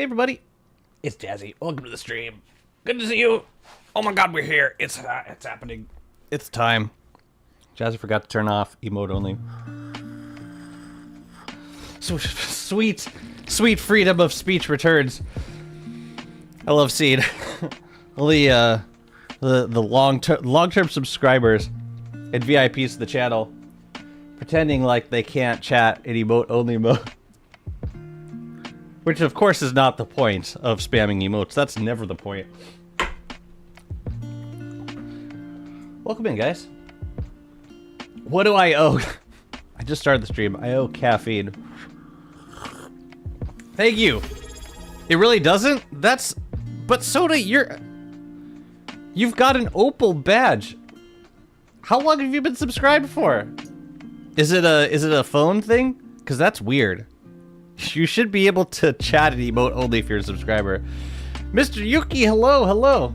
Hey everybody, it's Jazzy. Welcome to the stream. Good to see you. Oh my god, we're here. It's happening. It's time. Jazzy forgot to turn off emote only. So sweet freedom of speech returns. I love seeing the long-term subscribers and VIPs to the channel pretending like they can't chat in emote only mode. Which, of course, is not the point of spamming emotes. That's never the point. Welcome in, guys. What do I owe? I just started the stream. I owe caffeine. Thank you. It really doesn't? That's... But Soda, you've got an opal badge. How long have you been subscribed for? Is it a phone thing? Because that's weird. You should be able to chat and emote only if you're a subscriber. Mr. Yuki, hello, hello.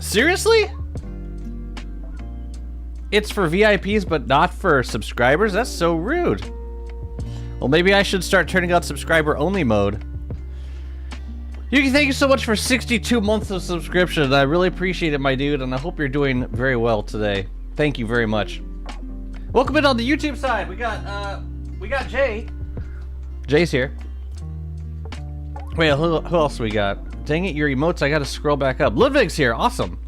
Seriously? It's for VIPs but not for subscribers? That's so rude. Well, maybe I should start turning on subscriber only mode. Yuki, thank you so much for 62 months of subscription. I really appreciate it, my dude, and I hope you're doing very well today. Thank you very much. Welcome in on the YouTube side. We got Jay. Jay's here. Wait, who else we got? Dang it, your emotes, I gotta scroll back up. Ludwig's here, awesome.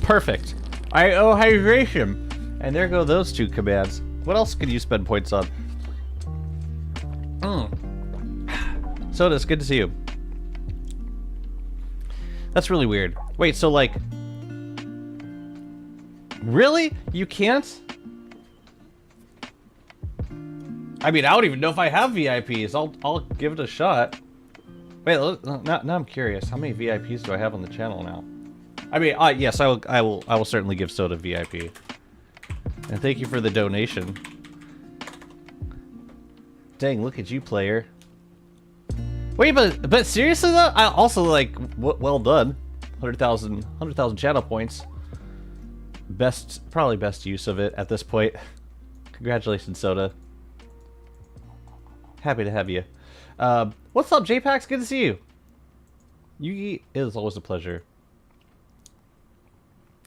Perfect. I owe hydration. And there go those two commands. What else could you spend points on? Soda, it's good to see you. That's really weird. Wait, so like... Really? You can't? I mean, I don't even know if I have VIPs. I'll give it a shot. Wait, now I'm curious. How many VIPs do I have on the channel now? I mean, yes, I will certainly give Soda VIP. And thank you for the donation. Dang, look at you, player. Wait, but seriously though, I also like well done. 100,000 channel points. Probably best use of it at this point. Congratulations, Soda. Happy to have you. What's up, JPAX? Good to see you. Yugi, it is always a pleasure.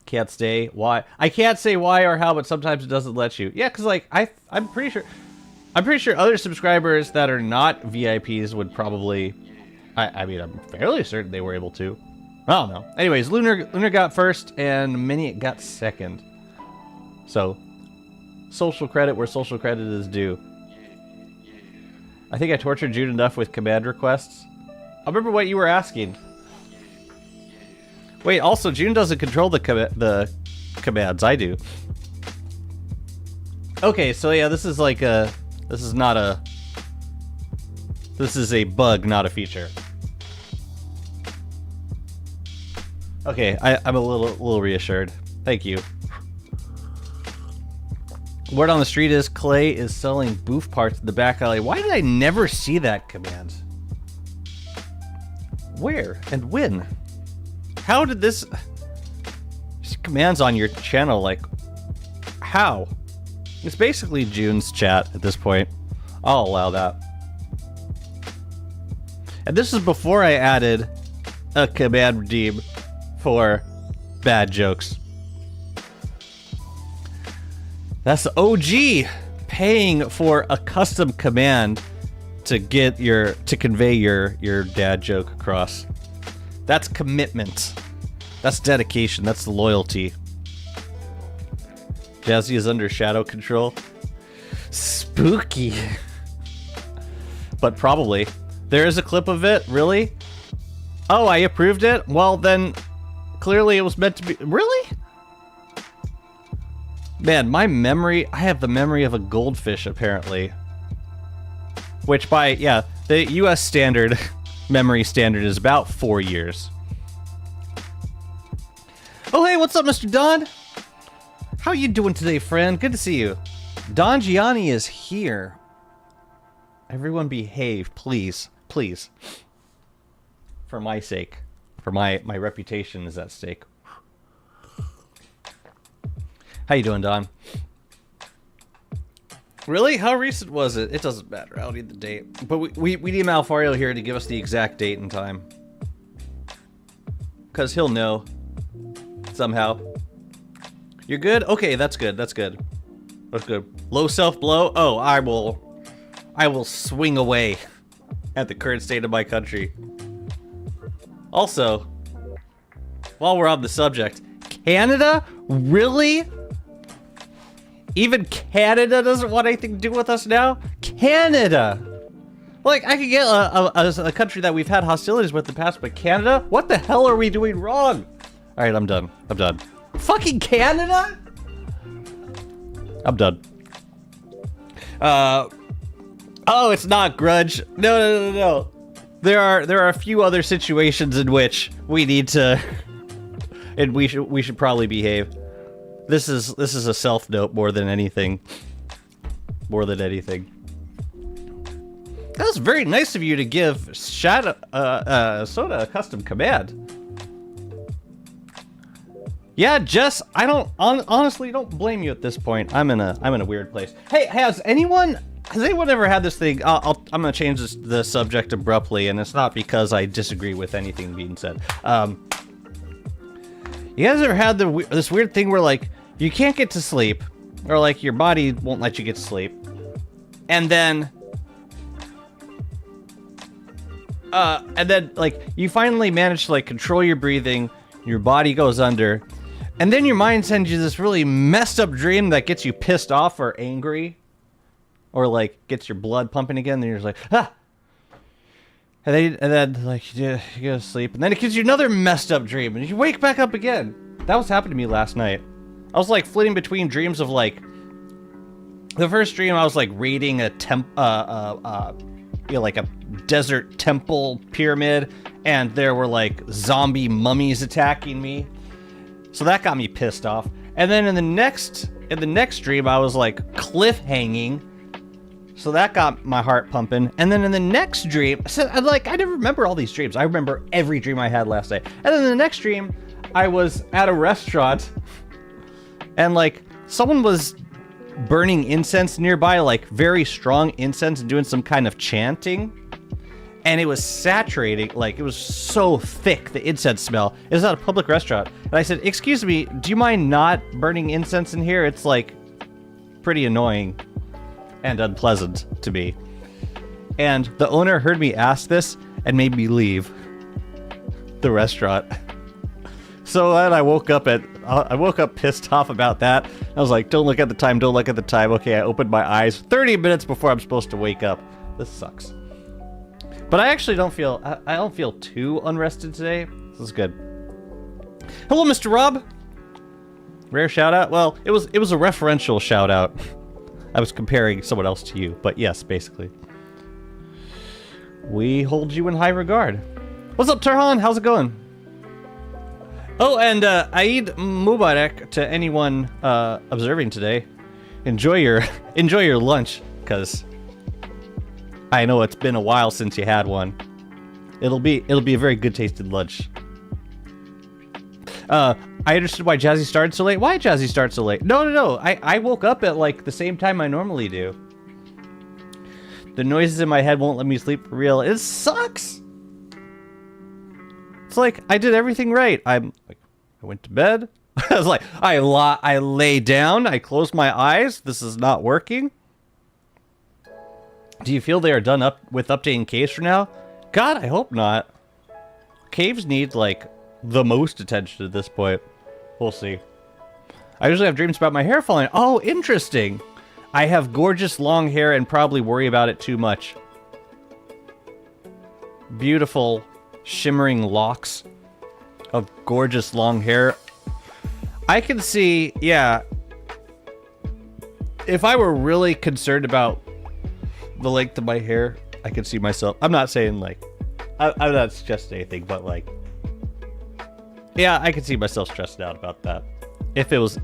Can't stay. Why? I can't say why or how, but sometimes it doesn't let you. Yeah, because like I'm pretty sure other subscribers that are not VIPs would probably. I mean, I'm fairly certain they were able to. I don't know. Anyways, Lunar got first, and Miniot got second. So, social credit where social credit is due. I think I tortured June enough with command requests. I remember what you were asking. Wait, also, June doesn't control the commands. I do. Okay, so yeah, this is like a... This is not a... This is a bug, not a feature. Okay, I'm a little reassured. Thank you. Word on the street is Clay is selling booth parts in the back alley. Why did I never see that command? Where and when? How did this... There's commands on your channel, like... How? It's basically June's chat at this point. I'll allow that. And this is before I added a command redeem for bad jokes. That's the OG paying for a custom command to convey your dad joke across. That's commitment. That's dedication. That's loyalty. Jazzy is under shadow control. Spooky. But probably. There is a clip of it? Really? Oh, I approved it? Well, then clearly it was meant to be... Really? Man, my memory... I have the memory of a goldfish, apparently. Which by... Yeah, the US standard... memory standard is about 4 years. Oh, hey, what's up, Mr. Don? How you doing today, friend? Good to see you. Don Gianni is here. Everyone behave, please. Please. For my sake. For my reputation is at stake. How you doing, Don? Really? How recent was it? It doesn't matter. I don't need the date. But we need Malfario here to give us the exact date and time. Because he'll know. Somehow. You're good? Okay, that's good. That's good. That's good. Low self-blow? Oh, I will swing away at the current state of my country. Also, while we're on the subject, Canada? Really? Even Canada doesn't want anything to do with us now? Canada! Like, I could get a country that we've had hostilities with in the past, but Canada? What the hell are we doing wrong? Alright, I'm done. I'm done. Fucking Canada? I'm done. Oh, it's not grudge. No. There are a few other situations in which we need to, and we should probably behave. This is a self note more than anything. More than anything. That was very nice of you to give Soda a custom command. Yeah, Jess, I don't honestly don't blame you at this point. I'm in a weird place. Hey, has anyone ever had this thing? I'm gonna change the subject abruptly, and it's not because I disagree with anything being said. You guys ever had this weird thing where like you can't get to sleep, or like your body won't let you get to sleep, and then like you finally manage to like control your breathing, your body goes under, and then your mind sends you this really messed up dream that gets you pissed off or angry, or like gets your blood pumping again, and you're just like, ah! And then like you go to sleep, and then it gives you another messed up dream, and you wake back up again. That was happening to me last night. I was like flitting between dreams of like, the first dream I was like raiding a like a desert temple pyramid, and there were like zombie mummies attacking me. So that got me pissed off. And then in the next dream I was like cliff hanging. So that got my heart pumping. And then in the next dream, so I never remember all these dreams. I remember every dream I had last night. And then in the next dream, I was at a restaurant, and like someone was burning incense nearby, like very strong incense, and doing some kind of chanting. And it was saturating, like it was so thick, the incense smell. It was at a public restaurant. And I said, excuse me, do you mind not burning incense in here? It's like pretty annoying and unpleasant to me. And the owner heard me ask this and made me leave the restaurant. So then I woke up pissed off about that. I was like, don't look at the time, don't look at the time. Okay, I opened my eyes 30 minutes before I'm supposed to wake up. This sucks. But I actually don't feel, I don't feel too unrested today. This is good. Hello, Mr. Rob. Rare shout out. Well, it was a referential shout out. I was comparing someone else to you, but yes, basically. We hold you in high regard. What's up, Tarhan? How's it going? Oh, and Eid Mubarak to anyone observing today. Enjoy your lunch, because I know it's been a while since you had one. It'll be a very good tasted lunch. I understood why Jazzy started so late. Why Jazzy start so late? No. I woke up at like the same time I normally do. The noises in my head won't let me sleep for real. It sucks. It's like I did everything right. I went to bed. I was like, I lay down. I closed my eyes. This is not working. Do you feel they are done up with updating caves for now? God, I hope not. Caves need like the most attention at this point. We'll see. I usually have dreams about my hair falling. Oh, interesting. I have gorgeous long hair and probably worry about it too much. Beautiful, shimmering locks of gorgeous long hair. I can see, yeah. If I were really concerned about the length of my hair, I could see myself. I'm not saying like, I'm not suggesting anything, but like, yeah, I could see myself stressed out about that. If I was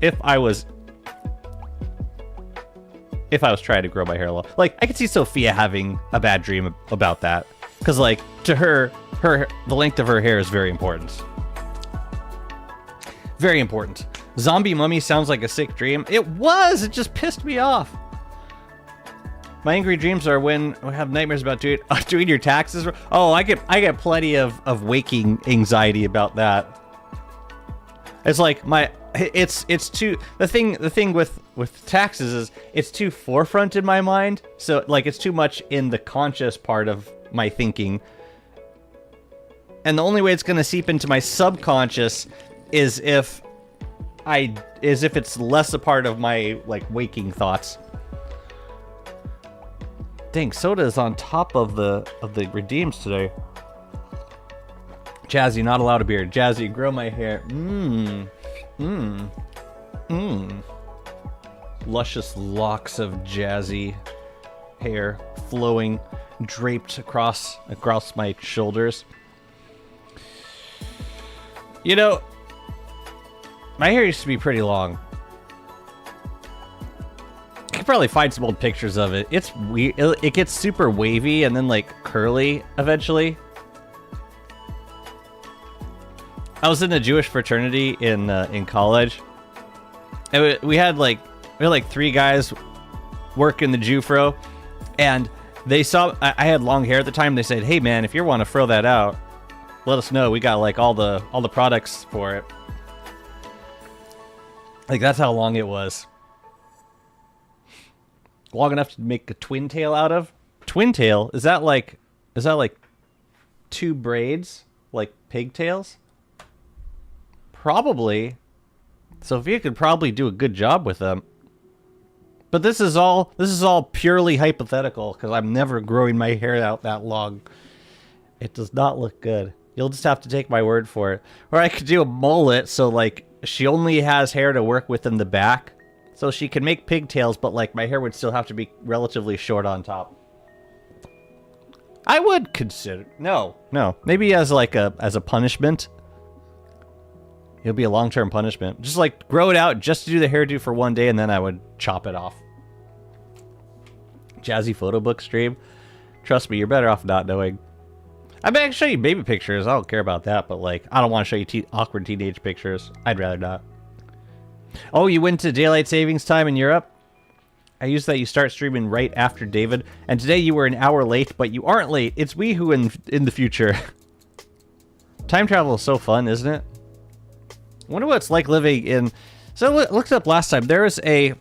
trying to grow my hair long, like I could see Sophia having a bad dream about that, because like to her, the length of her hair is very important. Very important. Zombie mummy sounds like a sick dream. It was. It just pissed me off. My angry dreams are when I have nightmares about doing your taxes. Oh, I get plenty of waking anxiety about that. It's like it's too the thing with taxes is it's too forefront in my mind. So like it's too much in the conscious part of my thinking. And the only way it's gonna seep into my subconscious is if it's less a part of my like waking thoughts. Dang, soda is on top of the redeems today. Jazzy, not allowed a beard. Jazzy, grow my hair. Luscious locks of Jazzy hair flowing, draped across my shoulders. You know, my hair used to be pretty long. I could probably find some old pictures of it. It's weird. It gets super wavy and then like curly eventually. I was in a Jewish fraternity in college, and we had like 3 guys work in the Jew fro, and they saw I had long hair at the time. They said, "Hey man, if you want to fro that out, let us know. We got like all the products for it." Like that's how long it was. Long enough to make a twin tail out of. Twin tail? Is that like 2 braids, like pigtails? Probably. Sophia could probably do a good job with them. But this is all purely hypothetical because I'm never growing my hair out that long. It does not look good. You'll just have to take my word for it. Or I could do a mullet so like she only has hair to work with in the back. So she can make pigtails, but like my hair would still have to be relatively short on top. I would consider no. Maybe as a punishment. It'll be a long-term punishment. Just like grow it out just to do the hairdo for one day, and then I would chop it off. Jazzy photo book stream. Trust me, you're better off not knowing. I mean, I can show you baby pictures. I don't care about that, but like, I don't want to show you awkward teenage pictures. I'd rather not. Oh, you went to daylight savings time in Europe? I used that you start streaming right after David, and today you were an hour late, but you aren't late. It's we who in the future. Time travel is so fun, isn't it? I wonder what it's like living in... So I looked up last time. There's a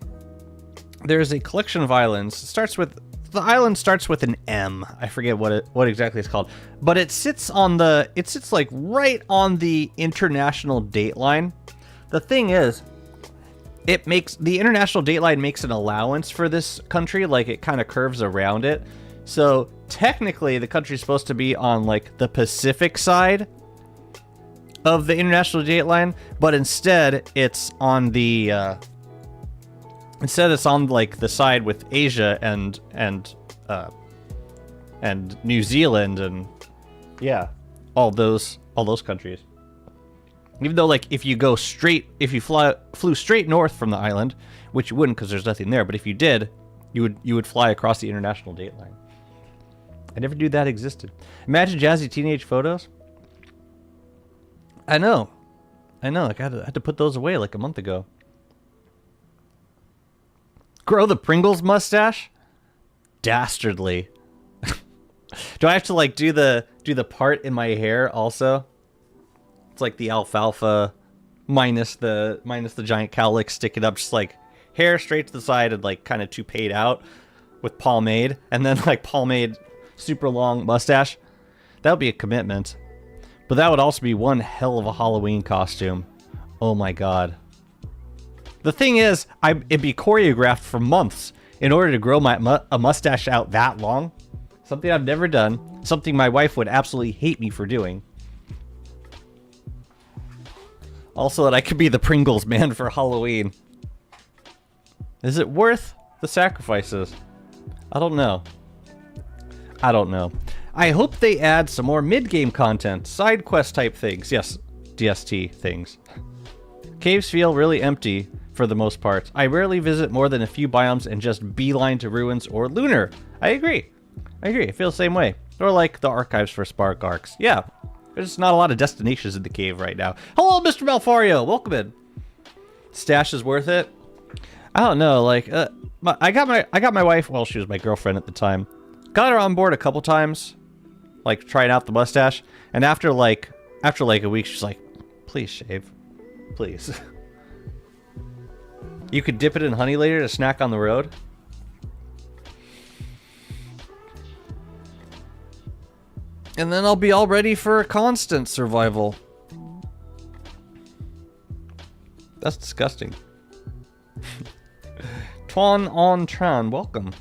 collection of islands. The island starts with an M. I forget what exactly it's called, but it sits like right on the international date line. The thing is, the international date line makes an allowance for this country, like it kind of curves around it. So technically, the country's supposed to be on like the Pacific side of the international date line, but instead it's on the like the side with Asia and New Zealand and yeah, all those countries. Even though like if you flew straight north from the island, which you wouldn't because there's nothing there, but if you did, you would fly across the international date line. I never knew that existed. Imagine Jazzy teenage photos. I know. Like I had to put those away like a month ago. Grow the Pringles mustache? Dastardly. Do I have to like do the part in my hair also? It's like the alfalfa minus the giant cowlick sticking up, just like hair straight to the side and like kind of toupeed out with pomade, and then like pomade super long mustache. That would be a commitment. But that would also be one hell of a Halloween costume. Oh my god. The thing is, it'd be choreographed for months in order to grow a mustache out that long. Something I've never done. Something my wife would absolutely hate me for doing. Also that I could be the Pringles man for Halloween. Is it worth the sacrifices? I don't know. I hope they add some more mid-game content, side quest type things. Yes, DST things. Caves feel really empty for the most part. I rarely visit more than a few biomes and just beeline to ruins or lunar. I agree. I feel the same way. Or like the archives for Spark Arcs. Yeah, there's not a lot of destinations in the cave right now. Hello, Mr. Malfario. Welcome in. Stash is worth it? I don't know. Like, I got my wife. Well, she was my girlfriend at the time. Got her on board a couple times, like trying out the mustache. And after like a week, she's like, "Please shave, please." You could dip it in honey later to snack on the road. And then I'll be all ready for constant survival. That's disgusting. Tuan on Tran, welcome.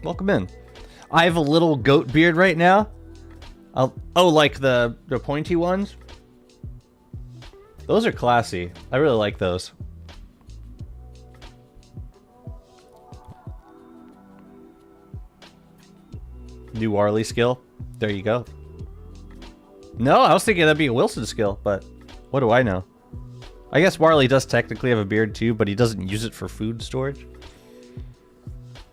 Welcome in. I have a little goat beard right now. Oh, like the pointy ones? Those are classy. I really like those. New Warley skill. There you go. No, I was thinking that'd be a Wilson skill, but what do I know? I guess Warley does technically have a beard too, but he doesn't use it for food storage.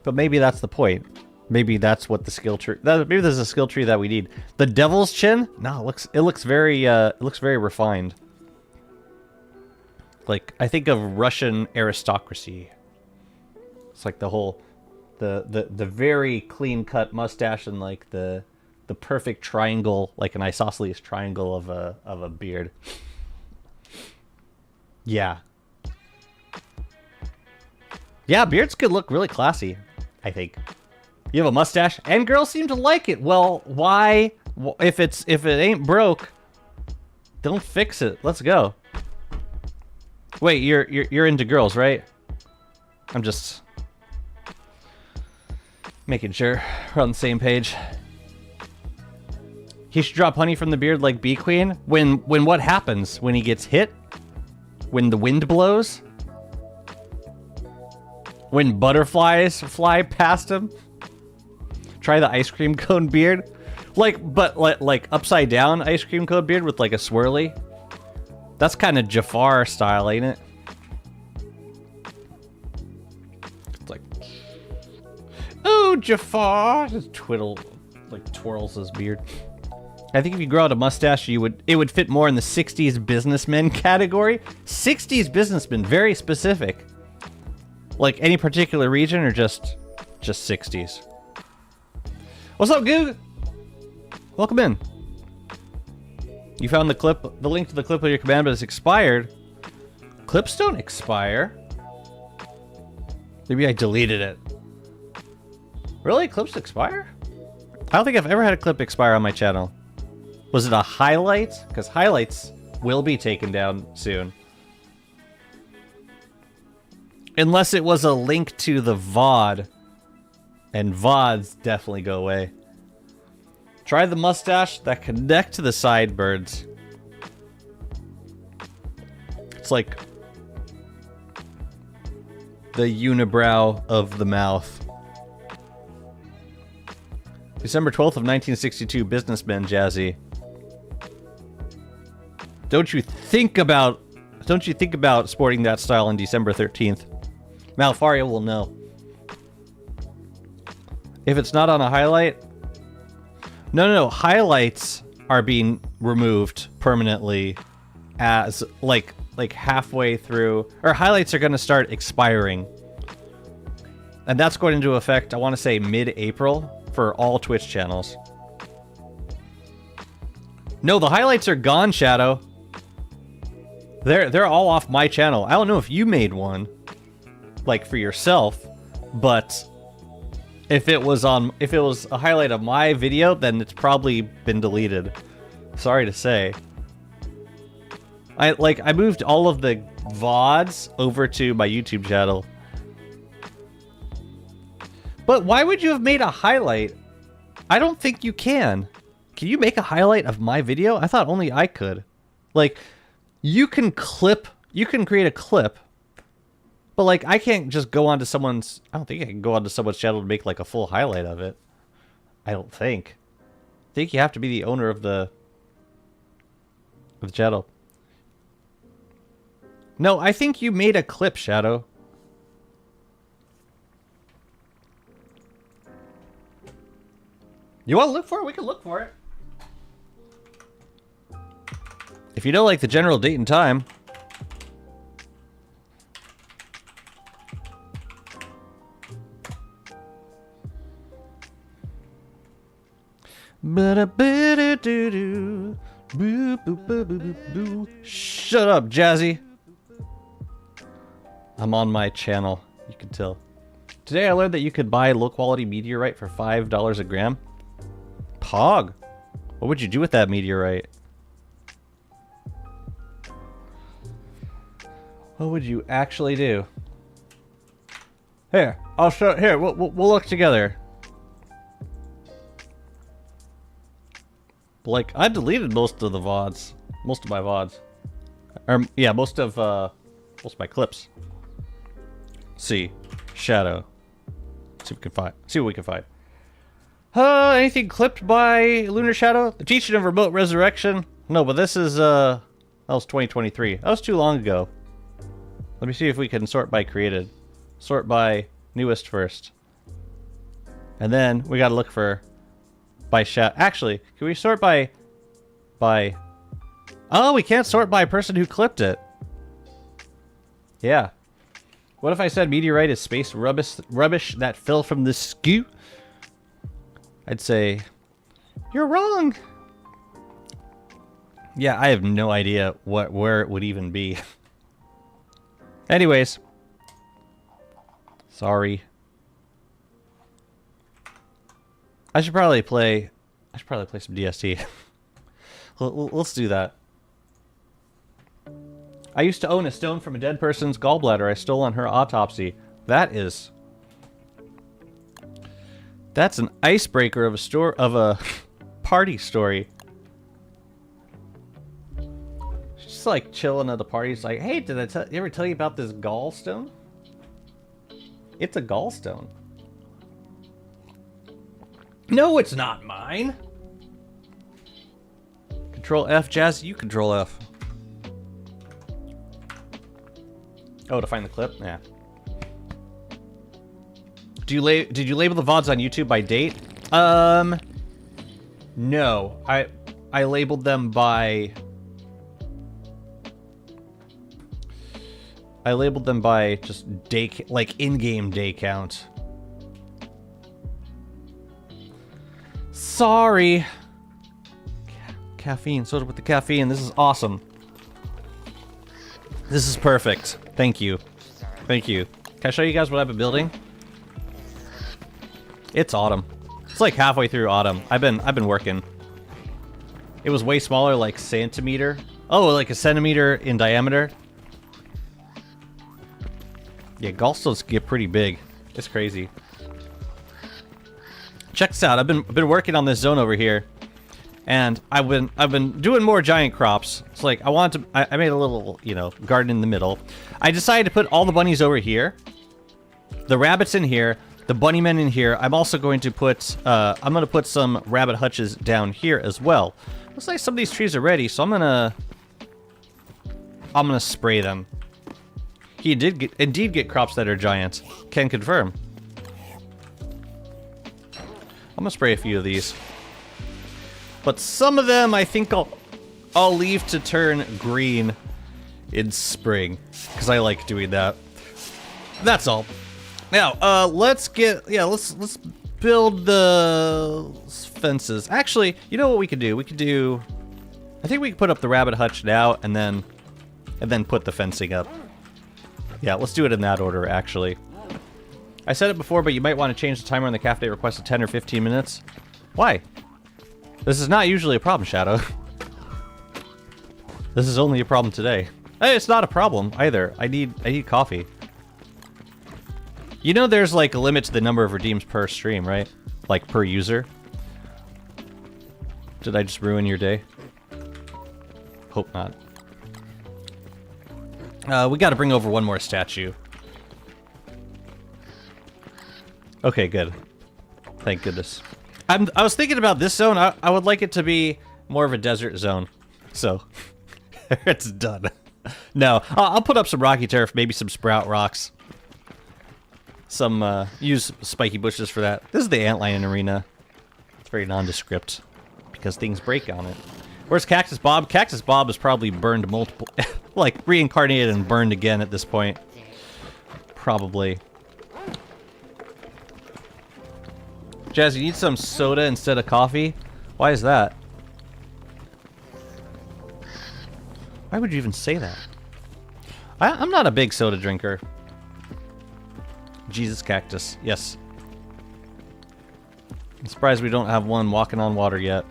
But maybe that's the point. Maybe that's what the skill tree. Maybe there's a skill tree that we need. The Devil's Chin? No, it looks very refined. Like, I think of Russian aristocracy. It's like the whole, the very clean cut mustache and like the perfect triangle, like an isosceles triangle of a beard. Yeah. Yeah, beards could look really classy, I think. You have a mustache, and girls seem to like it. Well, why? If it ain't broke, don't fix it. Let's go. Wait, you're into girls, right? I'm just making sure we're on the same page. He should drop honey from the beard like Bee Queen. When what happens? When he gets hit? When the wind blows? When butterflies fly past him? Try the ice cream cone beard. Like upside down ice cream cone beard with like a swirly. That's kind of Jafar style, ain't it? It's like, oh, Jafar! Just twirls his beard. I think if you grow out a mustache, it would fit more in the 60s businessmen category. 60s businessmen, very specific. Like any particular region or just 60s? What's up, Goog? Welcome in. You found the link to the clip of your command, but it's expired. Clips don't expire. Maybe I deleted it. Really? Clips expire? I don't think I've ever had a clip expire on my channel. Was it a highlight? Because highlights will be taken down soon. Unless it was a link to the VOD. And VODs definitely go away. Try the mustache that connect to the sideburns. It's like the unibrow of the mouth. December 12th of 1962, businessman Jazzy. Don't you think about sporting that style on December 13th? Malfaria will know. If it's not on a highlight... No. Highlights are being removed permanently as, like halfway through... Or highlights are going to start expiring. And that's going into effect, I want to say, mid-April for all Twitch channels. No, the highlights are gone, Shadow. They're all off my channel. I don't know if you made one, like, for yourself, but... If it was a highlight of my video, then it's probably been deleted. Sorry to say. I moved all of the VODs over to my YouTube channel. But why would you have made a highlight? I don't think you can. Can you make a highlight of my video? I thought only I could. Like, you can create a clip. But, like, I can't just go onto someone's... I don't think I can go onto someone's channel to make, like, a full highlight of it. I don't think. I think you have to be the owner of the channel. No, I think you made a clip, Shadow. You want to look for it? We can look for it. If you know, like, the general date and time... Ba-da-ba-da-doo-doo. Boo, boo, boo, boo, boo, boo. Shut up, Jazzy. I'm on my channel, you can tell. Today I learned that you could buy low-quality meteorite for $5 a gram. Pog. What would you do with that meteorite? What would you actually do? Here, I'll show. Here, we'll look together. Like, I deleted most of the VODs, most of my VODs, or yeah, most of my clips. See, shadow. See what we can find. See what we can find. Anything clipped by Lunar Shadow? The Teaching of Remote Resurrection? No, but this is that was 2023. That was too long ago. Let me see if we can sort by created. Sort by newest first. And then we gotta look for by shadow. Actually, can we sort by oh, we can't sort by person who clipped it. Yeah. What if I said meteorite is space rubbish that fell from the sky? I'd say you're wrong. Yeah, I have no idea where it would even be. Anyways. Sorry. I should probably play some DST. Let's do that. I used to own a stone from a dead person's gallbladder I stole on her autopsy. That's an icebreaker of a party story. She's just like chilling at the party. It's like, hey, did I ever tell you about this gallstone? It's a gallstone. No, it's not mine. Control F, Jazz. You control F. Oh, to find the clip? Yeah. Did you label the VODs on YouTube by date? No. I labeled them by... I labeled them by just day, like in-game day count. Sorry. Caffeine, soda with the caffeine. This is awesome. This is perfect. Thank you. Thank you. Can I show you guys what I've been building? It's autumn. It's like halfway through autumn. I've been working. It was way smaller, like centimeter. Oh, like a centimeter in diameter. Yeah, gallstones get pretty big. It's crazy. Check this out. I've been working on this zone over here, and I've been doing more giant crops. It's like I made a little, you know, garden in the middle. I decided to put all the bunnies over here, the rabbits in here, the bunnymen in here. I'm also going to put I'm gonna put some rabbit hutches down here as well. Looks like some of these trees are ready, so I'm gonna spray them. He did indeed get crops that are giant. Can confirm. I'm gonna spray a few of these. But some of them I think I'll leave to turn green in spring. Because I like doing that. That's all. Now, let's build the fences. Actually, you know what we could do? I think we could put up the rabbit hutch now and then put the fencing up. Yeah, let's do it in that order, actually. I said it before, but you might want to change the timer on the cafe request to 10 or 15 minutes. Why? This is not usually a problem, Shadow. This is only a problem today. Hey, it's not a problem, either. I need coffee. You know there's, like, a limit to the number of redeems per stream, right? Like, per user? Did I just ruin your day? Hope not. We gotta bring over one more statue. Okay, good. Thank goodness. I was thinking about this zone. I would like it to be more of a desert zone. So, it's done. No, I'll put up some rocky turf, maybe some sprout rocks. Use spiky bushes for that. This is the antlion arena. It's very nondescript because things break on it. Where's Cactus Bob? Cactus Bob is probably burned multiple... like, reincarnated and burned again at this point. Probably. Jazz, you need some soda instead of coffee? Why is that? Why would you even say that? I'm not a big soda drinker. Jesus Cactus. Yes. I'm surprised we don't have one walking on water yet.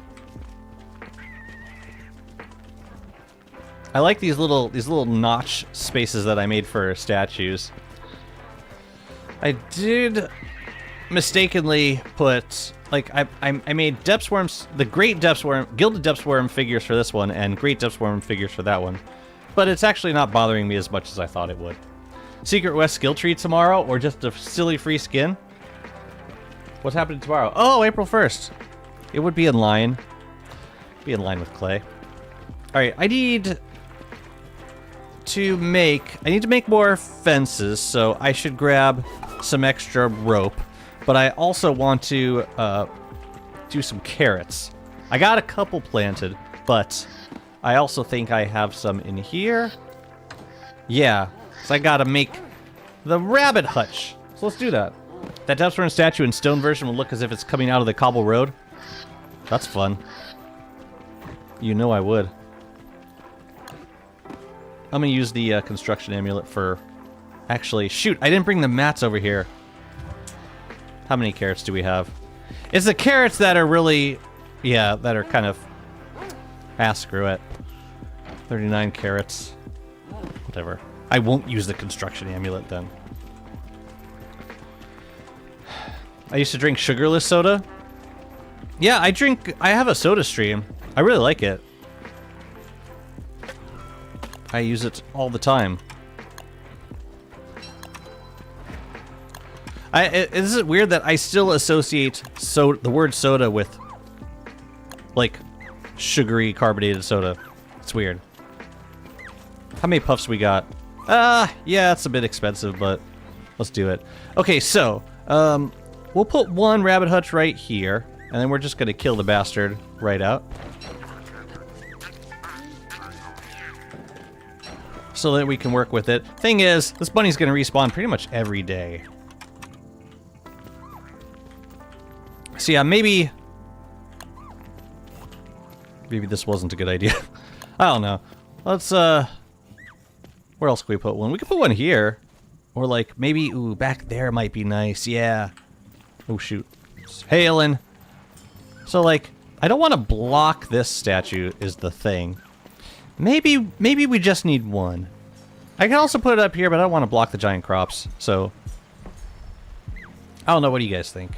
I like these little notch spaces that I made for statues. I did mistakenly put, like, I made depth swarms, the great depth swarm, gilded depth swarm figures for this one, and great depth swarm figures for that one. But it's actually not bothering me as much as I thought it would. Secret West Skilltree tomorrow, or just a silly free skin? What's happening tomorrow? Oh, April 1st. It would be in line. Be in line with Clay. Alright, I need to make more fences, so I should grab some extra rope. But I also want to do some carrots. I got a couple planted, but I also think I have some in here. Yeah, so I gotta make the rabbit hutch. So let's do that. That Depthsworn statue in stone version will look as if it's coming out of the cobble road. That's fun. You know I would. I'm gonna use the construction amulet for... Actually, shoot, I didn't bring the mats over here. How many carrots do we have? It's the carrots that are really... Yeah, that are kind of... Ah, screw it. 39 carrots. Whatever. I won't use the construction amulet then. I used to drink sugarless soda. Yeah, I have a soda stream. I really like it. I use it all the time. Is it weird that I still associate the word soda with, like, sugary carbonated soda? It's weird. How many puffs we got? Yeah, it's a bit expensive, but let's do it. Okay, so, we'll put one rabbit hutch right here, and then we're just gonna kill the bastard right out. So that we can work with it. Thing is, this bunny's gonna respawn pretty much every day. So yeah, maybe this wasn't a good idea. I don't know. Let's, where else can we put one? We could put one here. Or like, maybe, ooh, back there might be nice, yeah. Oh shoot, it's hailing. So like, I don't want to block this statue is the thing. Maybe we just need one. I can also put it up here, but I don't want to block the giant crops, so... I don't know, what do you guys think?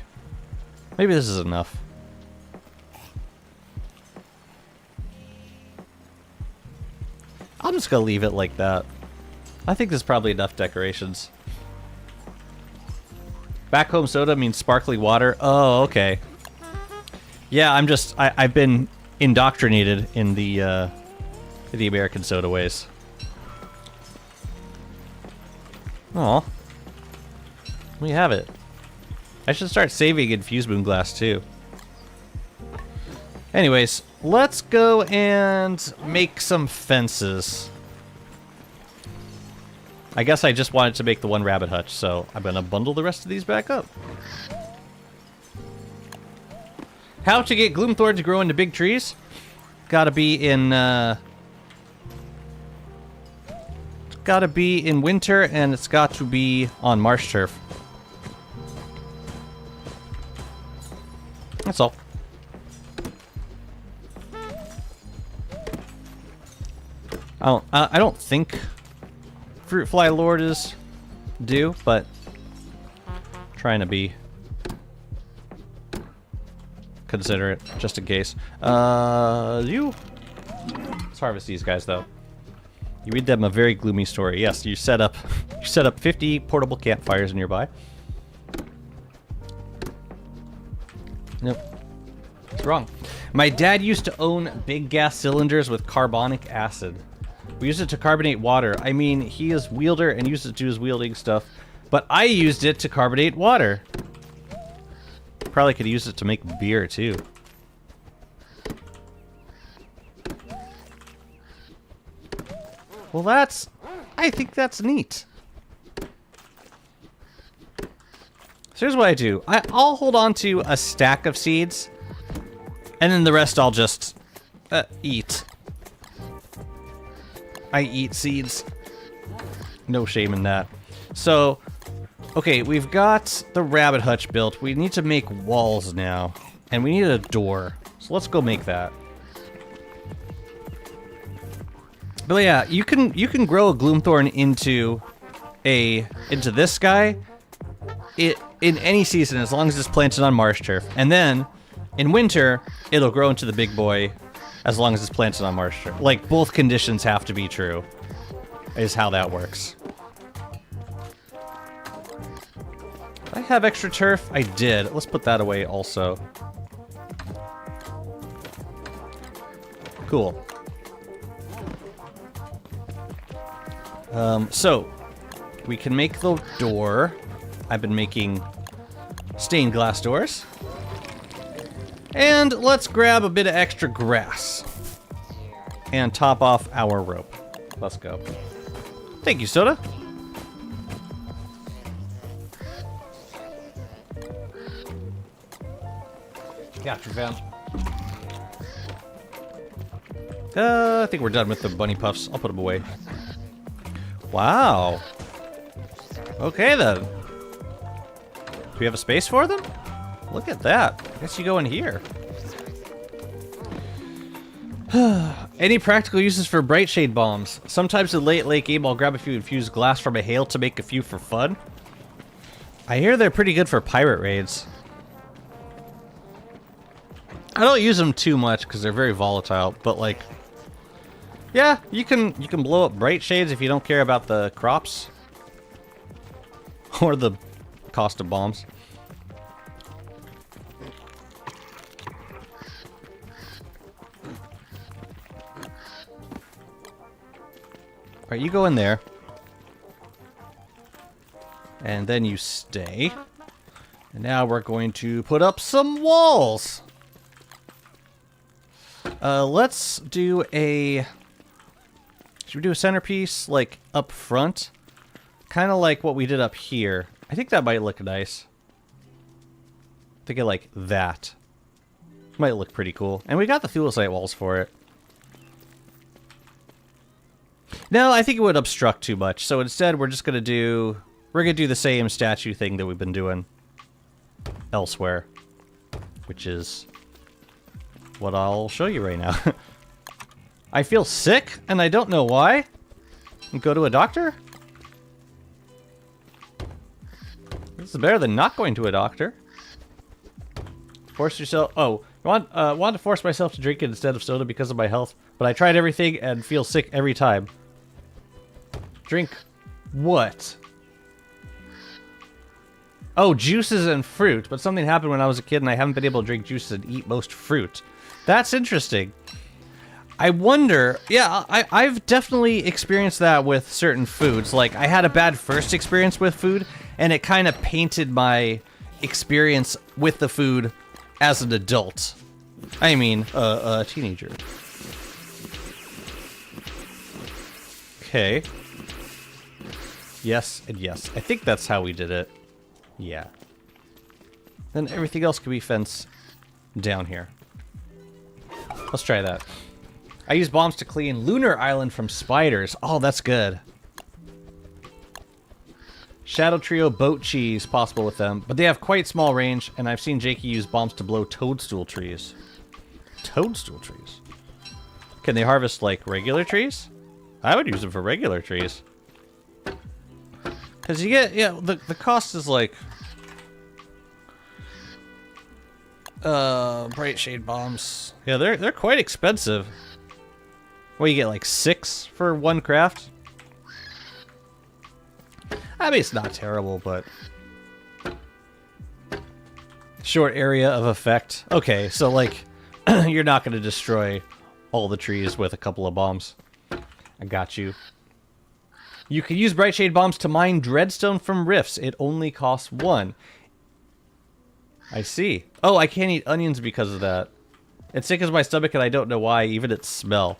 Maybe this is enough. I'm just gonna leave it like that. I think there's probably enough decorations. Back home soda means sparkly water. Oh, okay. Yeah, I've been indoctrinated in the American soda ways. Aw. We have it. I should start saving in Fuse Boom Glass too. Anyways, let's go and make some fences. I guess I just wanted to make the one rabbit hutch, so I'm gonna bundle the rest of these back up. How to get Gloomthorn to grow into big trees? Gotta be in, gotta be in winter, and it's got to be on marsh turf. That's all. I don't think Fruit Fly Lord is due, but trying to be considerate just in case. Let's harvest these guys though. You read them a very gloomy story. Yes, you set up 50 portable campfires nearby. Nope. It's wrong. My dad used to own big gas cylinders with carbonic acid. We used it to carbonate water. I mean, he is wielder and used it to his wielding stuff, but I used it to carbonate water. Probably could use it to make beer too. Well, I think that's neat. So here's what I do. I'll hold on to a stack of seeds, And then the rest I'll just eat. I eat seeds. No shame in that. So, okay, we've got the rabbit hutch built. We need to make walls now. And we need a door. So let's go make that. But yeah, you can grow a gloomthorn into this guy in any season as long as it's planted on marsh turf. And then in winter, it'll grow into the big boy as long as it's planted on marsh turf. Like, both conditions have to be true, is how that works. Did I have extra turf? I did. Let's put that away also. Cool. So, we can make the door. I've been making stained glass doors. And let's grab a bit of extra grass. And top off our rope. Let's go. Thank you, Soda. Gotcha, fam. I think we're done with the bunny puffs. I'll put them away. Wow. Okay, then. Do we have a space for them? Look at that. I guess you go in here. Any practical uses for bright shade bombs? Sometimes in late game, I'll grab a few infused glass from a hail to make a few for fun. I hear they're pretty good for pirate raids. I don't use them too much because they're very volatile, but like, yeah, you can blow up bright shades if you don't care about the crops or the cost of bombs. All right, you go in there. And then you stay. And now we're going to put up some walls. Let's do a... Should we do a centerpiece, like, up front? Kind of like what we did up here. I think that might look nice. Think of like that. Might look pretty cool. And we got the thulecite walls for it. No, I think it would obstruct too much. So instead, we're just gonna do... We're gonna do the same statue thing that we've been doing elsewhere. Which is what I'll show you right now. I feel sick, and I don't know why. Go to a doctor? This is better than not going to a doctor. Force yourself... Oh, I want to force myself to drink it instead of soda because of my health, but I tried everything and feel sick every time. Drink what? Oh, juices and fruit, but something happened when I was a kid and I haven't been able to drink juices and eat most fruit. That's interesting. I wonder... Yeah, I've definitely experienced that with certain foods. Like, I had a bad first experience with food, and it kind of painted my experience with the food as an adult. I mean, a teenager. Okay. Yes and yes. I think that's how we did it. Yeah. Then everything else can be fenced down here. Let's try that. I use bombs to clean Lunar Island from spiders. Oh, that's good. Shadow Trio boat cheese possible with them, but they have quite small range, and I've seen Jakey use bombs to blow toadstool trees. Toadstool trees? Can they harvest, like, regular trees? I would use them for regular trees. Because you get, yeah, the cost is like... bright shade bombs. Yeah, they're quite expensive. What, you get like 6 for one craft? I mean, it's not terrible, but... Short area of effect. Okay, so like, you're not going to destroy all the trees with a couple of bombs. I got you. You can use bright shade bombs to mine dreadstone from rifts. It only costs 1. I see. Oh, I can't eat onions because of that. It sickens my stomach and I don't know why, even its smell.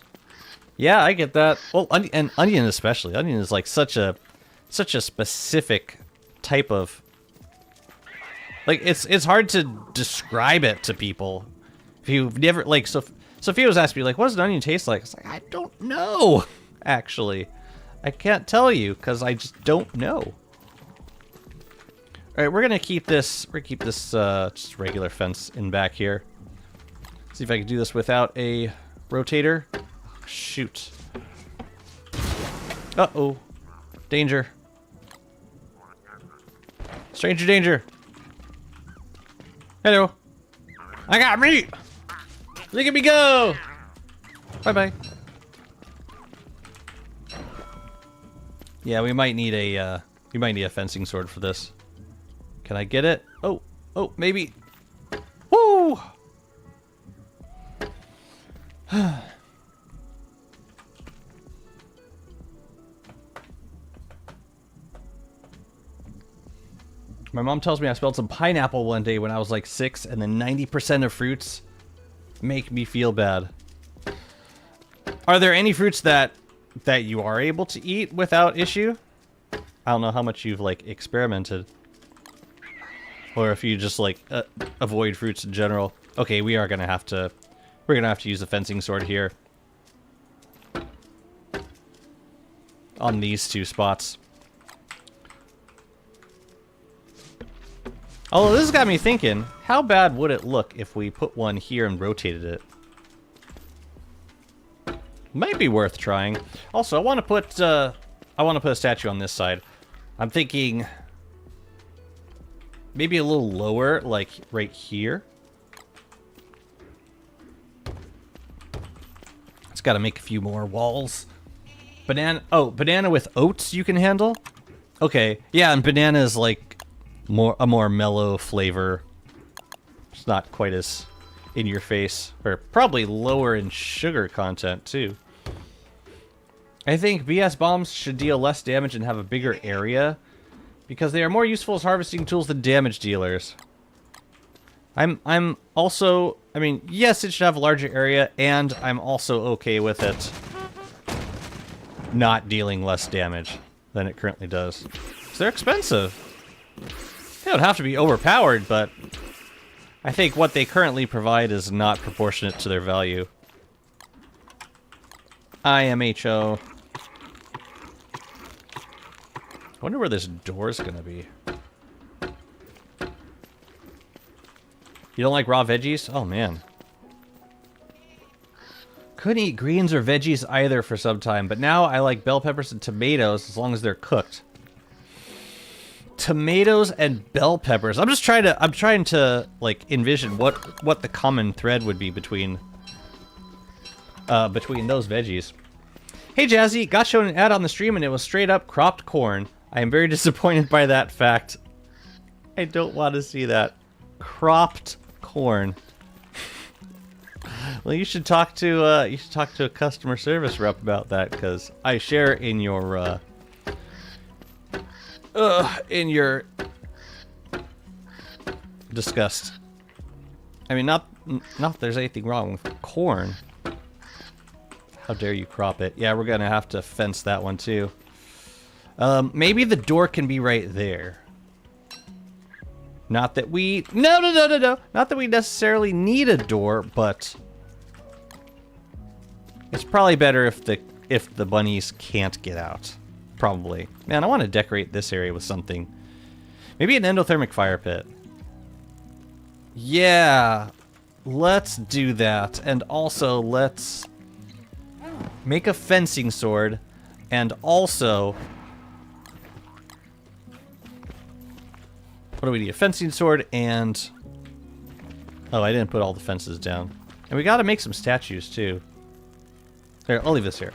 Yeah, I get that. Well, and onion especially. Onion is like such a specific type of... Like, it's hard to describe it to people. If you've never, like, Sophia was asking me, like, what does an onion taste like? I was like, I don't know, actually. I can't tell you, because I just don't know. Alright, we're gonna keep this, just regular fence in back here. See if I can do this without a rotator. Shoot. Uh-oh. Danger. Stranger danger. Hello. I got meat! Look at me go! Bye-bye. Yeah, we might need a fencing sword for this. Can I get it? Oh, maybe. Woo! My mom tells me I spelled some pineapple one day when I was like 6, and then 90% of fruits make me feel bad. Are there any fruits that you are able to eat without issue? I don't know how much you've like experimented, or if you just like avoid fruits in general. Okay, we're gonna have to use the fencing sword here on these 2 spots. Although this has got me thinking, how bad would it look if we put one here and rotated it? Might be worth trying. Also, I want to put a statue on this side. I'm thinking maybe a little lower, like right here. It's got to make a few more walls. Banana with oats you can handle? Okay, yeah, and banana is like a more mellow flavor. It's not quite as in your face, or probably lower in sugar content too. I think BS bombs should deal less damage and have a bigger area because they are more useful as harvesting tools than damage dealers. I'm also, I mean, yes, it should have a larger area, and I'm also okay with it not dealing less damage than it currently does. 'Cause they're expensive. They don't have to be overpowered, but I think what they currently provide is not proportionate to their value. IMHO. I wonder where this door's gonna be. You don't like raw veggies? Oh, man. Couldn't eat greens or veggies either for some time, but now I like bell peppers and tomatoes as long as they're cooked. Tomatoes and bell peppers. I'm trying to like envision what the common thread would be between those veggies. Hey Jazzy, got shown an ad on the stream and it was straight up cropped corn. I am very disappointed by that fact. I don't want to see that. Cropped corn. Well, you should talk to a customer service rep about that, because I share in your disgust. I mean, not that there's anything wrong with corn. How dare you crop it? Yeah, we're gonna have to fence that one too. Maybe the door can be right there. Not that we... No. Not that we necessarily need a door, but... It's probably better if the bunnies can't get out. Probably. Man, I want to decorate this area with something. Maybe an endothermic fire pit. Yeah. Let's do that. And also, let's make a fencing sword. And also... What do we need? A fencing sword and... Oh, I didn't put all the fences down. And we gotta make some statues, too. Here, I'll leave this here.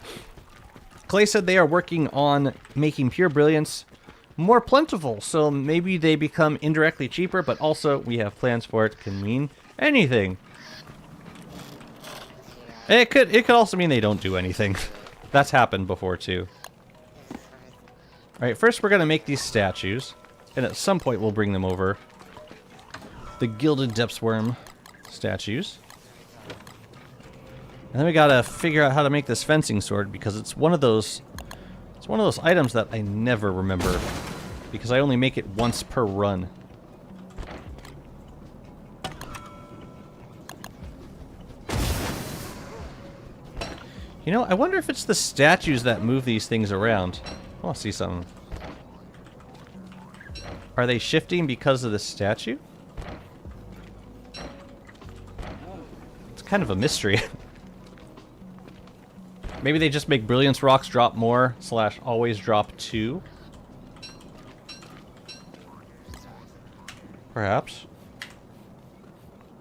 Clay said they are working on making pure brilliance more plentiful, so maybe they become indirectly cheaper, but also we have plans for it. Can mean anything. It could also mean they don't do anything. That's happened before, too. Alright, first we're gonna make these statues. And at some point, we'll bring them over. The Gilded Depths Worm statues. And then we gotta figure out how to make this fencing sword, because it's one of those... It's one of those items that I never remember. Because I only make it once per run. You know, I wonder if it's the statues that move these things around. I want to see something. Are they shifting because of the statue? It's kind of a mystery. Maybe they just make Brilliance rocks drop more / always drop 2. Perhaps.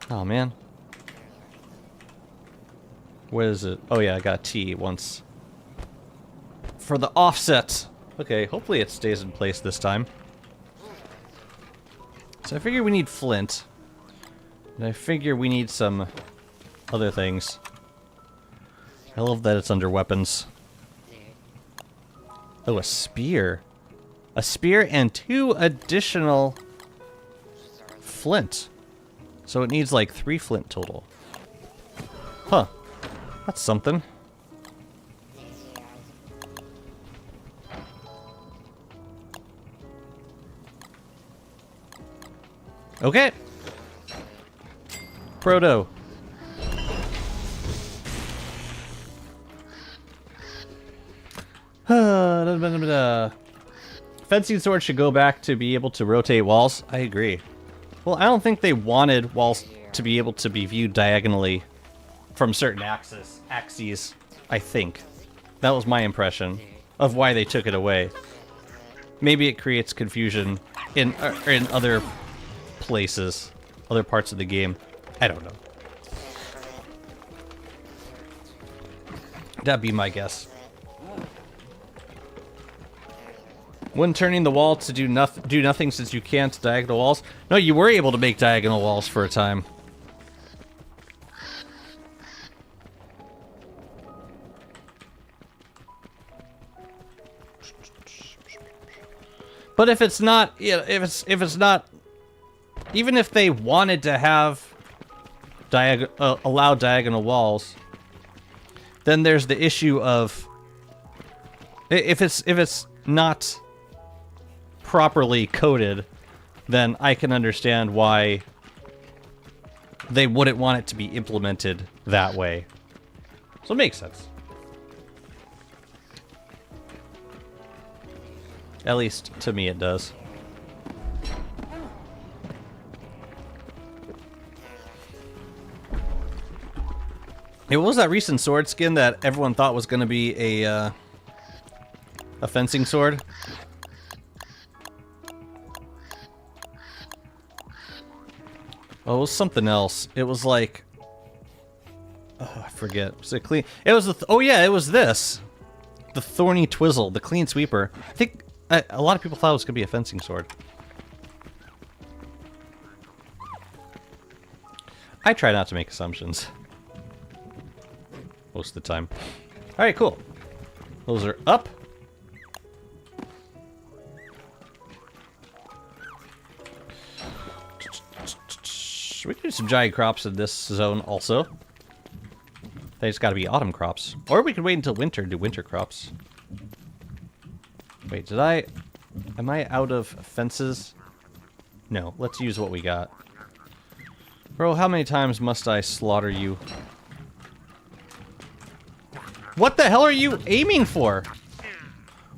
Oh man. What is it? Oh yeah, I got T once. For the offset. Okay, hopefully it stays in place this time. So I figure we need flint. And I figure we need some other things. I love that it's under weapons. Oh, a spear. A spear and 2 additional flint. So it needs like 3 flint total. Huh. That's something. Okay. Proto. Fencing sword should go back to be able to rotate walls. I agree. Well, I don't think they wanted walls to be able to be viewed diagonally from certain axes, I think. That was my impression of why they took it away. Maybe it creates confusion in other places, other parts of the game. I don't know. That'd be my guess. When turning the wall to do nothing since you can't diagonal walls. No, you were able to make diagonal walls for a time. But if it's not, if it's not, even if they wanted to have allow diagonal walls, then there's the issue of if it's not properly coded, then I can understand why they wouldn't want it to be implemented that way. So it makes sense. At least to me it does. Hey, what was that recent sword skin that everyone thought was going to be a fencing sword? Oh, it was something else. It was like... Oh, I forget. Was it clean? It was the... Oh yeah, it was this. The Thorny Twizzle, the Clean Sweeper. I think a lot of people thought it was going to be a fencing sword. I try not to make assumptions. Most of the time. Alright, cool. Those are up. We can do some giant crops in this zone also. They just gotta be autumn crops. Or we could wait until winter and do winter crops. Wait, am I out of fences? No, let's use what we got. Bro, how many times must I slaughter you? What the hell are you aiming for?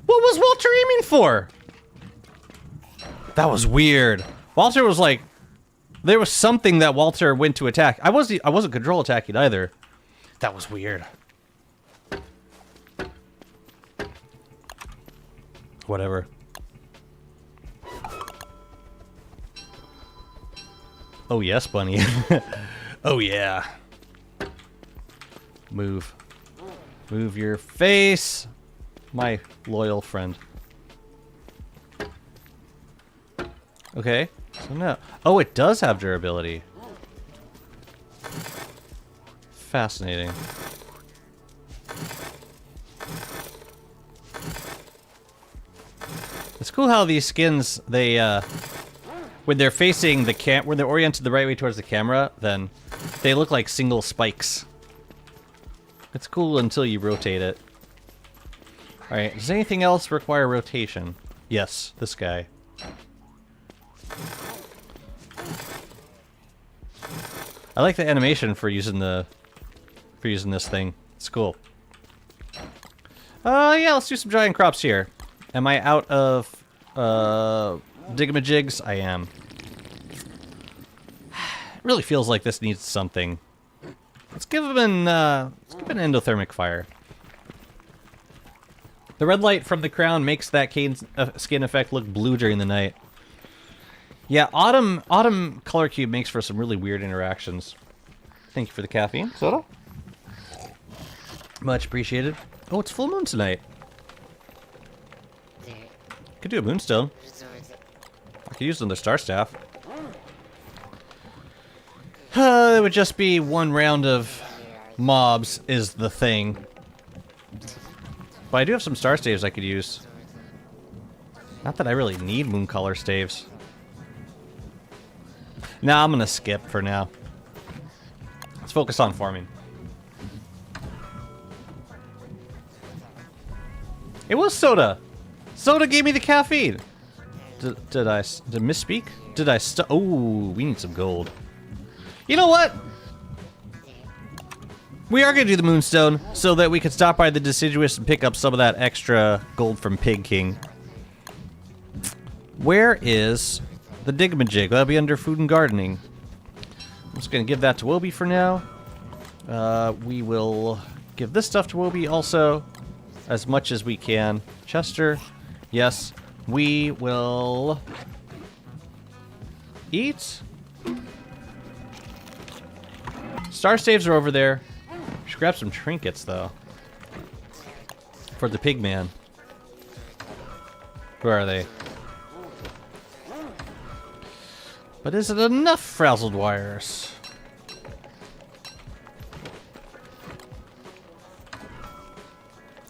What was Walter aiming for? That was weird. Walter was like... There was something that Walter went to attack. I wasn't control attacking either. That was weird. Whatever. Oh yes, bunny. Oh yeah. Move. Move your face, my loyal friend. Okay, so no. Oh, it does have durability. Fascinating. It's cool how these skins, they, when they're facing the when they're oriented the right way towards the camera, then they look like single spikes. It's cool until you rotate it. Alright, does anything else require rotation? Yes, this guy. I like the animation for using this thing. It's cool. Yeah, let's do some giant crops here. Am I out of digamajigs? I am. It really feels like this needs something. Let's give him an endothermic fire. The red light from the crown makes that cane skin effect look blue during the night. Yeah, autumn color cube makes for some really weird interactions. Thank you for the caffeine, soda. Much appreciated. Oh, it's full moon tonight. Could do a moonstone. I could use another star staff. It would just be one round of mobs is the thing. But I do have some star staves I could use. Not that I really need moon color staves. Nah, I'm gonna skip for now. Let's focus on farming. It was soda. Soda gave me the caffeine. Did I misspeak? Did I oh, we need some gold. You know what? We are going to do the Moonstone so that we can stop by the Deciduous and pick up some of that extra gold from Pig King. Where is the Digamajig? That'll be under Food and Gardening. I'm just going to give that to Wobie for now. We will give this stuff to Wobie also, as much as we can. Chester, yes. We will eat. Star staves are over there. We should grab some trinkets, though. For the pig man. Where are they? But is it enough frazzled wires?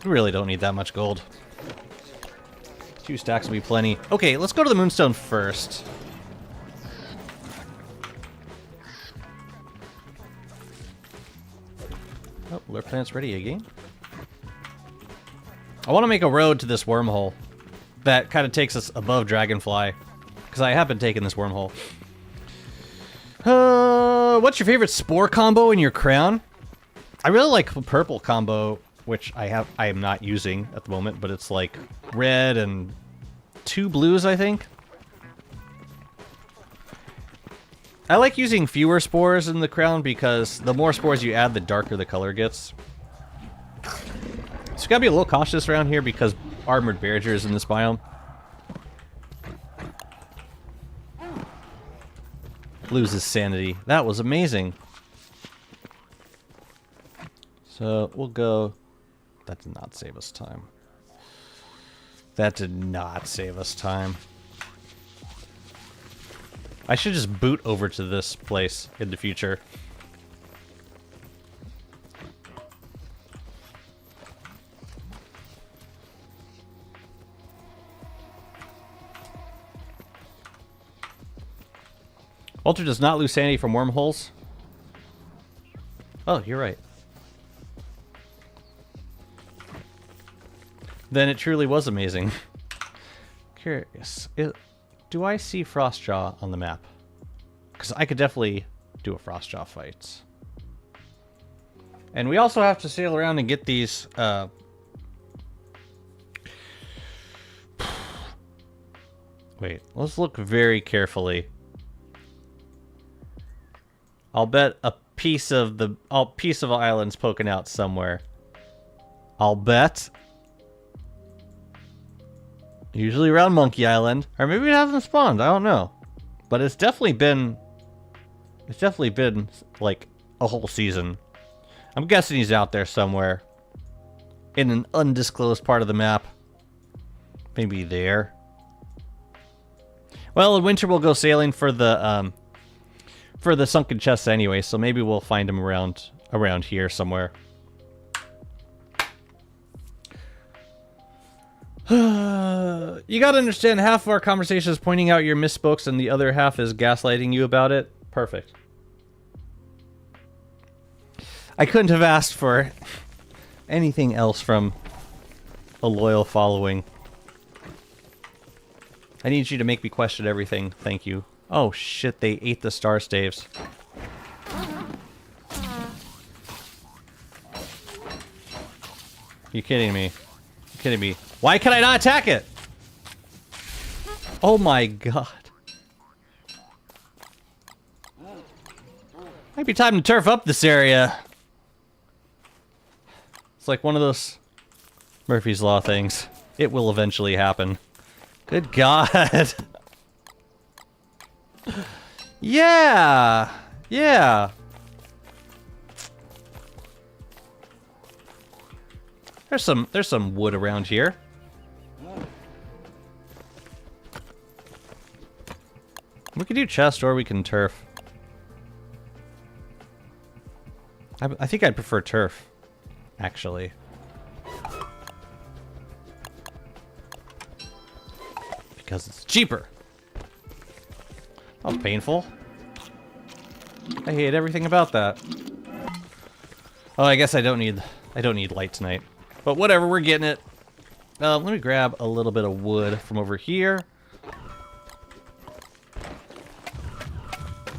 We really don't need that much gold. 2 stacks will be plenty. Okay, let's go to the Moonstone first. Oh, lure plant's ready again. I want to make a road to this wormhole that kind of takes us above Dragonfly, because I have been taking this wormhole. What's your favorite spore combo in your crown? I really like the purple combo, which I am not using at the moment, but it's like red and 2 blues, I think. I like using fewer spores in the crown because the more spores you add, the darker the color gets. So you gotta be a little cautious around here because armored Bearger is in this biome. Loses sanity. That was amazing. So we'll go. That did not save us time. That did not save us time. I should just boot over to this place in the future. Walter does not lose sanity from wormholes. Oh, you're right. Then it truly was amazing. Curious. Do I see Frostjaw on the map? Because I could definitely do a Frostjaw fight. And we also have to sail around and get these... Wait, let's look very carefully. I'll bet a piece of the island's poking out somewhere. I'll bet. Usually around Monkey Island, or maybe it hasn't spawned. I don't know, but it's definitely been like a whole season. I'm guessing he's out there somewhere in an undisclosed part of the map. Maybe there. Well, in winter we'll go sailing for the sunken chests anyway, so maybe we'll find him around here somewhere. You gotta understand, half of our conversation is pointing out your misspokes and the other half is gaslighting you about it. Perfect. I couldn't have asked for anything else from a loyal following. I need you to make me question everything. Thank you. Oh shit, they ate the star staves. You kidding me? kidding me. Why can I not attack it? Oh my god. Might be time to turf up this area. It's like one of those Murphy's Law things. It will eventually happen. Good god. Yeah. Yeah. There's some wood around here. We can do chest or we can turf. I think I'd prefer turf, actually. Because it's cheaper. That was painful. I hate everything about that. Oh, I guess I don't need light tonight. But whatever, we're getting it. Let me grab a little bit of wood from over here.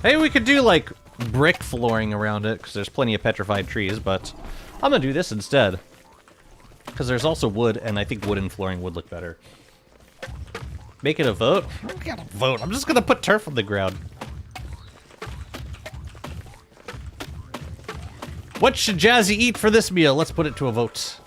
Hey, we could do like brick flooring around it because there's plenty of petrified trees, but I'm gonna do this instead. Because there's also wood, and I think wooden flooring would look better. Make it a vote? I'm not gonna vote. I'm just gonna put turf on the ground. What should Jazzy eat for this meal? Let's put it to a vote.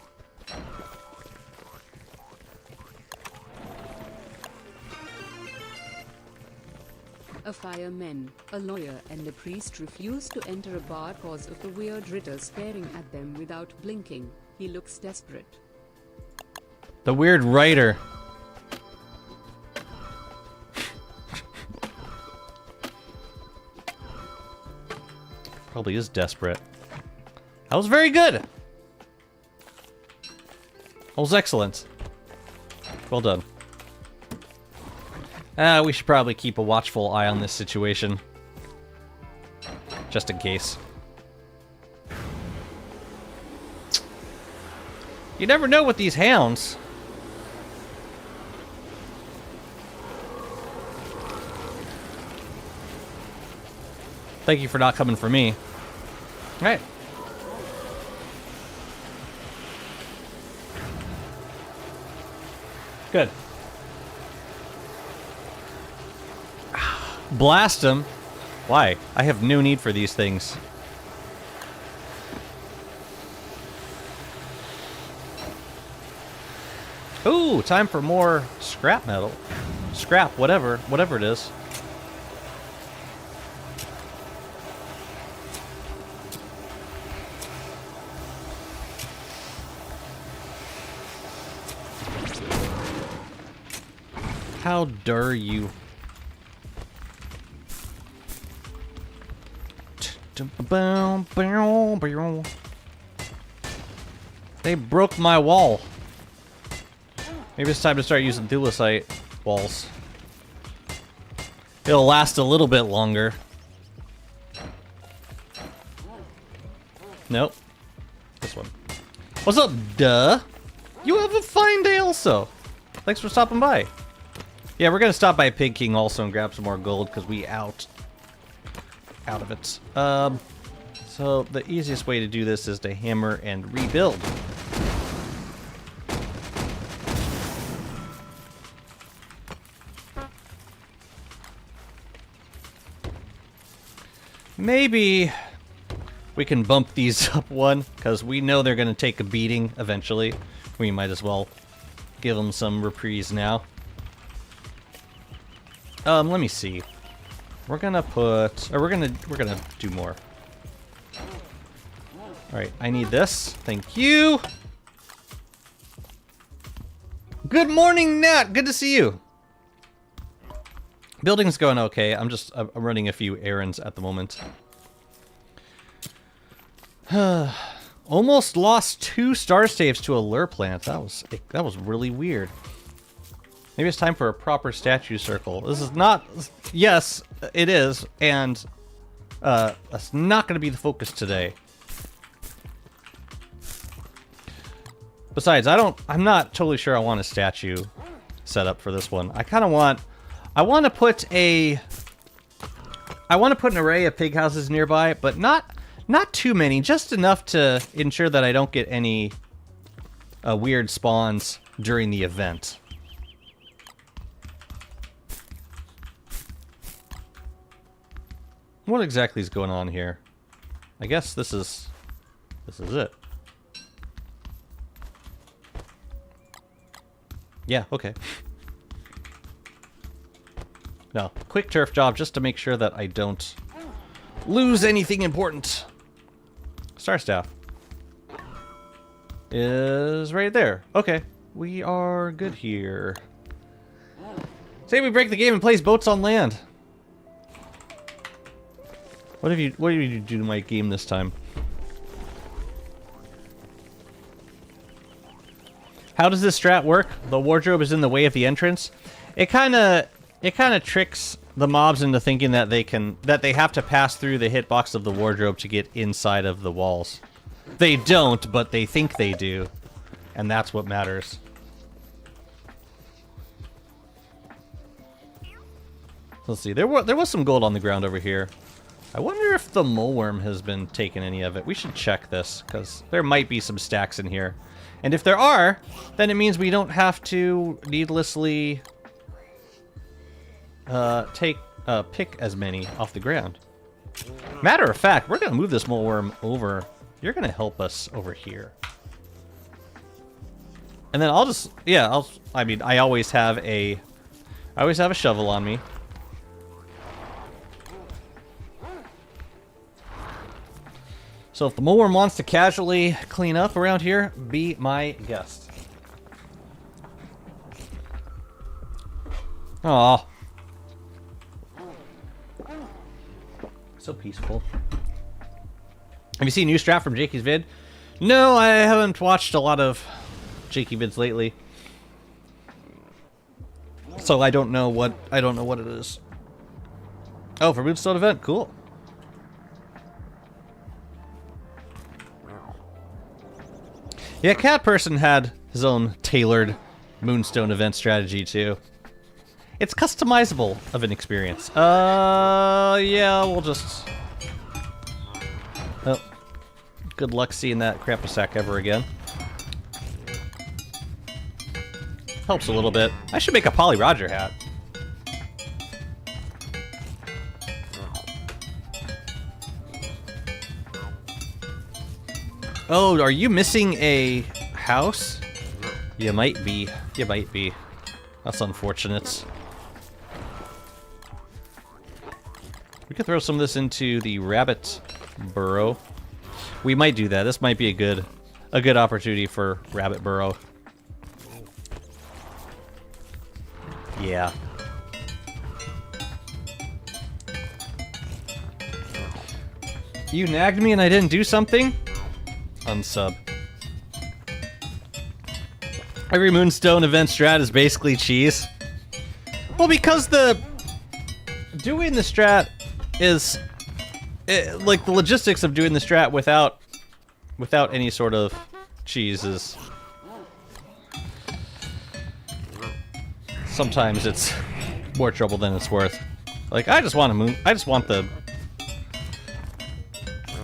A fireman, a lawyer, and a priest refuse to enter a bar cause of the weird Ritter staring at them without blinking. He looks desperate. The weird writer. Probably is desperate. That was very good. That was excellent. Well done. We should probably keep a watchful eye on this situation. Just in case. You never know with these hounds. Thank you for not coming for me. All right. Good. Blast him. Why? I have no need for these things. Ooh, time for more scrap metal. Scrap, whatever it is. How dare you? They broke my wall. Maybe it's time to start using thulecite walls. It'll last a little bit longer. Nope. This one. What's up, duh? You have a fine day also. Thanks for stopping by. Yeah, we're gonna stop by Pig King also and grab some more gold because we out of it. So the easiest way to do this is to hammer and rebuild. Maybe we can bump these up one because we know they're gonna take a beating eventually. We might as well give them some reprise now. Let me see. We're gonna put, or we're gonna do more. All right, I need this. Thank you. Good morning, Nat. Good to see you. Building's going okay. I'm running a few errands at the moment. Almost lost 2 star staves to a lure plant. That was really weird. Maybe it's time for a proper statue circle. This is not... Yes, it is, and that's not going to be the focus today. Besides, I'm not totally sure I want a statue set up for this one. I kind of want... I want to put an array of pig houses nearby, but not too many, just enough to ensure that I don't get any weird spawns during the event. What exactly is going on here? I guess this is it. Yeah, okay. No, quick turf job just to make sure that I don't lose anything important. Star Staff is right there. Okay, we are good here. Say we break the game and place boats on land. What did you do to my game this time? How does this strat work? The wardrobe is in the way of the entrance. It kind of tricks the mobs into thinking that they have to pass through the hitbox of the wardrobe to get inside of the walls. They don't, but they think they do, and that's what matters. Let's see. There was some gold on the ground over here. I wonder if the moleworm has been taking any of it. We should check this, because there might be some stacks in here. And if there are, then it means we don't have to needlessly pick as many off the ground. Matter of fact, we're going to move this moleworm over. You're going to help us over here. And then I'll just, yeah, I mean, I always have a shovel on me. So if the moleworm wants to casually clean up around here, be my guest. Aw. So peaceful. Have you seen new strat from Jakey's vid? No, I haven't watched a lot of Jakey vids lately. So I don't know what it is. Oh, for Moonstone event, cool. Yeah, Cat Person had his own tailored Moonstone event strategy too. It's customizable of an experience. Yeah, we'll just... Oh. Good luck seeing that Krampus ever again. Helps a little bit. I should make a Polly Roger hat. Oh, are you missing a house? You might be. You might be. That's unfortunate. We could throw some of this into the rabbit burrow. We might do that. This might be a good opportunity for rabbit burrow. Yeah. You nagged me and I didn't do something? Unsub. Every Moonstone event strat is basically cheese. Well, because doing the strat is like the logistics of doing the strat without any sort of cheese is sometimes it's more trouble than it's worth. Like I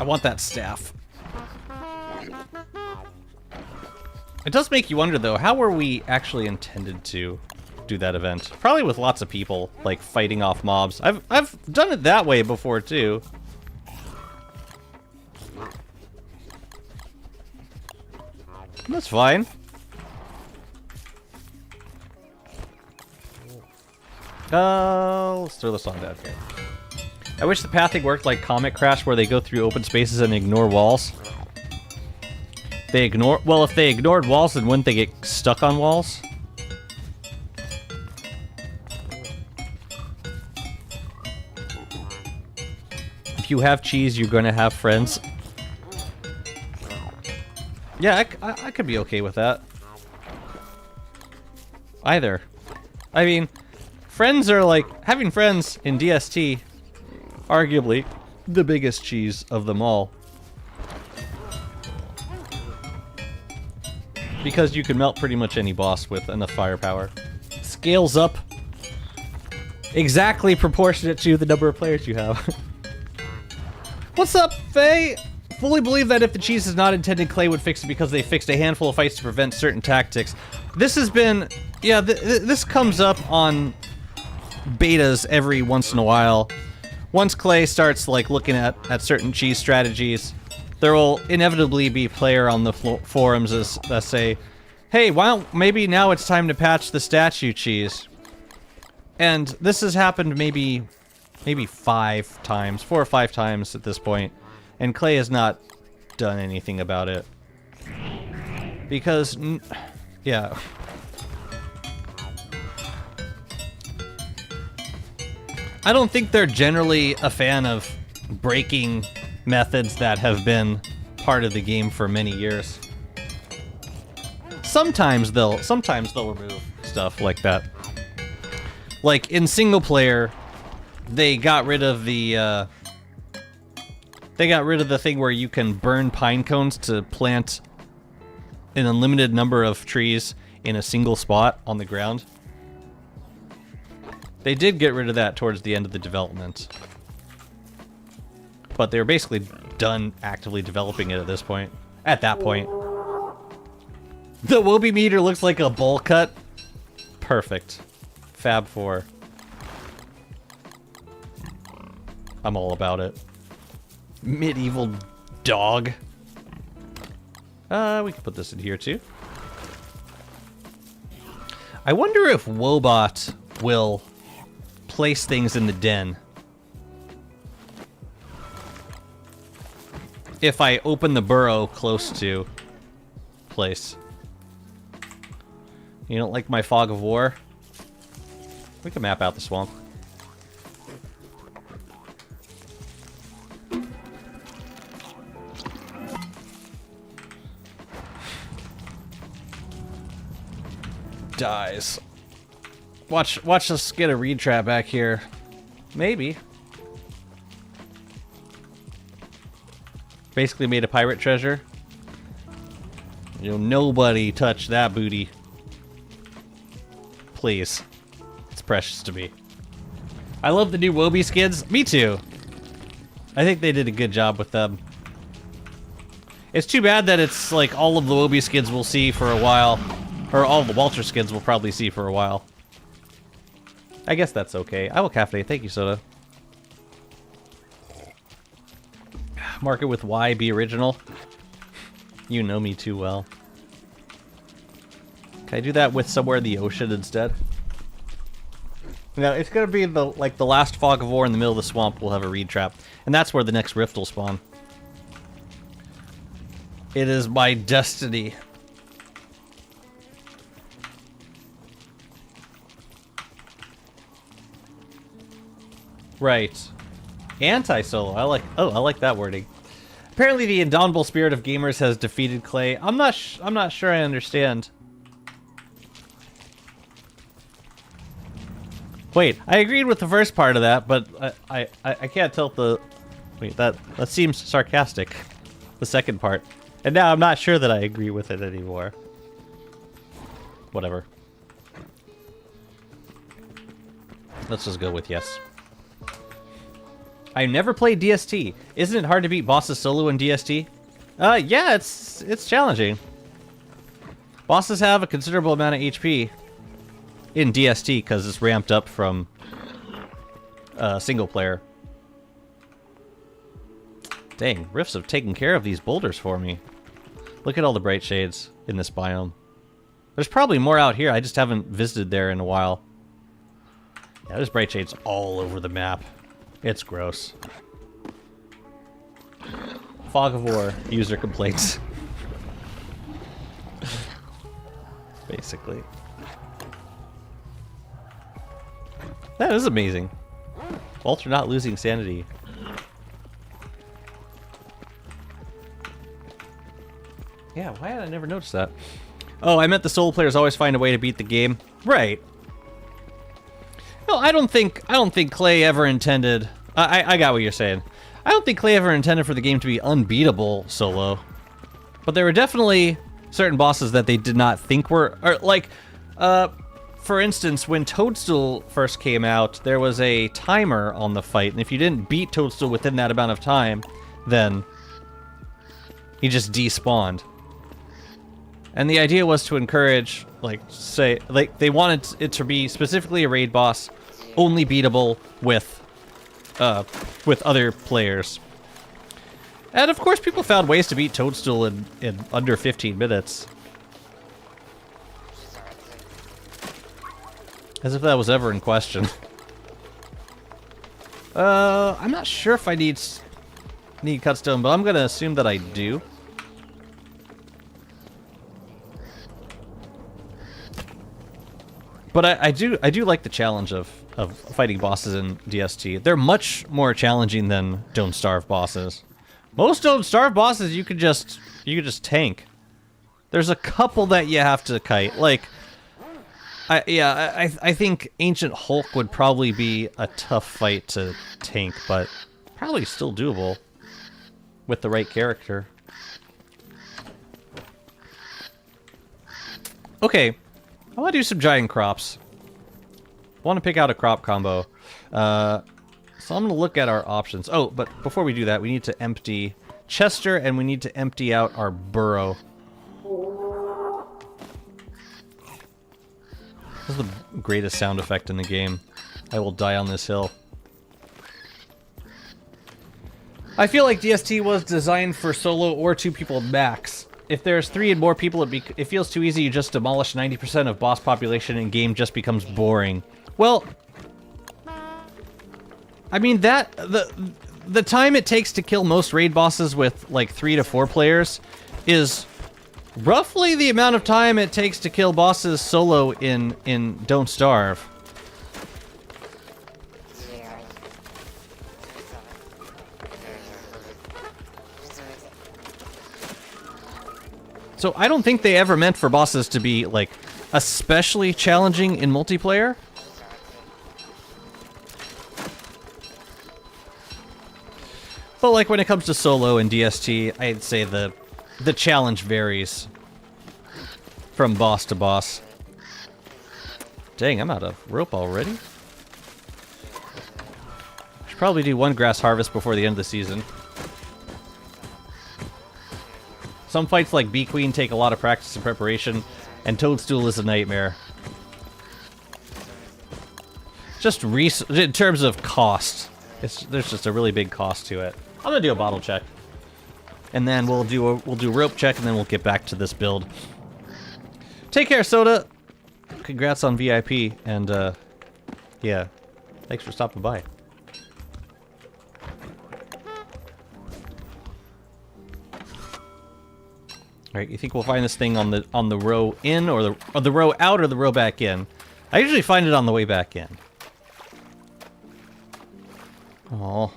want that staff. It does make you wonder, though, how were we actually intended to do that event? Probably with lots of people, like, fighting off mobs. I've done it that way before, too. That's fine. Let's throw this on down here. I wish the pathing worked like Comet Crash, where they go through open spaces and ignore walls. Well, if they ignored walls, then wouldn't they get stuck on walls? If you have cheese, you're gonna have friends. Yeah, I could be okay with that. Either. I mean, friends are like... Having friends in DST, arguably, the biggest cheese of them all. Because you can melt pretty much any boss with enough firepower. Scales up exactly proportionate to the number of players you have. What's up, Faye? Fully believe that if the cheese is not intended, Clay would fix it because they fixed a handful of fights to prevent certain tactics. This has been... Yeah, this comes up on betas every once in a while. Once Clay starts, like, looking at certain cheese strategies, there will inevitably be player on the forums that say, hey, maybe now it's time to patch the statue cheese. And this has happened maybe 5 times, 4 or 5 times at this point, and Clay has not done anything about it. Because, yeah. I don't think they're generally a fan of breaking methods that have been part of the game for many years. Sometimes they'll remove stuff like that. Like in single player, they got rid of the thing where you can burn pine cones to plant an unlimited number of trees in a single spot on the ground. They did get rid of that towards the end of the development. But they were basically done actively developing it at this point. At that point. The Wobie meter looks like a bowl cut. Perfect. Fab 4. I'm all about it. Medieval dog. We can put this in here too. I wonder if Wobot will place things in the den. If I open the burrow close to place. You don't like my fog of war? We can map out the swamp. Dies. Watch us get a reed trap back here. Maybe. Basically made a pirate treasure. You know, nobody touch that booty. Please. It's precious to me. I love the new Wobie skins. Me too. I think they did a good job with them. It's too bad that it's like all of the Wobie skins we'll see for a while. Or all the Walter skins we'll probably see for a while. I guess that's okay. I will cafe. Thank you, Soda. Mark it with Y, be original. You know me too well. Can I do that with somewhere in the ocean instead? No, it's gonna be the last fog of war in the middle of the swamp. We'll have a reed trap, and that's where the next rift will spawn. It is my destiny. Right. Anti-solo. I like that wording. Apparently the indomitable spirit of gamers has defeated Clay. I'm not sure I understand. Wait, I agreed with the first part of that, but I can't tell the... Wait, that seems sarcastic. The second part. And now I'm not sure that I agree with it anymore. Whatever. Let's just go with yes. I never played DST. Isn't it hard to beat bosses solo in DST? Yeah, it's challenging. Bosses have a considerable amount of HP in DST because it's ramped up from single player. Dang, rifts have taken care of these boulders for me. Look at all the bright shades in this biome. There's probably more out here. I just haven't visited there in a while. Yeah, there's bright shades all over the map. It's gross. Fog of War, user complaints. Basically. That is amazing. Walter not losing sanity. Yeah, why had I never noticed that? Oh, I meant the solo players always find a way to beat the game. Right. No, I don't think Clay ever intended... I got what you're saying. I don't think Clay ever intended for the game to be unbeatable solo. But there were definitely certain bosses that they did not think were... Or, like, for instance, when Toadstool first came out, there was a timer on the fight, and if you didn't beat Toadstool within that amount of time, then he just despawned. And the idea was to encourage, like, say, like, they wanted it to be specifically a raid boss, only beatable with other players. And of course, people found ways to beat Toadstool in under 15 minutes. As if that was ever in question. I'm not sure if I need Cutstone, but I'm gonna assume that I do. But I do like the challenge of fighting bosses in DST. They're much more challenging than Don't Starve bosses. Most Don't Starve bosses you could just tank. There's a couple that you have to kite. Like, I think Ancient Hulk would probably be a tough fight to tank, but probably still doable with the right character. Okay. I want to do some giant crops. I want to pick out a crop combo. So I'm going to look at our options. Oh, but before we do that, we need to empty Chester, and we need to empty out our burrow. This is the greatest sound effect in the game. I will die on this hill. I feel like DST was designed for solo or 2 people max. If there's 3 and more people, it feels too easy. You just demolish 90% of boss population and game just becomes boring. Well, I mean, the time it takes to kill most raid bosses with like 3 to 4 players is roughly the amount of time it takes to kill bosses solo in Don't Starve. So I don't think they ever meant for bosses to be, like, especially challenging in multiplayer. But, like, when it comes to solo and DST, I'd say the challenge varies from boss to boss. Dang, I'm out of rope already. Should probably do 1 grass harvest before the end of the season. Some fights like Bee Queen take a lot of practice and preparation, and Toadstool is a nightmare. Just in terms of cost, there's just a really big cost to it. I'm gonna do a bottle check, and then we'll do a rope check, and then we'll get back to this build. Take care, Soda. Congrats on VIP, and yeah, thanks for stopping by. Alright, you think we'll find this thing on the row in, or the row out, or the row back in? I usually find it on the way back in. Oh,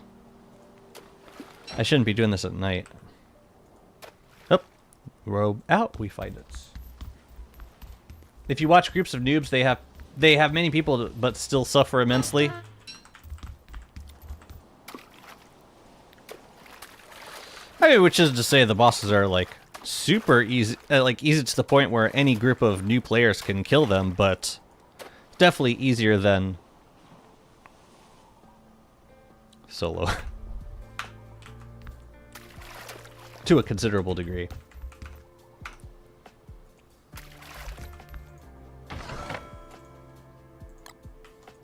I shouldn't be doing this at night. Oh, row out, we find it. If you watch groups of noobs, they have many people, but still suffer immensely. I mean, which is to say, the bosses are like super easy, easy to the point where any group of new players can kill them, but definitely easier than solo. To a considerable degree.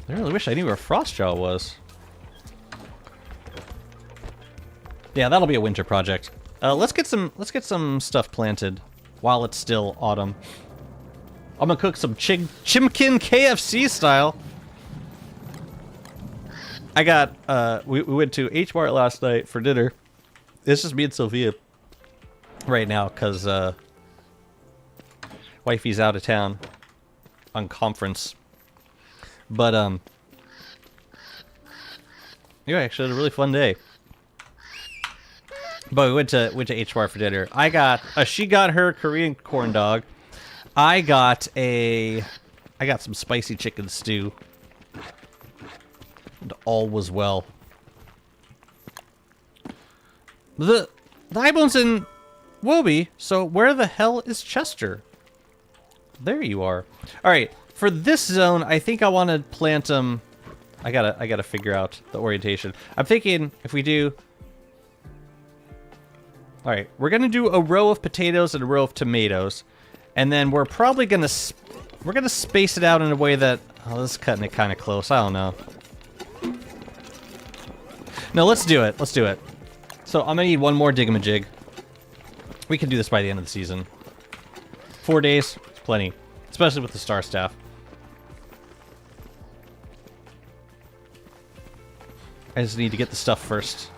I really wish I knew where Frostjaw was. Yeah, that'll be a winter project. Let's get some stuff planted while it's still autumn. I'm gonna cook some chimkin KFC style. I got we went to H-Mart last night for dinner. It's just me and Sophia right now because wifey's out of town on conference. But yeah, actually had a really fun day. But we went to H-Mart for dinner. I got she got her Korean corn dog. I got some spicy chicken stew. And all was well. The Highbone's in Wobie, so where the hell is Chester? There you are. All right, for this zone, I think I want to plant them. I gotta figure out the orientation. I'm thinking if we do. All right, we're gonna do a row of potatoes and a row of tomatoes, And then we're probably gonna space it out in a way that, oh, this is cutting it kind of close. I don't know. No, let's do it. Let's do it. So I'm gonna need one more digamajig. We can do this by the end of the season. 4 days, it's plenty, especially with the star staff. I just need to get the stuff first.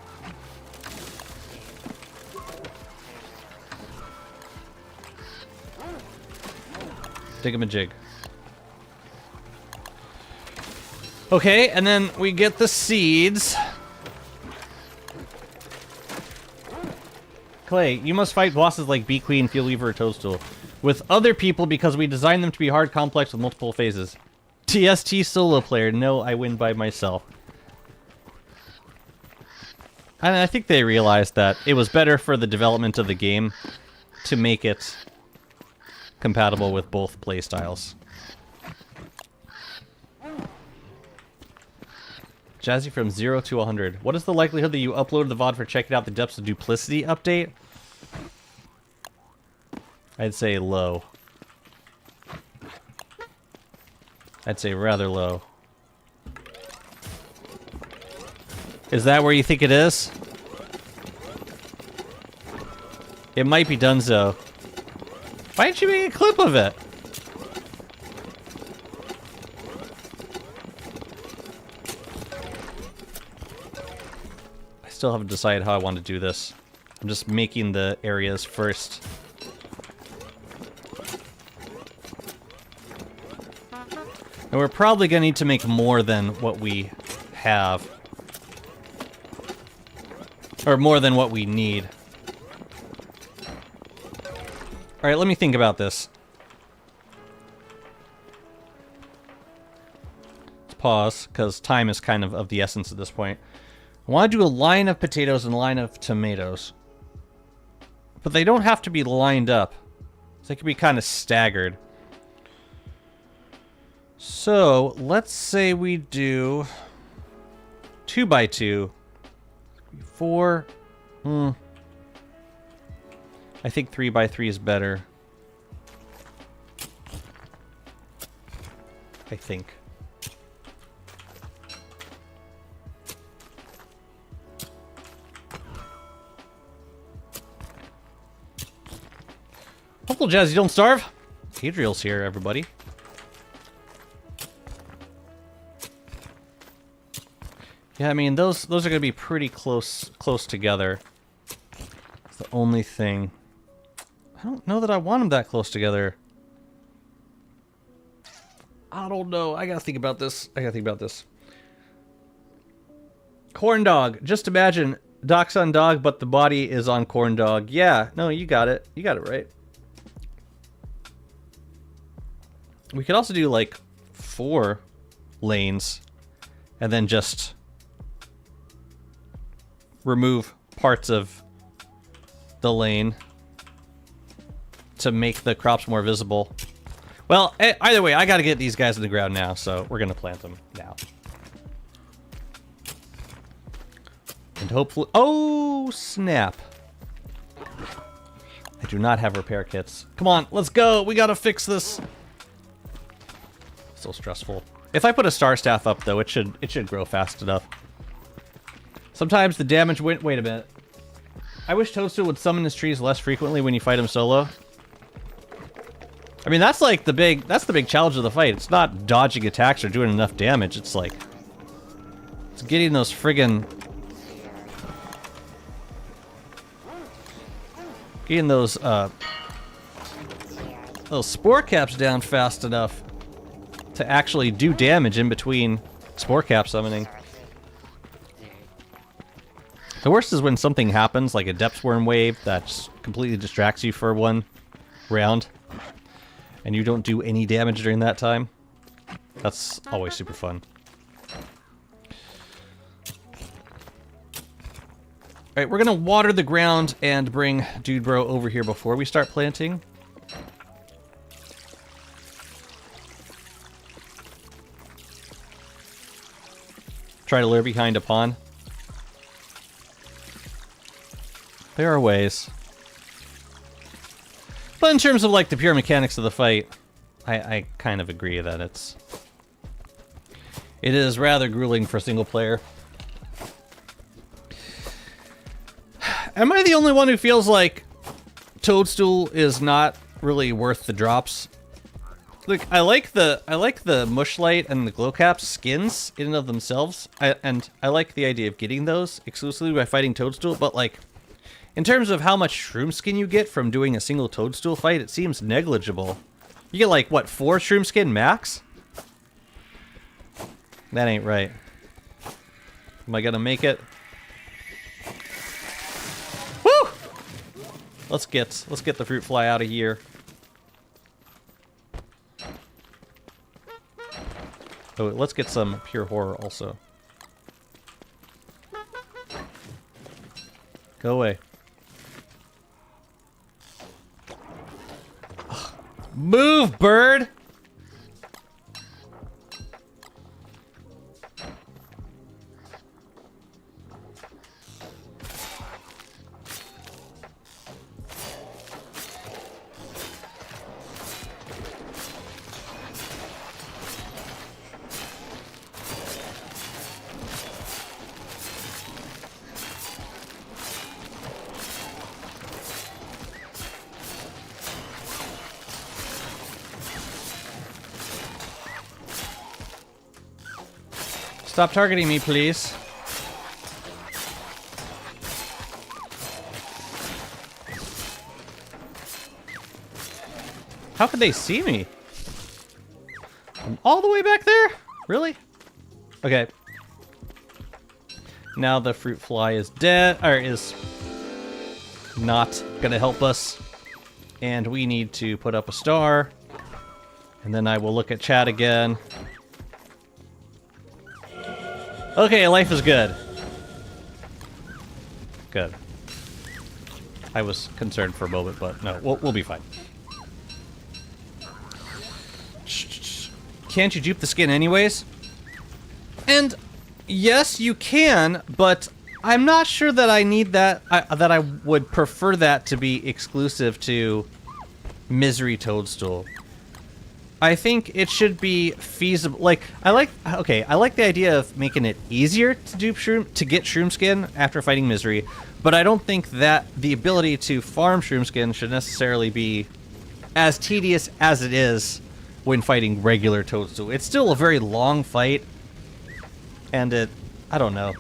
Digamajig. Okay, and then we get the seeds. Clay, you must fight bosses like Bee Queen, Fuel Weaver, or Toadstool with other people because we designed them to be hard, complex, with multiple phases. TST solo player. No, I win by myself. And I think they realized that it was better for the development of the game to make it compatible with both playstyles. Jazzy from 0 to 100. What is the likelihood that you uploaded the VOD for checking out the Depths of Duplicity update? I'd say low. I'd say rather low. Is that where you think it is? It might be Dunzo. Why didn't you make a clip of it? I still haven't decided how I want to do this. I'm just making the areas first. And we're probably going to need to make more than what we have. Or more than what we need. Alright, let me think about this. Let's pause, because time is kind of the essence at this point. I want to do a line of potatoes and a line of tomatoes. But they don't have to be lined up. They can be kind of staggered. So, let's say we do 2 by 2. 4. I think 3 by 3 is better. I think. Hopefully, Jazz, you don't starve. Adriel's here, everybody. Yeah, I mean, those are going to be pretty close together. It's the only thing. I don't know that I want them that close together. I don't know. I gotta think about this. Corn dog. Just imagine Doc's on dog, but the body is on corn dog. Yeah, no, you got it. You got it right. We could also do like 4 lanes and then just remove parts of the lane to make the crops more visible. Well, either way, I gotta get these guys in the ground now, so we're gonna plant them now. And hopefully... Oh, snap. I do not have repair kits. Come on, let's go! We gotta fix this! So stressful. If I put a star staff up, though, it should grow fast enough. Sometimes the damage... Wait a minute. I wish Toadstool would summon his trees less frequently when you fight him solo. I mean, that's like the big challenge of the fight. It's not dodging attacks or doing enough damage. It's like, it's getting those friggin', getting those spore caps down fast enough to actually do damage in between spore cap summoning. The worst is when something happens, like a depth worm wave, that just completely distracts you for one round. And you don't do any damage during that time. That's always super fun. Alright, we're gonna water the ground and bring Dude Bro over here before we start planting. Try to lure behind a pond. There are ways. But in terms of like the pure mechanics of the fight, I kind of agree that it is rather grueling for single player. Am I the only one who feels like Toadstool is not really worth the drops? Like I like the Mushlight and the Glowcap skins in and of themselves, and I like the idea of getting those exclusively by fighting Toadstool. But like, in terms of how much shroom skin you get from doing a single Toadstool fight, it seems negligible. You get like what, 4 shroom skin max? That ain't right. Am I gonna make it? Woo! Let's get the fruit fly out of here. Oh, let's get some pure horror also. Go away. Ugh. Move, bird! Stop targeting me, please. How could they see me? I'm all the way back there? Really? Okay. Now the fruit fly is dead, or is not gonna help us. And we need to put up a star. And then I will look at chat again. Okay, life is good. Good. I was concerned for a moment, but no, we'll be fine. Can't you dupe the skin anyways? And yes, you can, but I'm not sure that I need that. That I would prefer that to be exclusive to Misery Toadstool. I think it should be feasible. Like, I like the idea of making it easier to dupe shroom, to get shroom skin after fighting Misery, but I don't think that the ability to farm shroom skin should necessarily be as tedious as it is when fighting regular Toadstool. It's still a very long fight, and I don't know.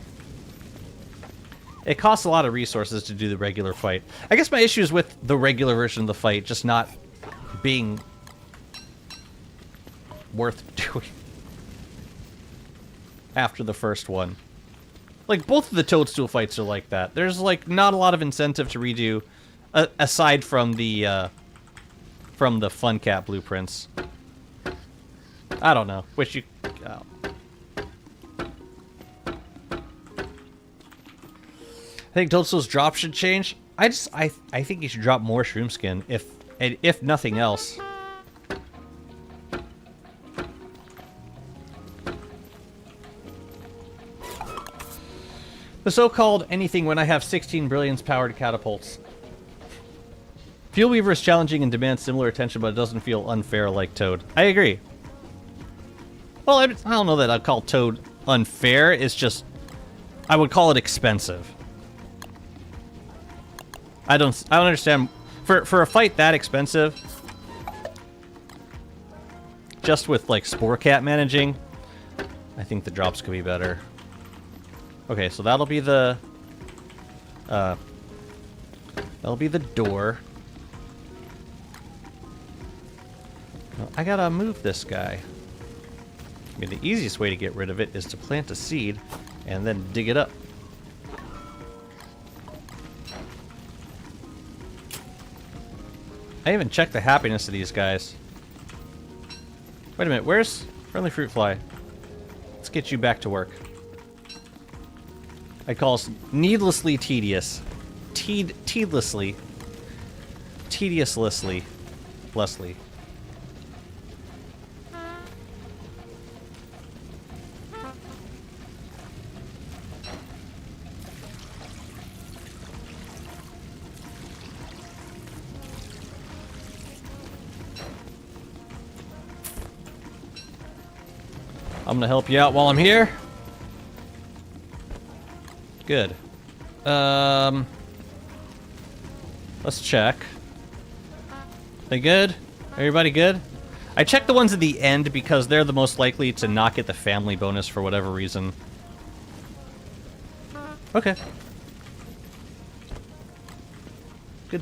It costs a lot of resources to do the regular fight. I guess my issue is with the regular version of the fight just not being worth doing after the first one. Like, both of the Toadstool fights are like that. There's, like, not a lot of incentive to redo, aside from the Fun Cat blueprints. I don't know. Wish you... Oh. I think Toadstool's drop should change. I think you should drop more shroom skin, if nothing else. The so-called anything when I have 16 brilliance powered catapults. Fuel Weaver is challenging and demands similar attention, but it doesn't feel unfair like Toad. I agree. Well, I don't know that I'd call Toad unfair. It's just, I would call it expensive. I don't understand. For a fight that expensive, just with like Spore Cat managing, I think the drops could be better. Okay, so that'll be the door. Now, I gotta move this guy. I mean, the easiest way to get rid of it is to plant a seed and then dig it up. I haven't checked the happiness of these guys. Wait a minute, where's Friendly Fruit Fly? Let's get you back to work. I call us needlessly tedious. Tediously. Leslie. I'm gonna help you out while I'm here. Good. Let's check. They good? Everybody good? I checked the ones at the end because they're the most likely to not get the family bonus for whatever reason. Okay. Good.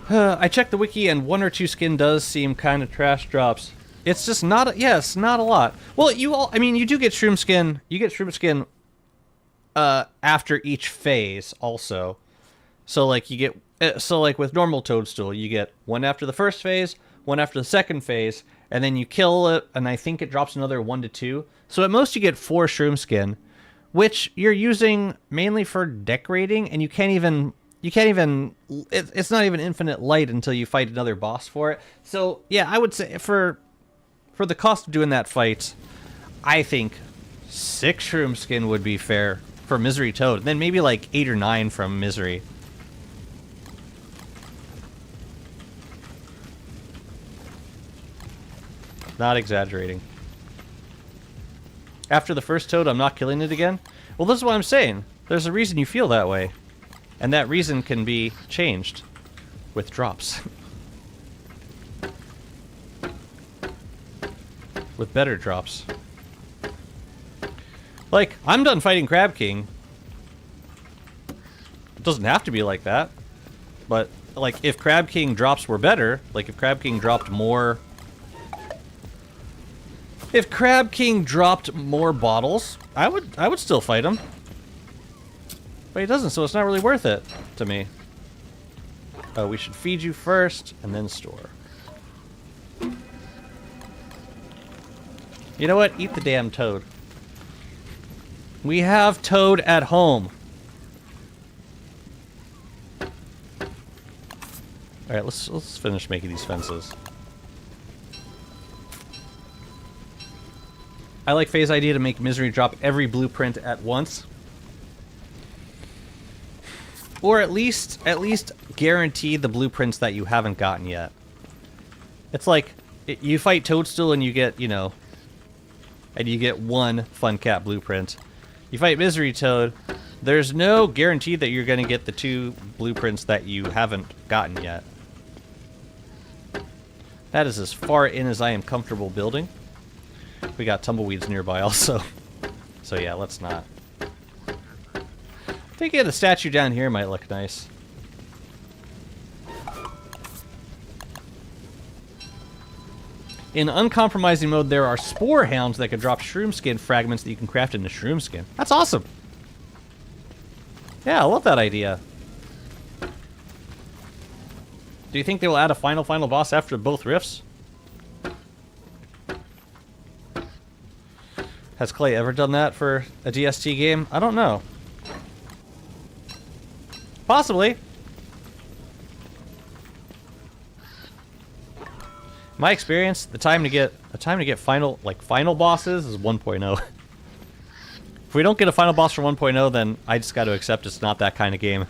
I checked the wiki and 1 or 2 skin does seem kind of trash drops. It's just not, yes, not a lot. Well, I mean, you do get shroom skin. You get shroom skin after each phase also. So like you get, so like with normal Toadstool, you get 1 after the first phase, 1 after the second phase, and then you kill it, and I think it drops another 1 to 2. So at most you get 4 shroom skin, which you're using mainly for decorating, and you can't even, it's not even infinite light until you fight another boss for it. So yeah, I would say for the cost of doing that fight, I think 6 shroom skin would be fair for Misery Toad. Then maybe like 8 or 9 from Misery. Not exaggerating. After the first Toad, I'm not killing it again? Well, this is what I'm saying. There's a reason you feel that way. And that reason can be changed with drops. With better drops. Like, I'm done fighting Crab King. It doesn't have to be like that. But, like, if Crab King drops were better, like if Crab King dropped more... If Crab King dropped more bottles, I would still fight him. But he doesn't, so it's not really worth it to me. Oh, we should feed you first, and then store. You know what? Eat the damn Toad. We have Toad at home. Alright, let's finish making these fences. I like Faye's idea to make Misery drop every blueprint at once. Or at least guarantee the blueprints that you haven't gotten yet. It's like, you fight Toadstool and you get, you know... And you get 1 Fun Cat blueprint. You fight Misery Toad, there's no guarantee that you're going to get the 2 blueprints that you haven't gotten yet. That is as far in as I am comfortable building. We got tumbleweeds nearby also. So yeah, let's not. I think a statue down here might look nice. In uncompromising mode, there are spore hounds that can drop shroom skin fragments that you can craft into shroom skin. That's awesome. Yeah, I love that idea. Do you think they will add a final boss after both rifts? Has Clay ever done that for a DST game? I don't know. Possibly. My experience, the time to get final bosses is 1.0. If we don't get a final boss for 1.0, then I just got to accept it's not that kind of game. All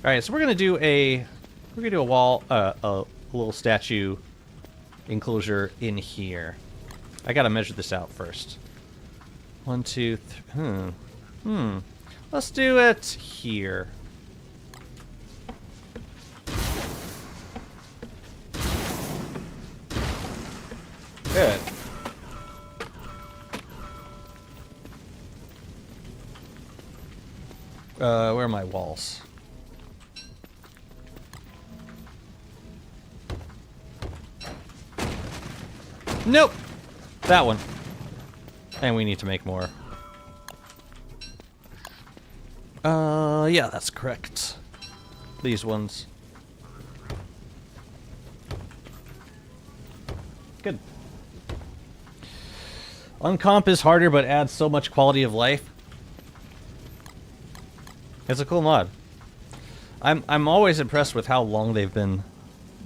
right, so we're gonna do a wall, a little statue enclosure in here. I gotta measure this out first. 1, 2, 3. Let's do it here. Good. Where are my walls? Nope! That one. And we need to make more. Yeah, that's correct. These ones. Good. Uncomp is harder, but adds so much quality of life. It's a cool mod. I'm always impressed with how long they've been...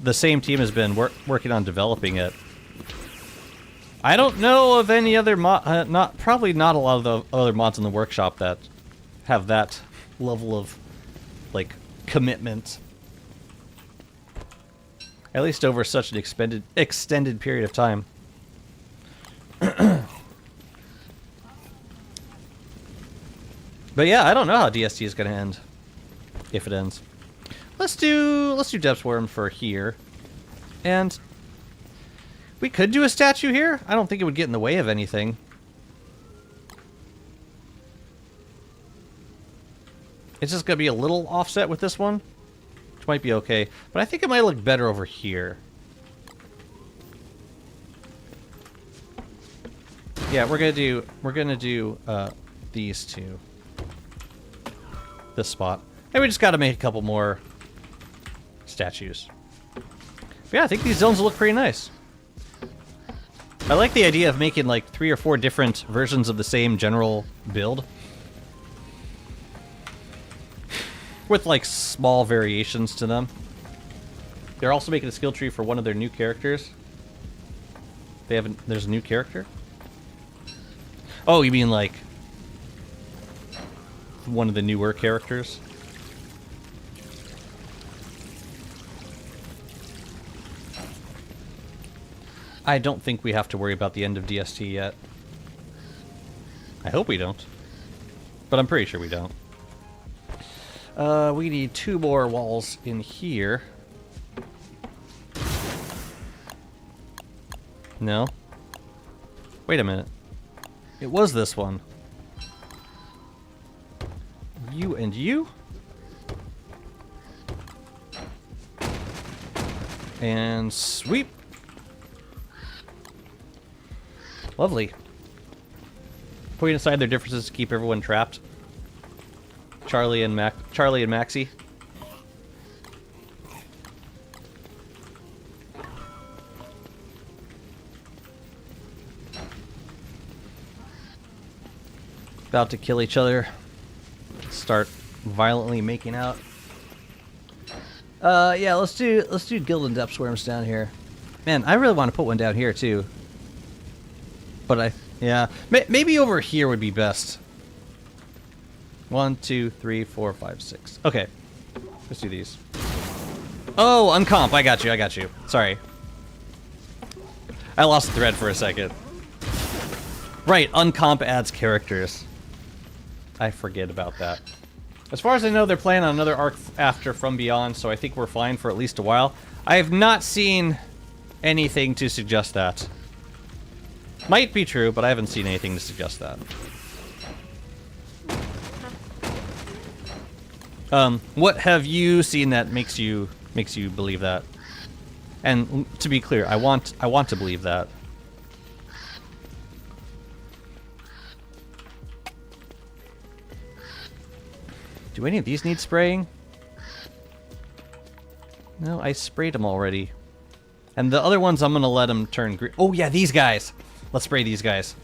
The same team has been working on developing it. I don't know of any other mod... probably not a lot of the other mods in the workshop that have that level of, like, commitment. At least over such an extended period of time. But yeah, I don't know how DST is going to end. If it ends. Let's do Depth Worm for here. And we could do a statue here. I don't think it would get in the way of anything. It's just going to be a little offset with this one, which might be okay. But I think it might look better over here. Yeah, we're gonna do these two. This spot. And we just got to make a couple more statues. But yeah, I think these zones look pretty nice. I like the idea of making like 3 or 4 different versions of the same general build. With like small variations to them. They're also making a skill tree for one of their new characters. There's a new character? Oh, you mean like one of the newer characters? I don't think we have to worry about the end of DST yet. I hope we don't. But I'm pretty sure we don't. We need 2 more walls in here. No? Wait a minute. It was this one. You and you? And sweep. Lovely. Putting aside their differences to keep everyone trapped. Charlie and Maxie. About to kill each other. Start violently making out. Yeah, let's do Gilded Depth Swarms down here. Man, I really want to put one down here too. But yeah, maybe over here would be best. 1, 2, 3, 4, 5, 6. Okay, let's do these. Oh, uncomp. I got you. Sorry. I lost the thread for a second. Right, uncomp adds characters. I forget about that. As far as I know, they're playing on another arc after From Beyond, so I think we're fine for at least a while. I have not seen anything to suggest that. Might be true, but I haven't seen anything to suggest that. What have you seen that makes you believe that? And to be clear, I want to believe that. Do any of these need spraying? No, I sprayed them already. And the other ones, I'm gonna let them turn green. Oh yeah, these guys. Let's spray these guys.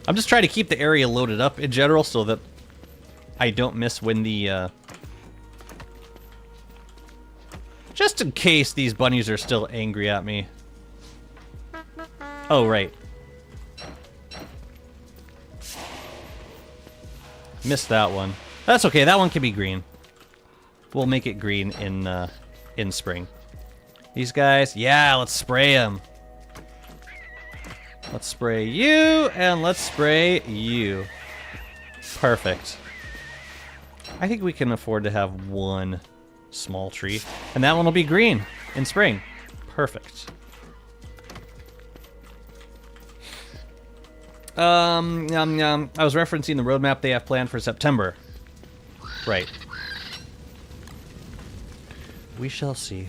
I'm just trying to keep the area loaded up in general so that I don't miss when the... Just in case these bunnies are still angry at me. Oh, right. Missed that one. That's okay, that one can be green. We'll make it green in spring. These guys, yeah, let's spray them. Let's spray you, and let's spray you. Perfect. I think we can afford to have one small tree, and that one will be green in spring. Perfect. I was referencing the roadmap they have planned for September. Right. We shall see.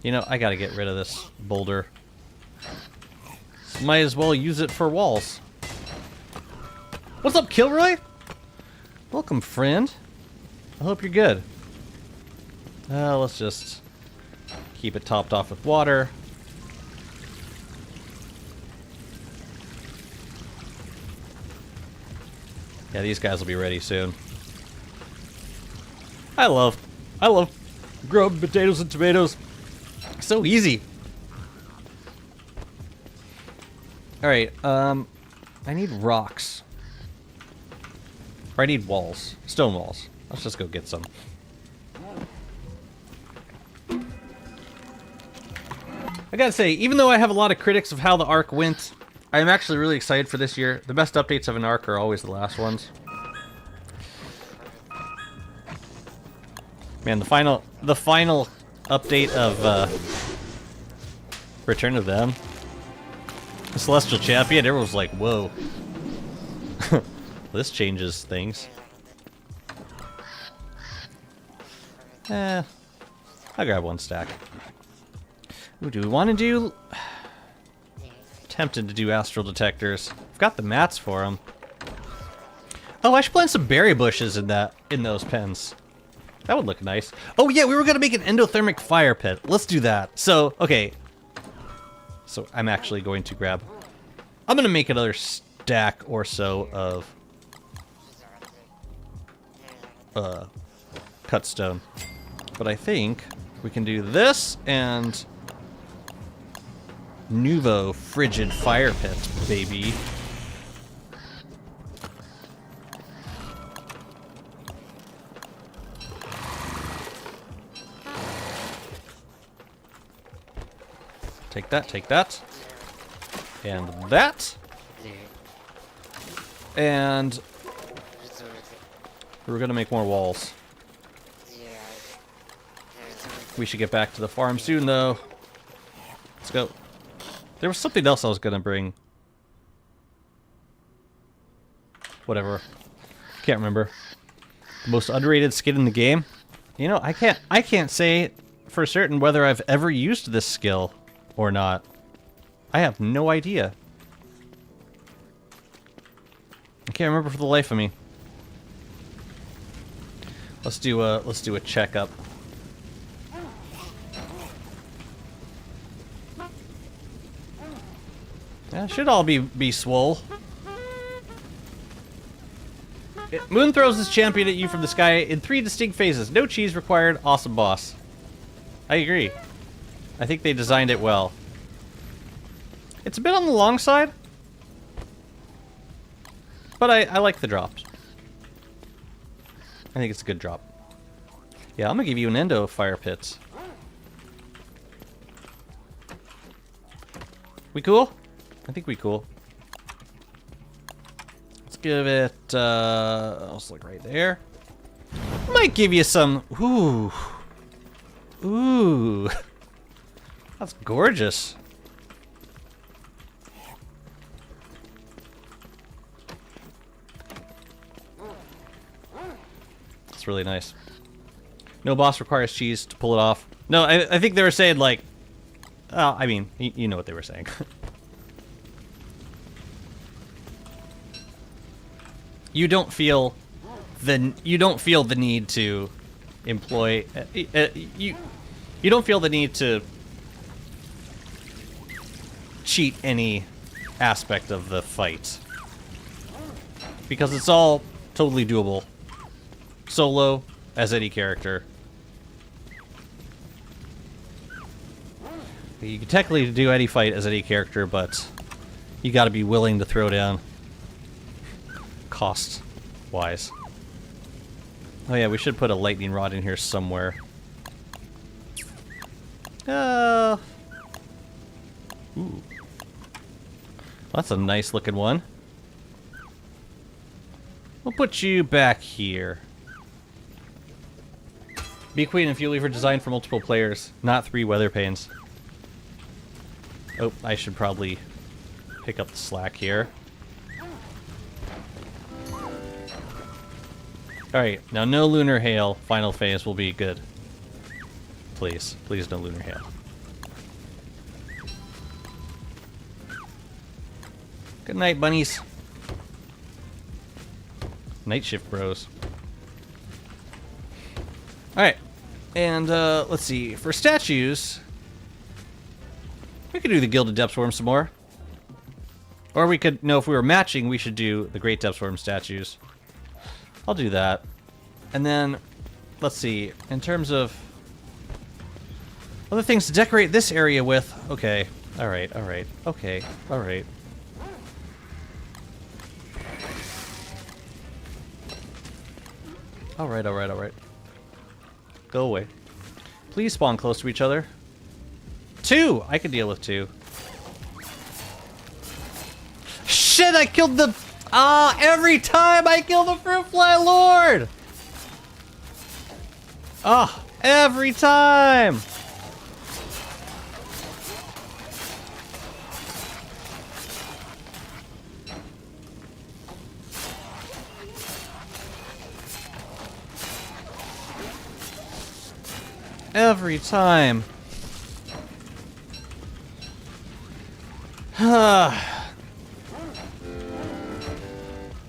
You know, I gotta get rid of this boulder. Might as well use it for walls. What's up, Kilroy? Welcome, friend. I hope you're good. Let's just keep it topped off with water. Yeah, these guys will be ready soon. I love growing potatoes and tomatoes. So easy. Alright, I need rocks. Or I need walls. Stone walls. Let's just go get some. I gotta say, even though I have a lot of critics of how the arc went, I'm actually really excited for this year. The best updates of an arc are always the last ones. Man, the final update of Return of Them, the Celestial Champion, everyone was like, whoa. This changes things. I'll grab one stack. Ooh, do we want to do... Tempted to do astral detectors. I've got the mats for them. Oh, I should plant some berry bushes in those pens. That would look nice. Oh yeah, we were gonna make an endothermic fire pit. Let's do that. So, okay. So I'm actually going to grab... I'm gonna make another stack or so of... cut stone. But I think we can do this and... Nuvo frigid fire pit, baby. Take that, take that. And that. And we're gonna make more walls. We should get back to the farm soon, though. Let's go. There was something else I was gonna bring. Whatever. Can't remember. The most underrated skin in the game? You know, I can't say for certain whether I've ever used this skill or not. I have no idea. I can't remember for the life of me. Let's do a checkup. Yeah, should all be swole. Moon throws his champion at you from the sky in 3 distinct phases. No cheese required. Awesome boss. I agree. I think they designed it well. It's a bit on the long side, but I like the drops. I think it's a good drop. Yeah, I'm gonna give you an endo fire pits. We cool? I think we cool. Let's give it, let's look right there. Might give you some, ooh. Ooh. That's gorgeous. That's really nice. No boss requires cheese to pull it off. No, I think they were saying like, I mean, you know what they were saying. You don't feel the need to employ you don't feel the need to cheat any aspect of the fight because it's all totally doable solo as any character. You can technically do any fight as any character, but you got to be willing to throw down cost wise. Oh yeah, we should put a lightning rod in here somewhere. Ooh. That's a nice looking one. We'll put you back here. Be Queen and Fuel Lever designed for multiple players, not 3 weather panes. Oh, I should probably pick up the slack here. Alright, now no lunar hail. Final phase will be good. Please. Please no lunar hail. Good night, bunnies. Night shift bros. Alright. And, let's see. For statues, we could do the Gilded Depthsworm some more. Or we could, no, if we were matching, we should do the Great Depthsworm statues. I'll do that. And then, let's see, in terms of other things to decorate this area with. Okay, alright, alright, okay, alright. Alright, alright, alright. Go away. Please spawn close to each other. 2! I can deal with 2. Shit, I killed the... Ah, every time I kill the fruit fly lord! Ah, every time! Every time.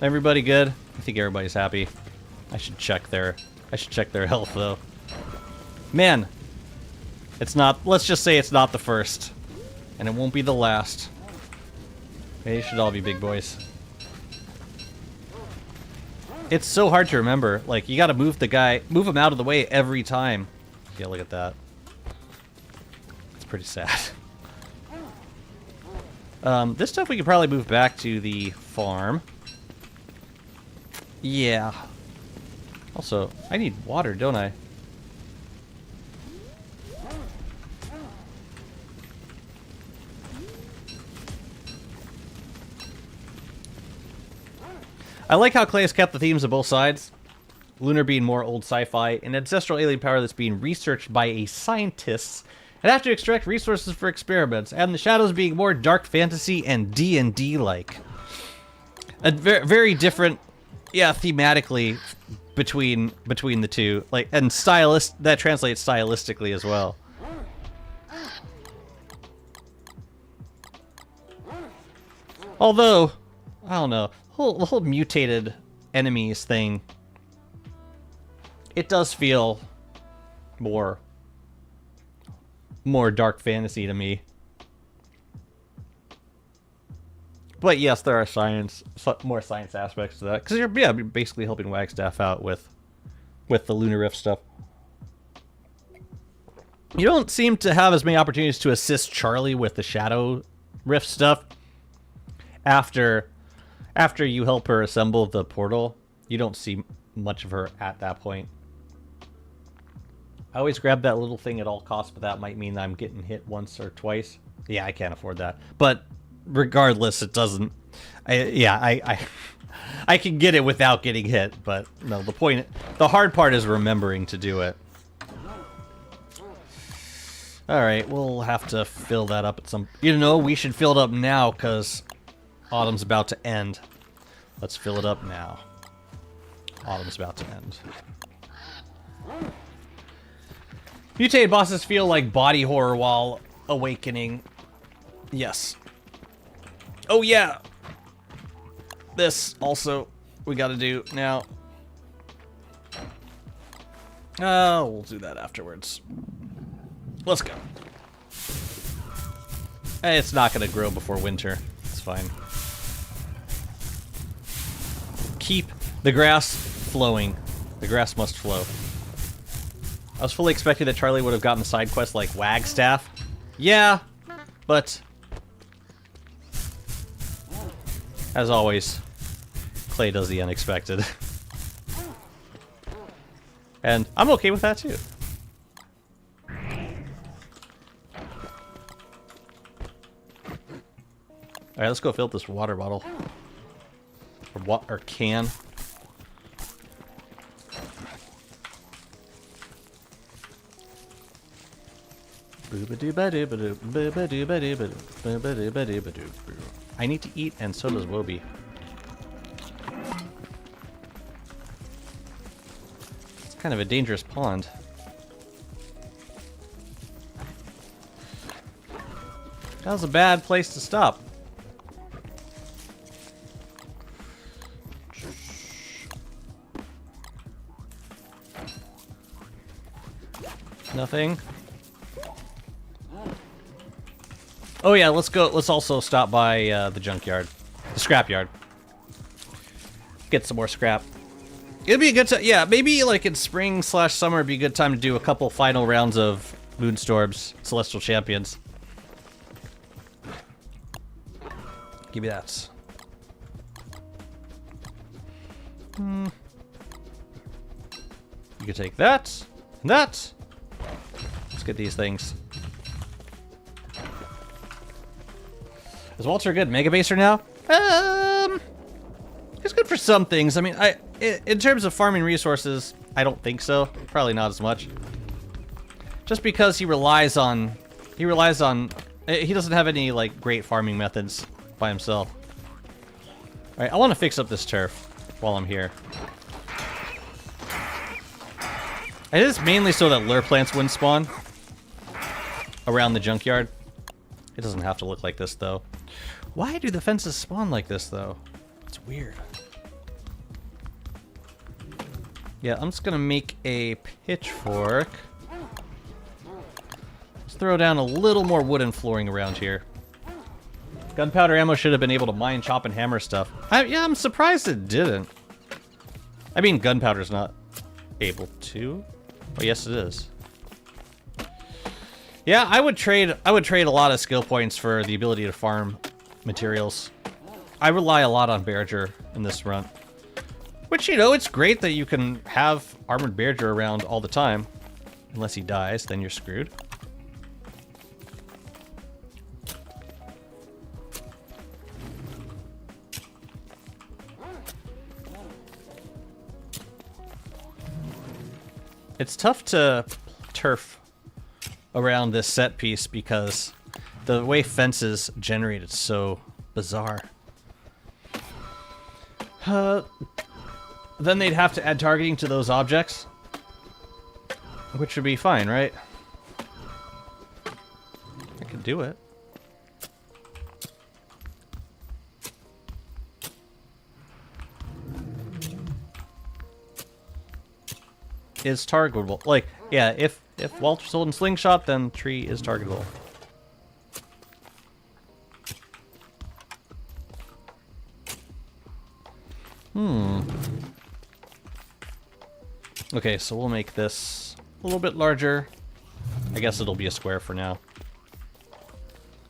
Everybody good? I think everybody's happy. I should check their health though. Man, it's not, let's just say it's not the first. And it won't be the last. They should all be big boys. It's so hard to remember. Like, you gotta move him out of the way every time. Yeah, look at that. It's pretty sad. This stuff we could probably move back to the farm. Yeah. Also, I need water, don't I? I like how Clay has kept the themes of both sides. Lunar being more old sci-fi, and ancestral alien power that's being researched by a scientist and have to extract resources for experiments, and the shadows being more dark fantasy and D&D like. A very different, yeah, thematically between the two, like, and that translates stylistically as well. Although, I don't know, the whole mutated enemies thing, it does feel more dark fantasy to me. But yes, there are more science aspects to that, because you're basically helping Wagstaff out with the Lunar Rift stuff. You don't seem to have as many opportunities to assist Charlie with the Shadow Rift stuff. After you help her assemble the portal, you don't see much of her at that point. I always grab that little thing at all costs, but that might mean I'm getting hit once or twice. Yeah, I can't afford that. But regardless, it doesn't... I can get it without getting hit, but no, the hard part is remembering to do it. Alright, we'll have to fill that up at some... You know, we should fill it up now, because autumn's about to end. Let's fill it up now. Autumn's about to end. Mutated bosses feel like body horror while awakening. Yes. Oh yeah! This also we gotta do now. We'll do that afterwards. Let's go. It's not gonna grow before winter. It's fine. Keep the grass flowing. The grass must flow. I was fully expecting that Charlie would have gotten a side quest like Wagstaff. Yeah, but as always, Clay does the unexpected. And I'm okay with that too. Alright, let's go fill up this water bottle. Or can. I need to eat, and so does Wobie. It's kind of a dangerous pond. That was a bad place to stop. Nothing. Oh yeah, let's go. Let's also stop by the junkyard, the scrapyard. Get some more scrap. It'd be a good time. Yeah, maybe like in spring/summer, it'd be a good time to do a couple final rounds of Moonstorms, Celestial Champions. Give me that. You can take that, and that. Let's get these things. Is Walter a good Mega Baser now? He's good for some things. I mean, in terms of farming resources, I don't think so. Probably not as much. Just because he doesn't have any, like, great farming methods by himself. Alright, I want to fix up this turf while I'm here. It is mainly so that lure plants wouldn't spawn around the junkyard. It doesn't have to look like this, though. Why do the fences spawn like this, though? It's weird. Yeah, I'm just gonna make a pitchfork. Let's throw down a little more wooden flooring around here. Gunpowder ammo should have been able to mine, chop, and hammer stuff. Yeah, I'm surprised it didn't. I mean, gunpowder's not able to. Oh, yes, it is. Yeah, I would trade a lot of skill points for the ability to farm materials. I rely a lot on Bearger in this run. Which, you know, it's great that you can have Armored Bearger around all the time. Unless he dies, then you're screwed. It's tough to turf around this set piece because the way fences generate it's so bizarre. Then they'd have to add targeting to those objects, which would be fine, right? I could do it. Is targetable. Like, yeah, if Walter's holding slingshot, then tree is targetable. Okay, so we'll make this a little bit larger. I guess it'll be a square for now.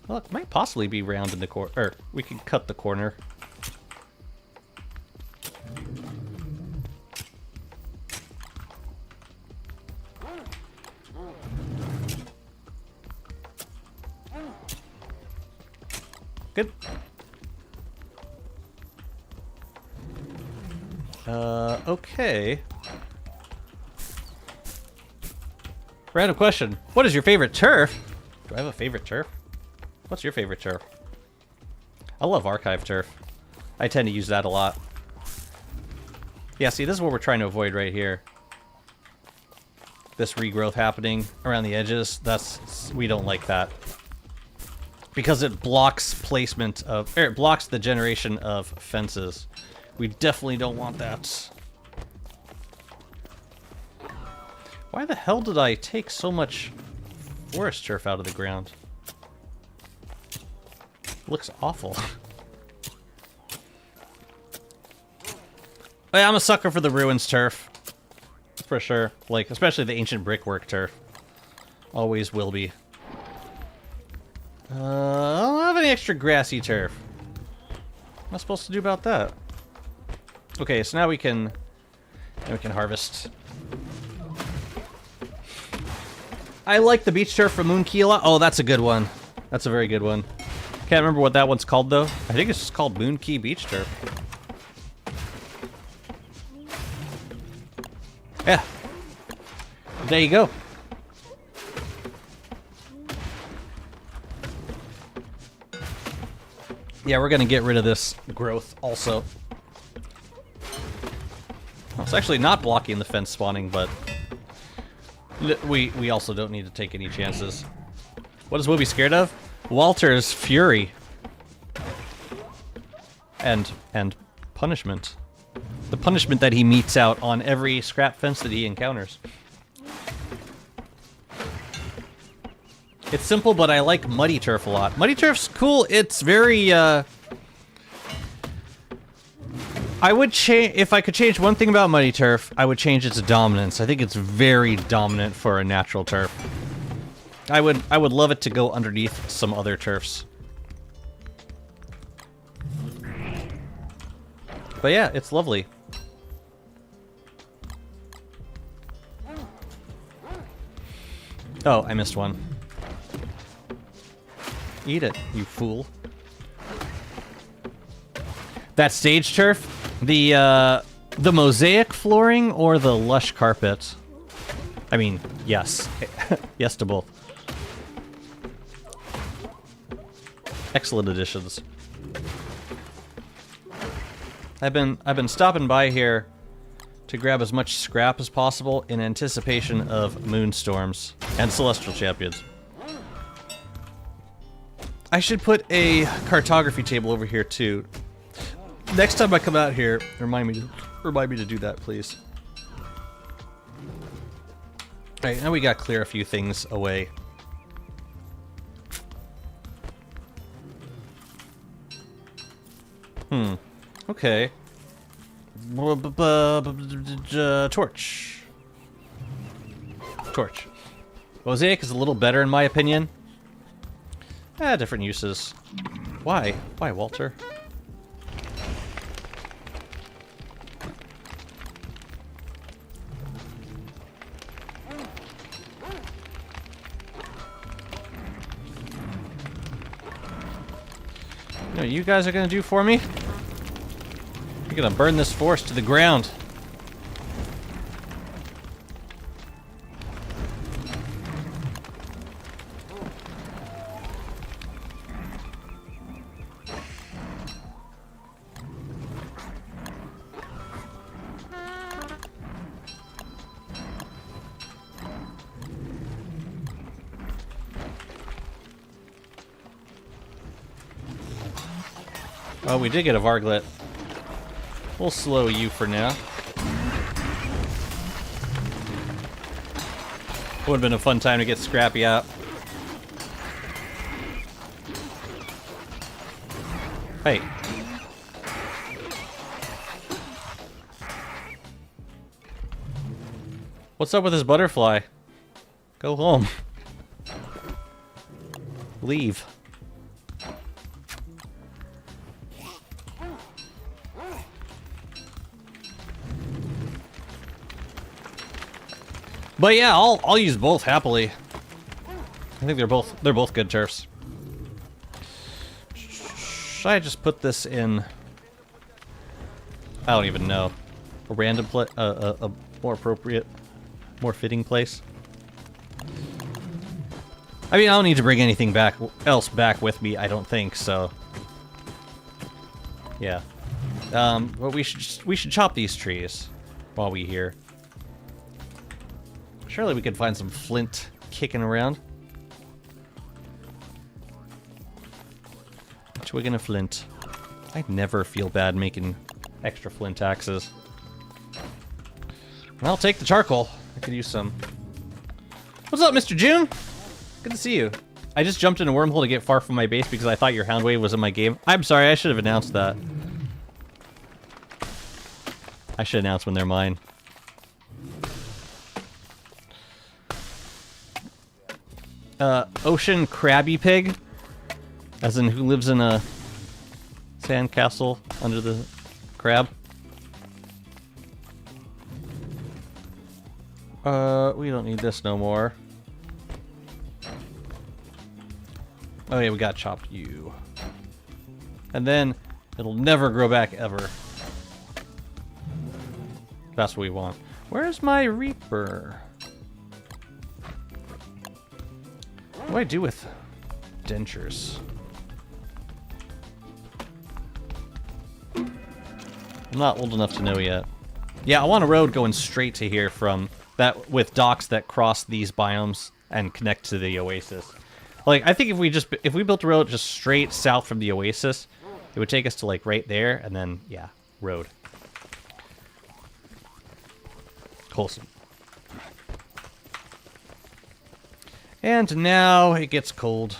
Well, it might possibly be round in the corner. Or, we can cut the corner. Good. Okay. Random question. What is your favorite turf? Do I have a favorite turf? What's your favorite turf? I love archive turf. I tend to use that a lot. Yeah, see, this is what we're trying to avoid right here. This regrowth happening around the edges, we don't like that. Because it blocks placement of, it blocks the generation of fences. We definitely don't want that. Why the hell did I take so much forest turf out of the ground? Looks awful. Yeah, I'm a sucker for the ruins turf. For sure. Like, especially the ancient brickwork turf. Always will be. I don't have any extra grassy turf. What am I supposed to do about that? Okay, so now we can harvest. I like the beach turf from Moonkey a lot. Oh, that's a good one. That's a very good one. Can't remember what that one's called though. I think it's just called Moonkey Beach Turf. Yeah. There you go. Yeah, we're gonna get rid of this growth also. Well, it's actually not blocking the fence spawning, but we also don't need to take any chances. What is Wooby scared of? Walter's fury. And punishment. The punishment that he metes out on every scrap fence that he encounters. It's simple, but I like Muddy Turf a lot. Muddy Turf's cool. It's very, I would change, if I could change one thing about Muddy Turf, I would change its dominance. I think it's very dominant for a natural turf. I would love it to go underneath some other turfs. But yeah, it's lovely. Oh, I missed one. Eat it, you fool. That stage turf? The mosaic flooring or the lush carpet? I mean, yes. Yes to both. Excellent additions. I've been stopping by here to grab as much scrap as possible in anticipation of moonstorms and celestial champions. I should put a cartography table over here too. Next time I come out here, remind me to do that, please. All right, now we gotta clear a few things away. Okay. Torch. Torch. Mosaic is a little better in my opinion. Different uses. Why? Why, Walter? You know what you guys are gonna do for me? You're gonna burn this forest to the ground. Oh, we did get a Varglet. We'll slow you for now. Would have been a fun time to get Scrappy out. Hey. What's up with this butterfly? Go home. Leave. But yeah, I'll use both happily. I think they're both good turfs. Should I just put this in? I don't even know. A random a more appropriate, more fitting place. I mean, I don't need to bring anything else back with me. I don't think so. Yeah. But we should chop these trees while we're here. Surely we could find some flint kicking around. Twig and a flint. I never feel bad making extra flint axes. And I'll take the charcoal. I could use some. What's up, Mr. June? Good to see you. I just jumped in a wormhole to get far from my base because I thought your Houndwave was in my game. I'm sorry, I should have announced that. I should announce when they're mine. Ocean Krabby Pig, as in who lives in a sandcastle under the crab. We don't need this no more. Oh yeah, we got chopped you. And then it'll never grow back ever. That's what we want. Where's my Reaper? What do I do with dentures? I'm not old enough to know yet. Yeah, I want a road going straight to here from that, with docks that cross these biomes and connect to the oasis. Like, I think if we built a road just straight south from the oasis, it would take us to like right there, and then yeah, road. Wholesome. And now it gets cold.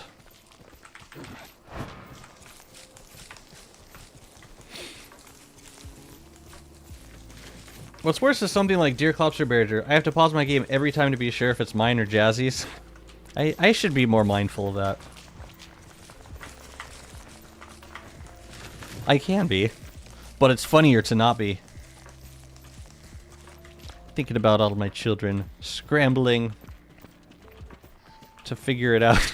What's worse is something like Deer Clopster Berger. I have to pause my game every time to be sure if it's mine or Jazzy's. I should be more mindful of that. I can be, but it's funnier to not be. Thinking about all of my children scrambling. to figure it out.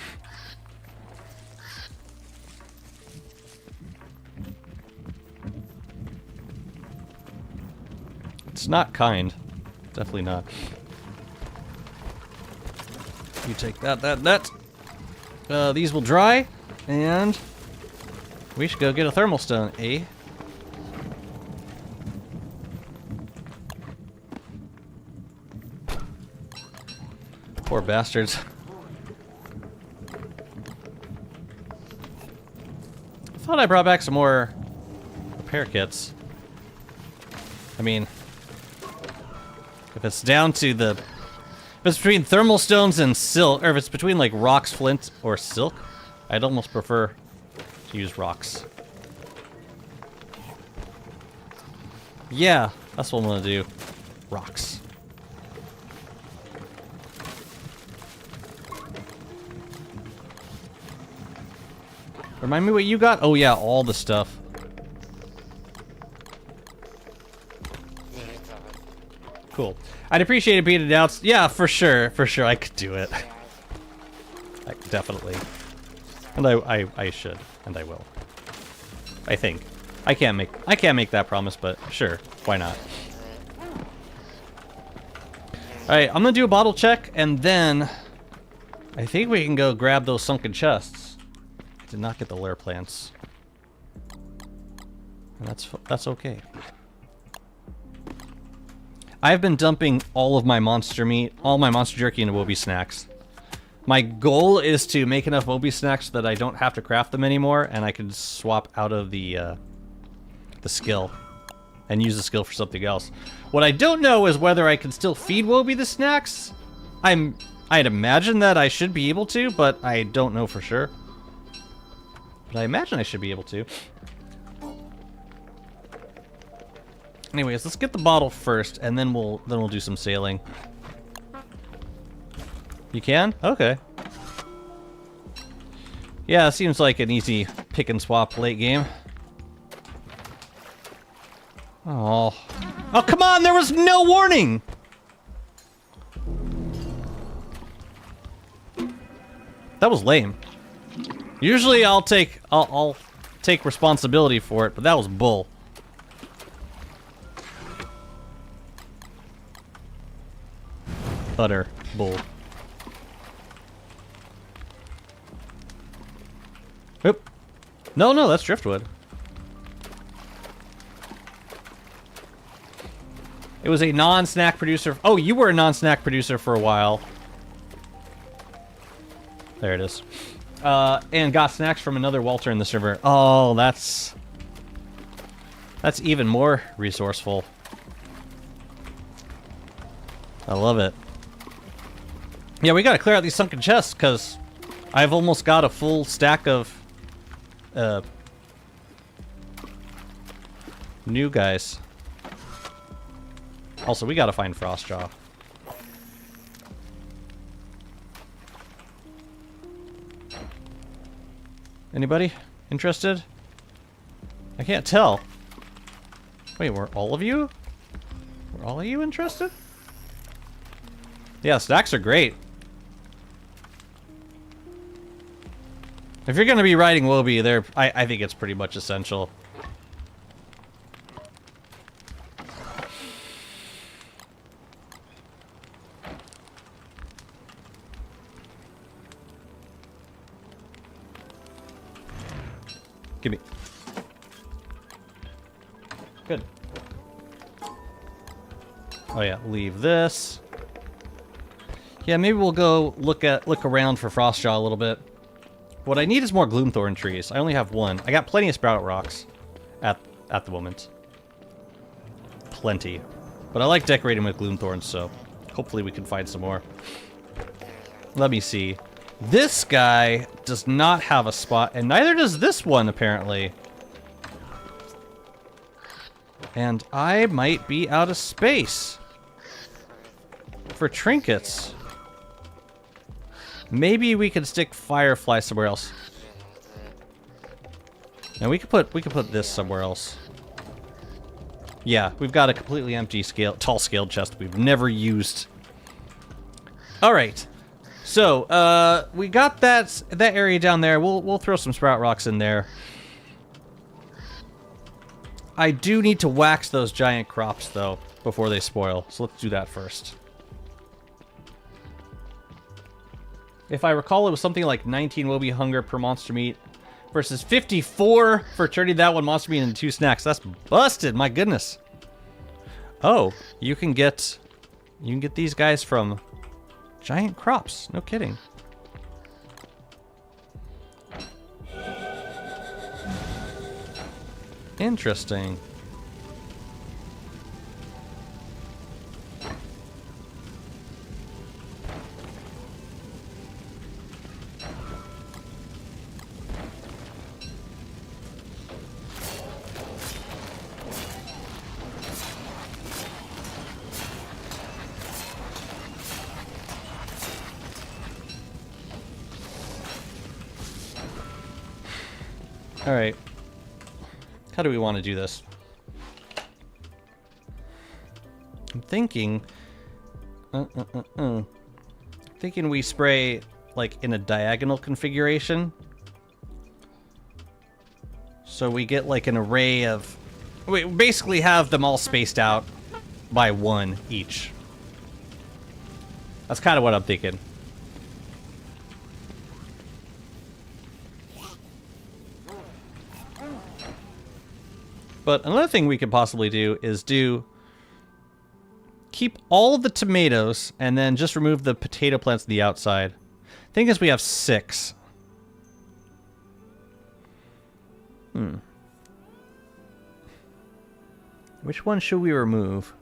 It's not kind. Definitely not. You take that. These will dry, and we should go get a thermal stone, eh? Poor bastards. I thought I brought back some more repair kits. I mean, if it's down to the... If it's between thermal stones and silk, or if it's between like rocks, flint, or silk, I'd almost prefer to use rocks. Yeah, that's what I'm gonna do. Rocks. Remind me what you got? Oh yeah, all the stuff. Cool. I'd appreciate it being announced. Yeah, for sure, I could do it. Definitely. And I should, and I will. I think. I can't make that promise, but sure, why not? Alright, I'm gonna do a bottle check, and then I think we can go grab those sunken chests. I did not get the lair plants. And that's okay. I've been dumping all of my monster meat, all my monster jerky into Wobie snacks. My goal is to make enough Wobie snacks so that I don't have to craft them anymore, and I can swap out of the skill and use the skill for something else. What I don't know is whether I can still feed Wobie the snacks. I'd imagine that I should be able to, but I don't know for sure. But I imagine I should be able to. Anyways, let's get the bottle first, and then we'll do some sailing. You can? Okay. Yeah, it seems like an easy pick and swap late game. Oh. Oh, come on! There was no warning! That was lame. Usually I'll take responsibility for it, but that was bull. Utter bull. Oop. No, that's driftwood. It was a non-snack producer. Oh, you were a non-snack producer for a while. There it is. And got snacks from another Walter in the server. Oh, that's even more resourceful. I love it. Yeah, we gotta clear out these sunken chests, because I've almost got a full stack of new guys. Also, we gotta find Frostjaw. Anybody interested? I can't tell. Wait, were all of you? Were all of you interested? Yeah, stacks are great. If you're gonna be riding Wobie, I think it's pretty much essential. Give me. Good. Oh yeah, leave this. Yeah, maybe we'll go look around for Frostjaw a little bit. What I need is more Gloomthorn trees. I only have one. I got plenty of Sprout Rocks at the moment. Plenty. But I like decorating with Gloomthorns, so hopefully we can find some more. Let me see. This guy does not have a spot, and neither does this one, apparently. And I might be out of space for trinkets. Maybe we could stick Firefly somewhere else. Now we could put this somewhere else. Yeah, we've got a completely empty tall scaled chest we've never used. All right. So, we got that area down there. We'll throw some sprout rocks in there. I do need to wax those giant crops, though, before they spoil. So let's do that first. If I recall, it was something like 19 will be hunger per monster meat versus 54 for turning that one monster meat into 2 snacks. That's busted, my goodness. Oh, you can get these guys from giant crops. No kidding. Interesting. All right. How do we want to do this? I'm thinking... Thinking we spray, like, in a diagonal configuration. So we get, like, an array of... We basically have them all spaced out by 1 each. That's kind of what I'm thinking. But another thing we could possibly do is keep all the tomatoes and then just remove the potato plants to the outside. Thing is, we have 6. Which one should we remove?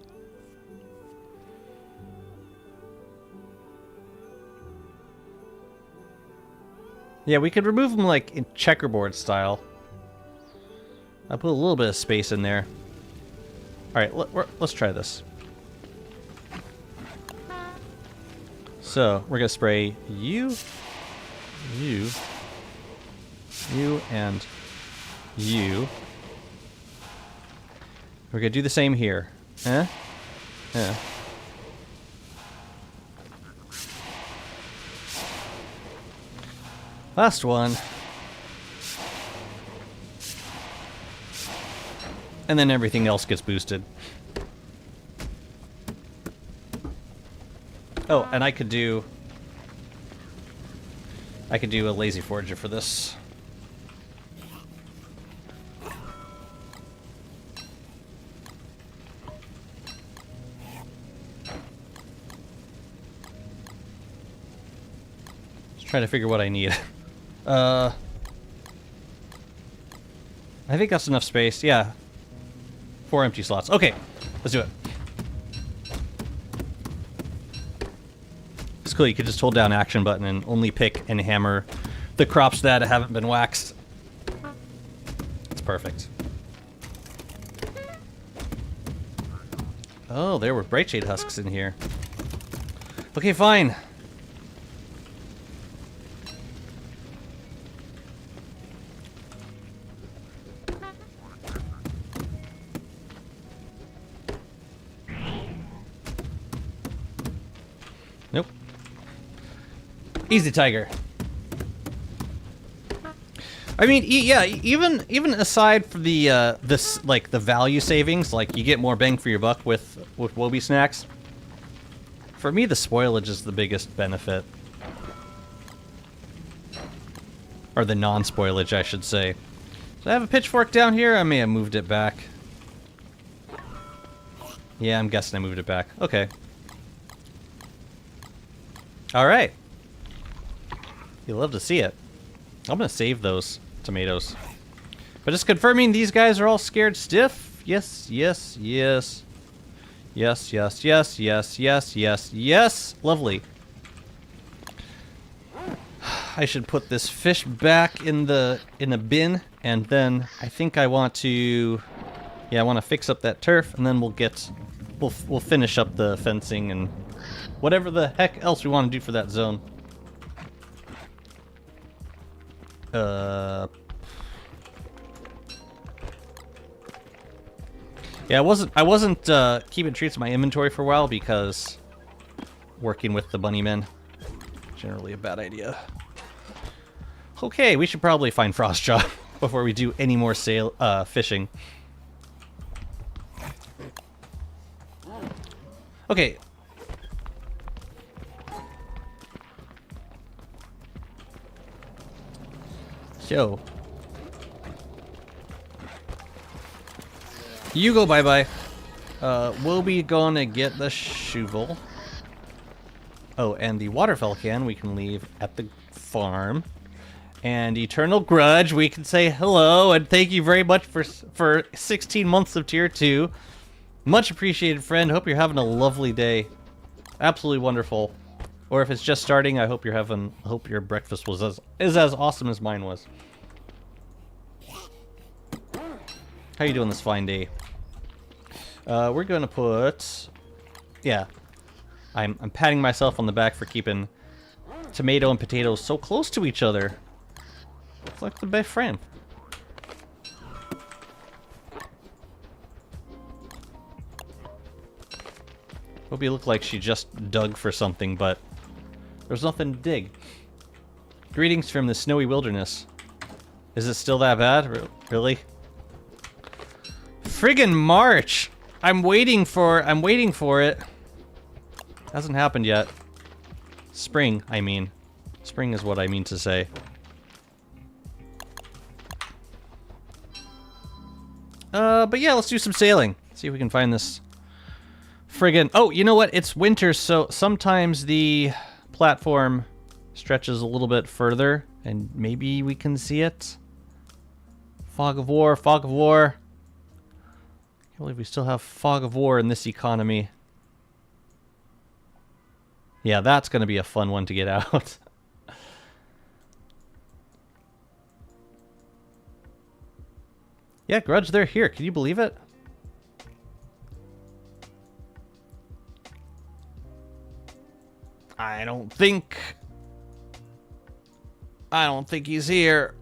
Yeah, we could remove them like in checkerboard style. I'll put a little bit of space in there. Alright, let's try this. So, we're going to spray you, and you. We're going to do the same here. Last one. And then everything else gets boosted. Oh, and I could do a lazy forager for this. Just trying to figure what I need. I think that's enough space. Yeah. 4 empty slots. Okay, let's do it. It's cool, you could just hold down action button and only pick and hammer the crops that haven't been waxed. It's perfect. Oh, there were Brightshade husks in here. Okay, fine. Nope. Easy, tiger. I mean, yeah. Even aside from the this like the value savings, like you get more bang for your buck with Wobie snacks. For me, the spoilage is the biggest benefit, or the non-spoilage, I should say. So I have a pitchfork down here. I may have moved it back. Yeah, I'm guessing I moved it back. Okay. All right. You'll love to see it. I'm gonna save those tomatoes. But just confirming these guys are all scared stiff. Yes, yes, yes. Yes, yes, yes, yes, yes, yes, yes. Lovely. I should put this fish back in the bin, and then I think I want to, yeah, I want to fix up that turf, and then we'll finish up the fencing and whatever the heck else we want to do for that zone. Yeah, I wasn't keeping treats in my inventory for a while because working with the bunny men. generally a bad idea. Okay, we should probably find Frostjaw before we do any more fishing. Okay. So. You go bye-bye. We'll be gonna get the shovel. Oh, and the waterfall can we can leave at the farm. And Eternal Grudge, we can say hello and thank you very much for 16 months of tier 2. Much appreciated, friend. Hope you're having a lovely day. Absolutely wonderful. Or if it's just starting, I hope your breakfast was is as awesome as mine was. How you doing this fine day? We're gonna put, yeah. I'm patting myself on the back for keeping tomato and potatoes so close to each other. It's like the best friend. Hope you look like she just dug for something, but there's nothing to dig. Greetings from the snowy wilderness. Is it still that bad? Really? Friggin' March! I'm waiting for it. Hasn't happened yet. Spring, I mean. Spring is what I mean to say. But yeah, let's do some sailing. See if we can find this friggin'... Oh, you know what? It's winter, so sometimes the platform stretches a little bit further, and maybe we can see it. Fog of War, Fog of War. I can't believe we still have Fog of War in this economy. Yeah, that's going to be a fun one to get out. Yeah, Grudge, they're here. Can you believe it? I don't think he's here.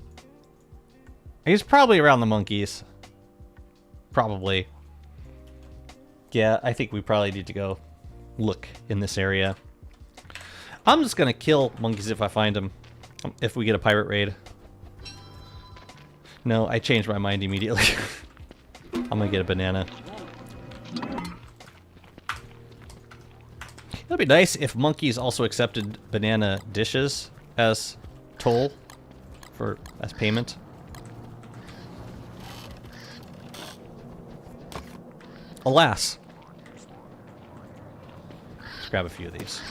He's probably around the monkeys. Probably. Yeah, I think we probably need to go look in this area. I'm just gonna kill monkeys if I find them. If we get a pirate raid. No, I changed my mind immediately. I'm gonna get a banana. It'd be nice if monkeys also accepted banana dishes as toll as payment. Alas. Let's grab a few of these.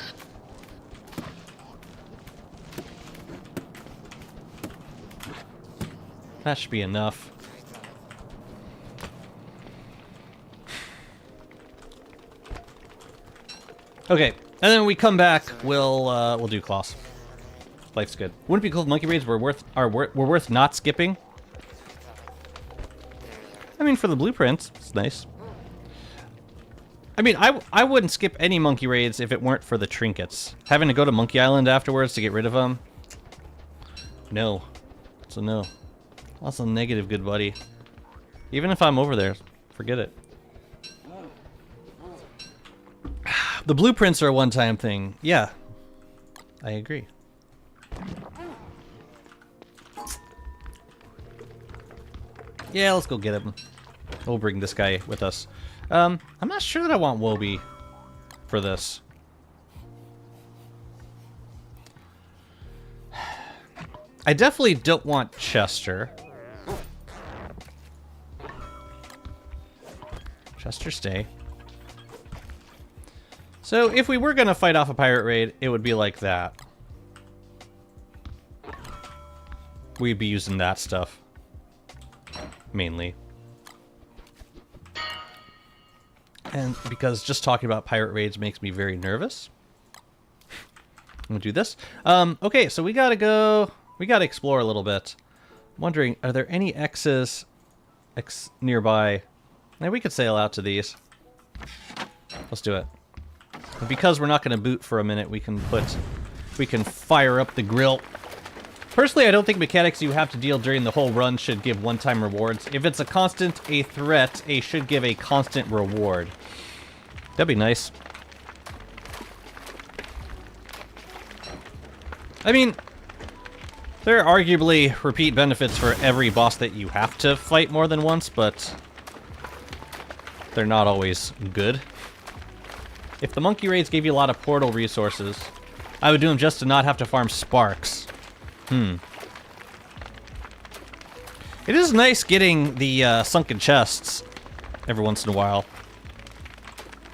That should be enough. Okay, and then when we come back, we'll do claws. Life's good. Wouldn't it be cool if monkey raids were worth not skipping? I mean, for the blueprints, it's nice. I mean, I wouldn't skip any monkey raids if it weren't for the trinkets. Having to go to Monkey Island afterwards to get rid of them? No. It's a no. That's a negative, good buddy. Even if I'm over there, forget it. The blueprints are a one-time thing. Yeah. I agree. Yeah, let's go get him. We'll bring this guy with us. I'm not sure that I want Wobie for this. I definitely don't want Chester. Chester, stay. So if we were gonna fight off a pirate raid, it would be like that. We'd be using that stuff. Mainly. And because just talking about pirate raids makes me very nervous. I'm gonna do this. Okay, so we gotta go... We gotta explore a little bit. I'm wondering, are there any X's nearby? Maybe we could sail out to these. Let's do it. And because we're not gonna boot for a minute, we can fire up the grill. Personally, I don't think mechanics you have to deal during the whole run should give one-time rewards. If it's a threat, it should give a constant reward. That'd be nice. I mean, there are arguably repeat benefits for every boss that you have to fight more than once, but they're not always good. If the monkey raids gave you a lot of portal resources, I would do them just to not have to farm sparks. It is nice getting the sunken chests every once in a while.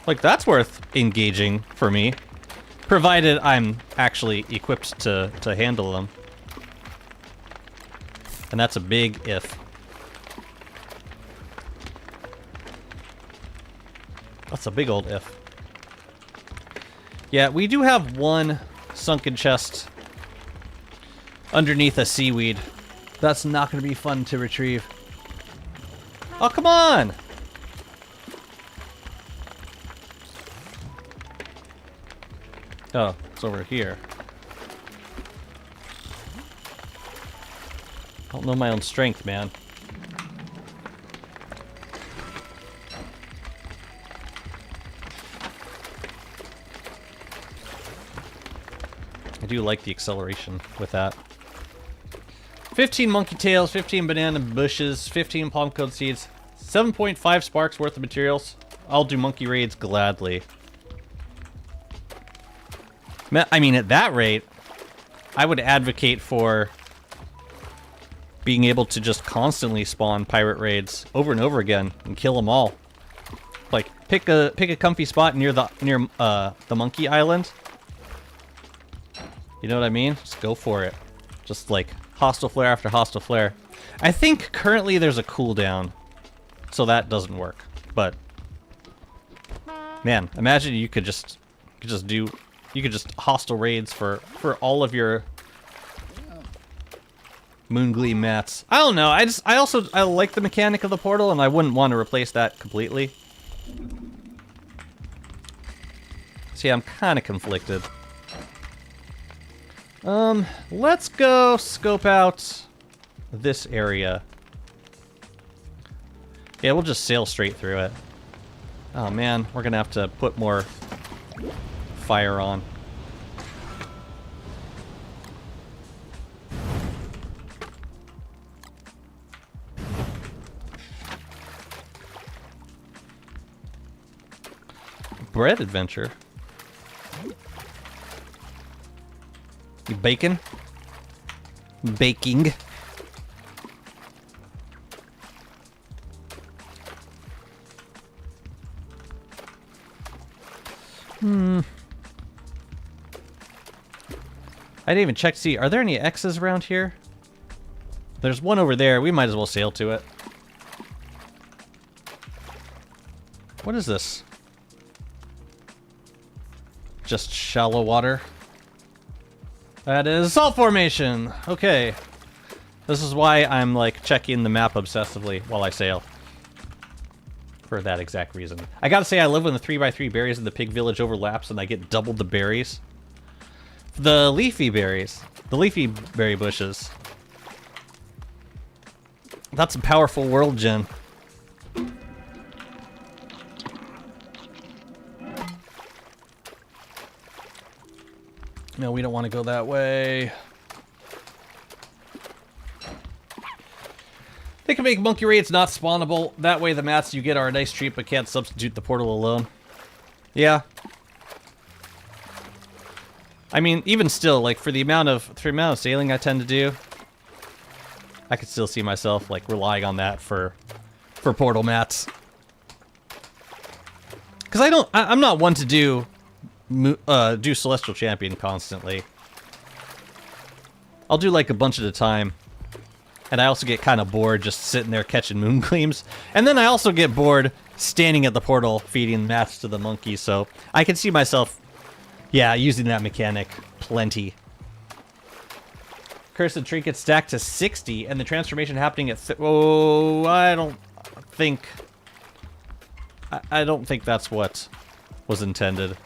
Like, that's worth engaging for me. Provided I'm actually equipped to handle them. And that's a big if. That's a big old if. Yeah, we do have one sunken chest underneath a seaweed. That's not going to be fun to retrieve. Oh, come on! Oh, it's over here. I don't know my own strength, man. I do like the acceleration with that. 15 monkey tails, 15 banana bushes, 15 palm coat seeds, 7.5 sparks worth of materials. I'll do monkey raids gladly. I mean, at that rate, I would advocate for being able to just constantly spawn pirate raids over and over again and kill them all. Like, pick a comfy spot near the monkey island. You know what I mean? Just go for it. Just like hostile flare after hostile flare. I think currently there's a cooldown, so that doesn't work. But man, imagine you could just hostile raids for all of your Moongleam mats. I don't know. I like the mechanic of the portal, and I wouldn't want to replace that completely. See, I'm kind of conflicted. Let's go scope out this area. Yeah, we'll just sail straight through it. Oh man, we're gonna have to put more fire on. Bread adventure. Bacon? Baking. I didn't even check to see, are there any X's around here? There's one over there. We might as well sail to it. What is this? Just shallow water. That is salt formation. Okay. This is why I'm like checking the map obsessively while I sail. For that exact reason. I gotta say, I love when the 3x3 berries in the pig village overlaps and I get double the berries. The leafy berries. The leafy berry bushes. That's a powerful world gen. No, we don't want to go that way. They can make monkey raids not spawnable. That way the mats you get are a nice treat but can't substitute the portal alone. Yeah. I mean, even still, like, for the amount of sailing I tend to do, I could still see myself, like, relying on that for portal mats. Because I'm not one to do Celestial Champion constantly. I'll do, like, a bunch at a time. And I also get kind of bored just sitting there catching Moongleams. And then I also get bored standing at the portal feeding mats to the monkeys, so I can see myself, yeah, using that mechanic plenty. Cursed Trinket stacked to 60, and the transformation happening at... Oh, I don't think that's what was intended.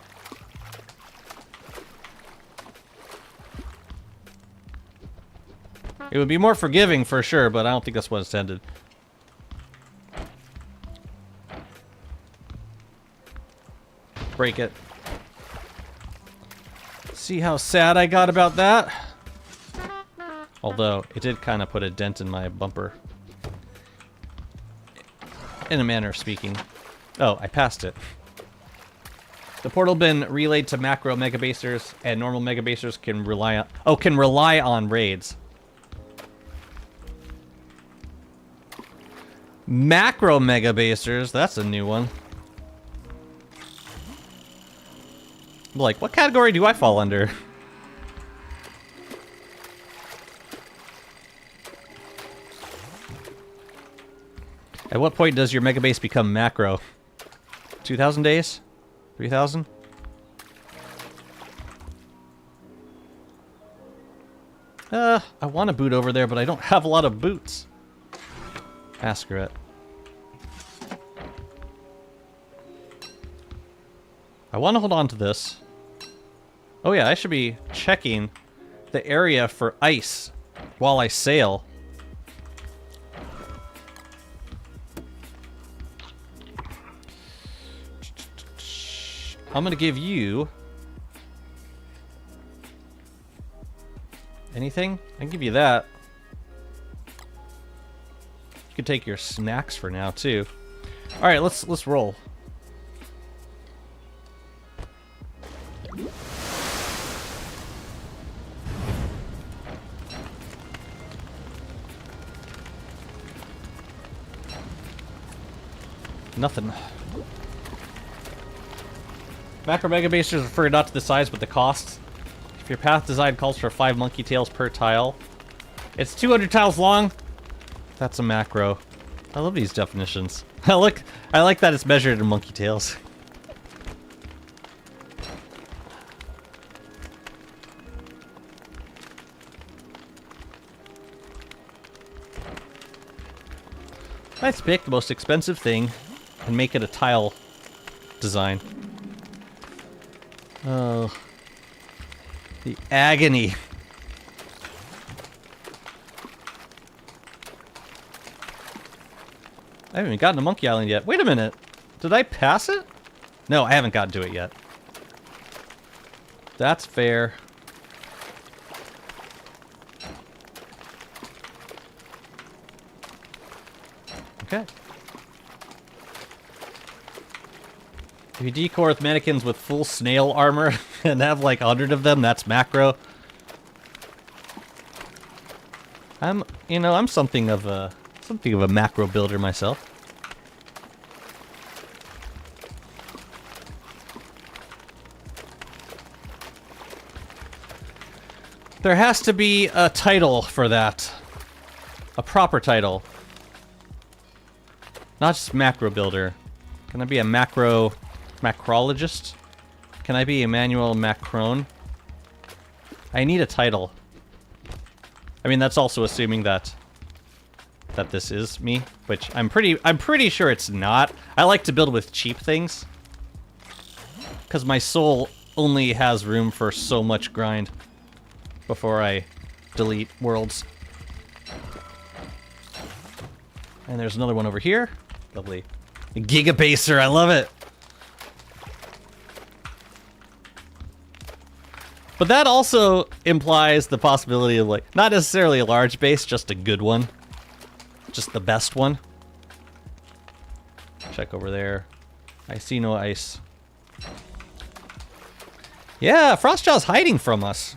It would be more forgiving for sure, but I don't think that's what it's intended. Break it. See how sad I got about that? Although, it did kind of put a dent in my bumper. In a manner of speaking. Oh, I passed it. The portal been relayed to macro megabasers, and normal megabasers can rely on... Oh, can rely on raids. Macro megabasers, that's a new one. Like, what category do I fall under? At what point does your megabase become macro? 2,000 days? 3,000? I want to boot over there, but I don't have a lot of boots. Screw it. I want to hold on to this. Oh yeah, I should be checking the area for ice while I sail. I'm gonna give you... anything? I can give you that. You can take your snacks for now too. All right, let's roll. Nothing. Macro megabasers refer not to the size but the cost. If your path design calls for 5 monkey tails per tile, it's 200 tiles long. That's a macro. I love these definitions. I like that it's measured in monkey tails. Let's pick the most expensive thing and make it a tile design. Oh. The agony. I haven't even gotten to Monkey Island yet. Wait a minute. Did I pass it? No, I haven't gotten to it yet. That's fair. Okay. If you decor with mannequins with full snail armor and have like 100 of them, that's macro. I'm something of a macro builder myself. There has to be a title for that. A proper title. Not just macro builder. Can I be a macrologist? Can I be Emmanuel Macron? I need a title. I mean, that's also assuming that this is me, which I'm pretty sure it's not. I like to build with cheap things, because my soul only has room for so much grind before I delete worlds. And there's another one over here. Lovely. Gigabaser, I love it. But that also implies the possibility of, like, not necessarily a large base, just a good one. Just the best one. Check over there. I see no ice. Yeah, Frostjaw's hiding from us.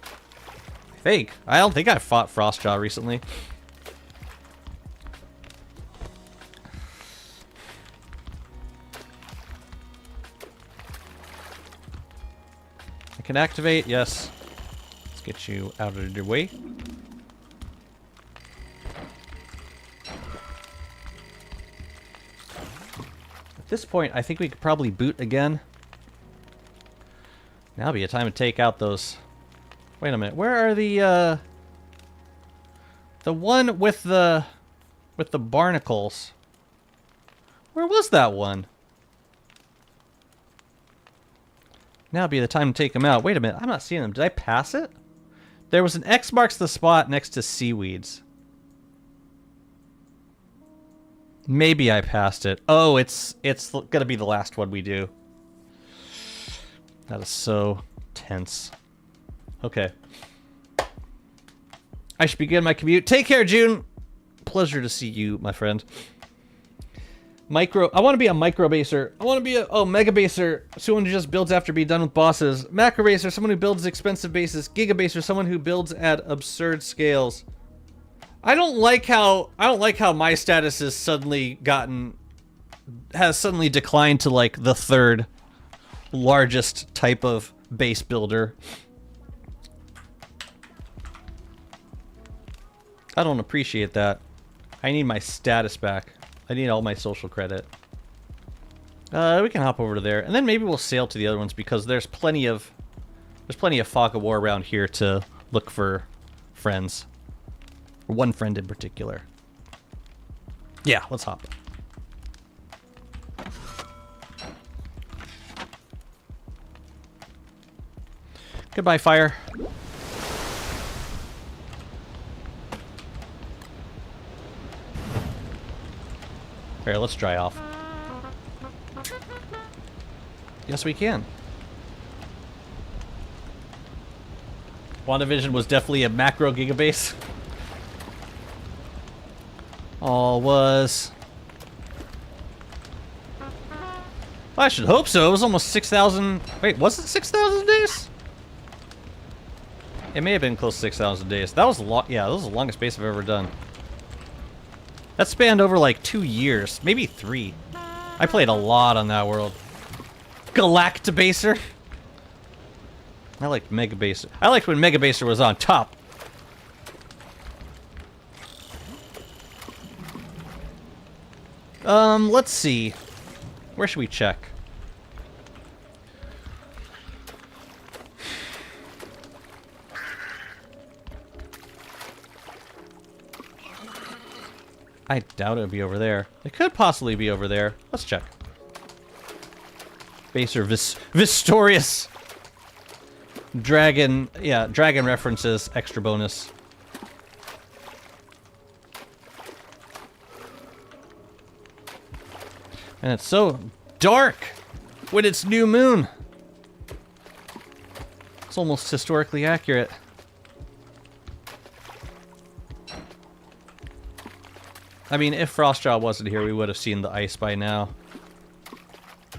I think. I don't think I fought Frostjaw recently. I can activate, yes. Let's get you out of your way. At this point, I think we could probably boot again. Now'd be a time to take out those... Wait a minute, where are the one with the barnacles? Where was that one? Now would be the time to take them out. Wait a minute, I'm not seeing them. Did I pass it? There was an X marks the spot next to seaweeds. Maybe I passed it. Oh, it's gonna be the last one we do. That is so tense. Okay. I should begin my commute. Take care, June. Pleasure to see you, my friend. I want to be a micro baser. I want to be a mega baser. Someone who just builds after being done with bosses. Macro baser, someone who builds expensive bases. Giga baser, someone who builds at absurd scales. I don't like how my status has suddenly declined to like the third largest type of base builder. I don't appreciate that. I need my status back. I need all my social credit. We can hop over to there, and then maybe we'll sail to the other ones because there's plenty of fog of war around here to look for friends. One friend in particular. Yeah, let's hop. Goodbye, fire. Alright, let's dry off. Yes, we can. WandaVision was definitely a macro gigabase. All was... I should hope so. It was almost 6,000... Wait, was it 6,000 days? It may have been close to 6,000 days. That was a lot. Yeah, that was the longest base I've ever done. That spanned over like 2 years, maybe 3. I played a lot on that world. Galactabaser. I liked Megabaser. I liked when Megabaser was on top. Let's see. Where should we check? I doubt it would be over there. It could possibly be over there. Let's check. Baser Vistorious. Dragon, yeah, dragon references, extra bonus. And it's so dark when it's new moon. It's almost historically accurate. I mean, if Frostjaw wasn't here, we would have seen the ice by now.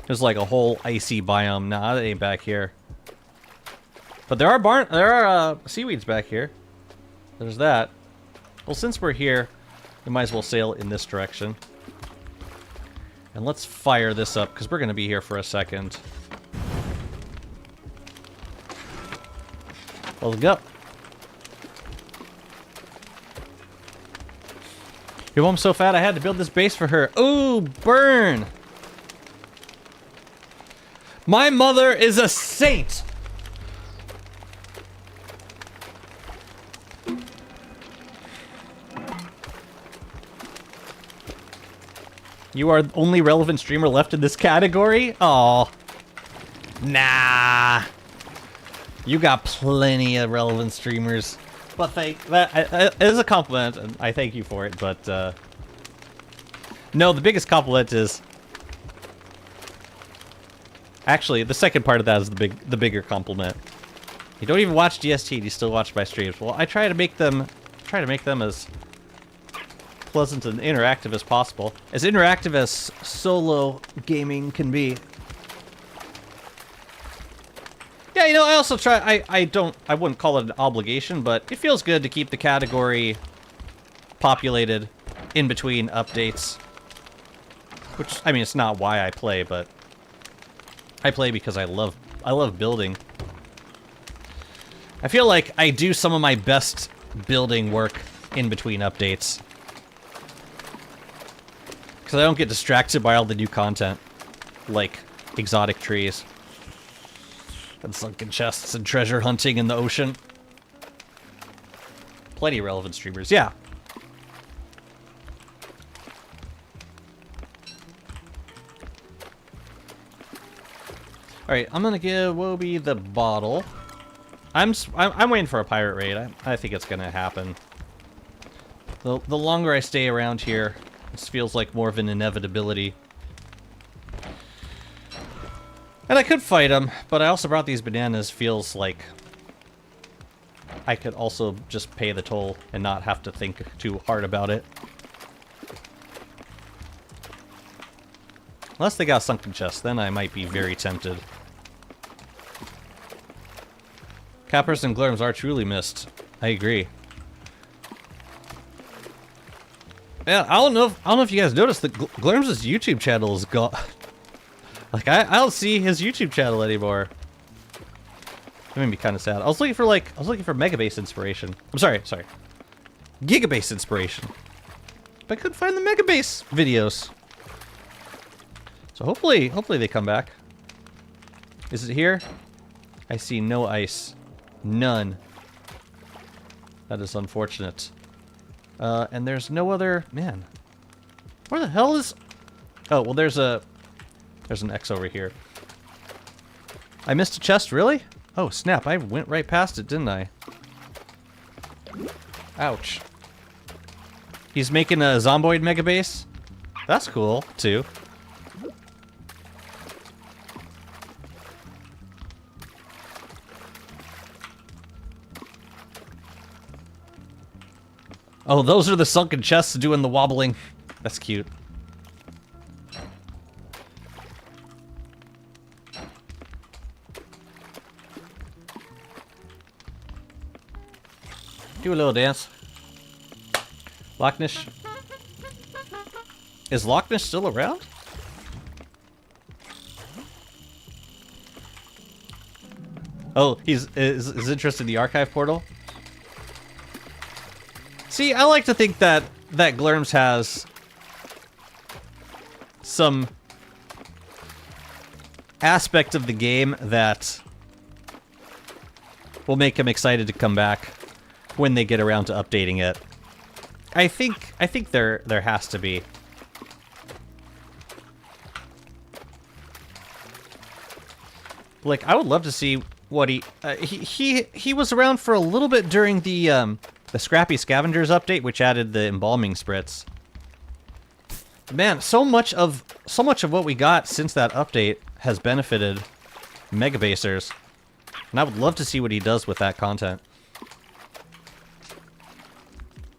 There's like a whole icy biome. Nah, that ain't back here. But there are seaweeds back here. There's that. Well, since we're here, we might as well sail in this direction. And let's fire this up, because we're going to be here for a second. Let's go. Your mom's so fat I had to build this base for her. Ooh, burn! My mother is a saint! You are the only relevant streamer left in this category? Aw. Nah. You got plenty of relevant streamers. But that is a compliment, and I thank you for it, but, no, the biggest compliment is... Actually, the second part of that is the bigger compliment. You don't even watch DST, and you still watch my streams. Well, I try to make them as pleasant and interactive as possible. As interactive as solo gaming can be. Yeah, you know, I also try, I wouldn't call it an obligation, but it feels good to keep the category populated in between updates. Which, I mean, it's not why I play, but I play because I love building. I feel like I do some of my best building work in between updates. Because I don't get distracted by all the new content, like exotic trees. And sunken chests and treasure hunting in the ocean. Plenty of relevant streamers, yeah. Alright, I'm gonna give Wobie the bottle. I'm waiting for a pirate raid. I think it's gonna happen. The longer I stay around here, this feels like more of an inevitability. And I could fight him, but I also brought these bananas, feels like I could also just pay the toll and not have to think too hard about it. Unless they got a sunken chest, then I might be very tempted. Cappers and Glurms are truly missed. I agree. Yeah, I don't know if you guys noticed that Glurms' YouTube channel is gone. Like I don't see his YouTube channel anymore. That made me kind of sad. I was looking for Megabase inspiration. I'm sorry. Gigabase inspiration. But I couldn't find the Megabase videos. So hopefully they come back. Is it here? I see no ice. None. That is unfortunate. And there's no other... Man. Where the hell is... Oh, well there's an X over here. I missed a chest, really? Oh, snap. I went right past it, didn't I? Ouch. He's making a zomboid megabase? That's cool, too. Oh, those are the sunken chests doing the wobbling. That's cute. Do a little dance. Loch Ness. Is Loch Ness still around? Oh, is interested in the archive portal? See, I like to think that Glurms has some aspect of the game that will make him excited to come back when they get around to updating it. I think there has to be. Like, I would love to see what he was around for a little bit during the Scrappy Scavengers update, which added the embalming spritz. Man, so much of what we got since that update has benefited Megabasers, and I would love to see what he does with that content.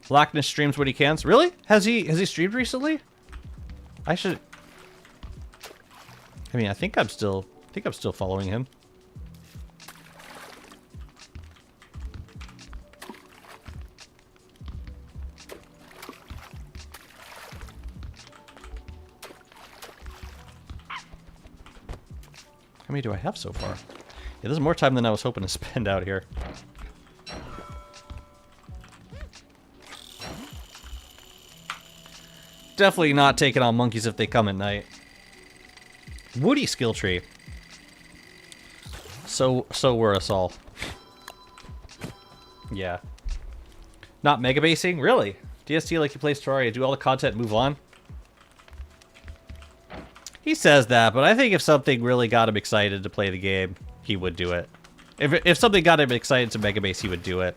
Loch Ness streams what he can. Really? Has he streamed recently? I should. I mean, I think I'm still following him. How many do I have so far? Yeah, this is more time than I was hoping to spend out here. Definitely not taking on monkeys if they come at night. Woody Skilltree. So were us all. Yeah. Not megabasing? Really? DST like he plays Terraria, do all the content and move on? He says that, but I think if something really got him excited to play the game, he would do it. If something got him excited to megabase, he would do it.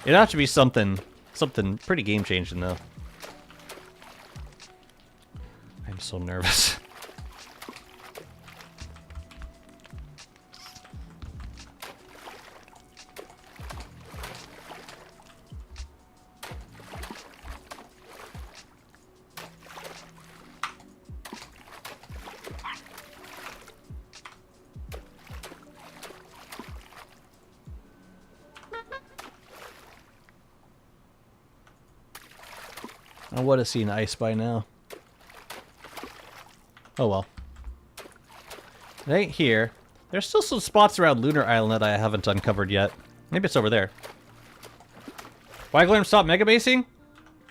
It'd have to be something pretty game-changing, though. I'm so nervous. I would have seen ice by now. Oh well. It ain't here. There's still some spots around Lunar Island that I haven't uncovered yet. Maybe it's over there. Why Glam stop megabasing?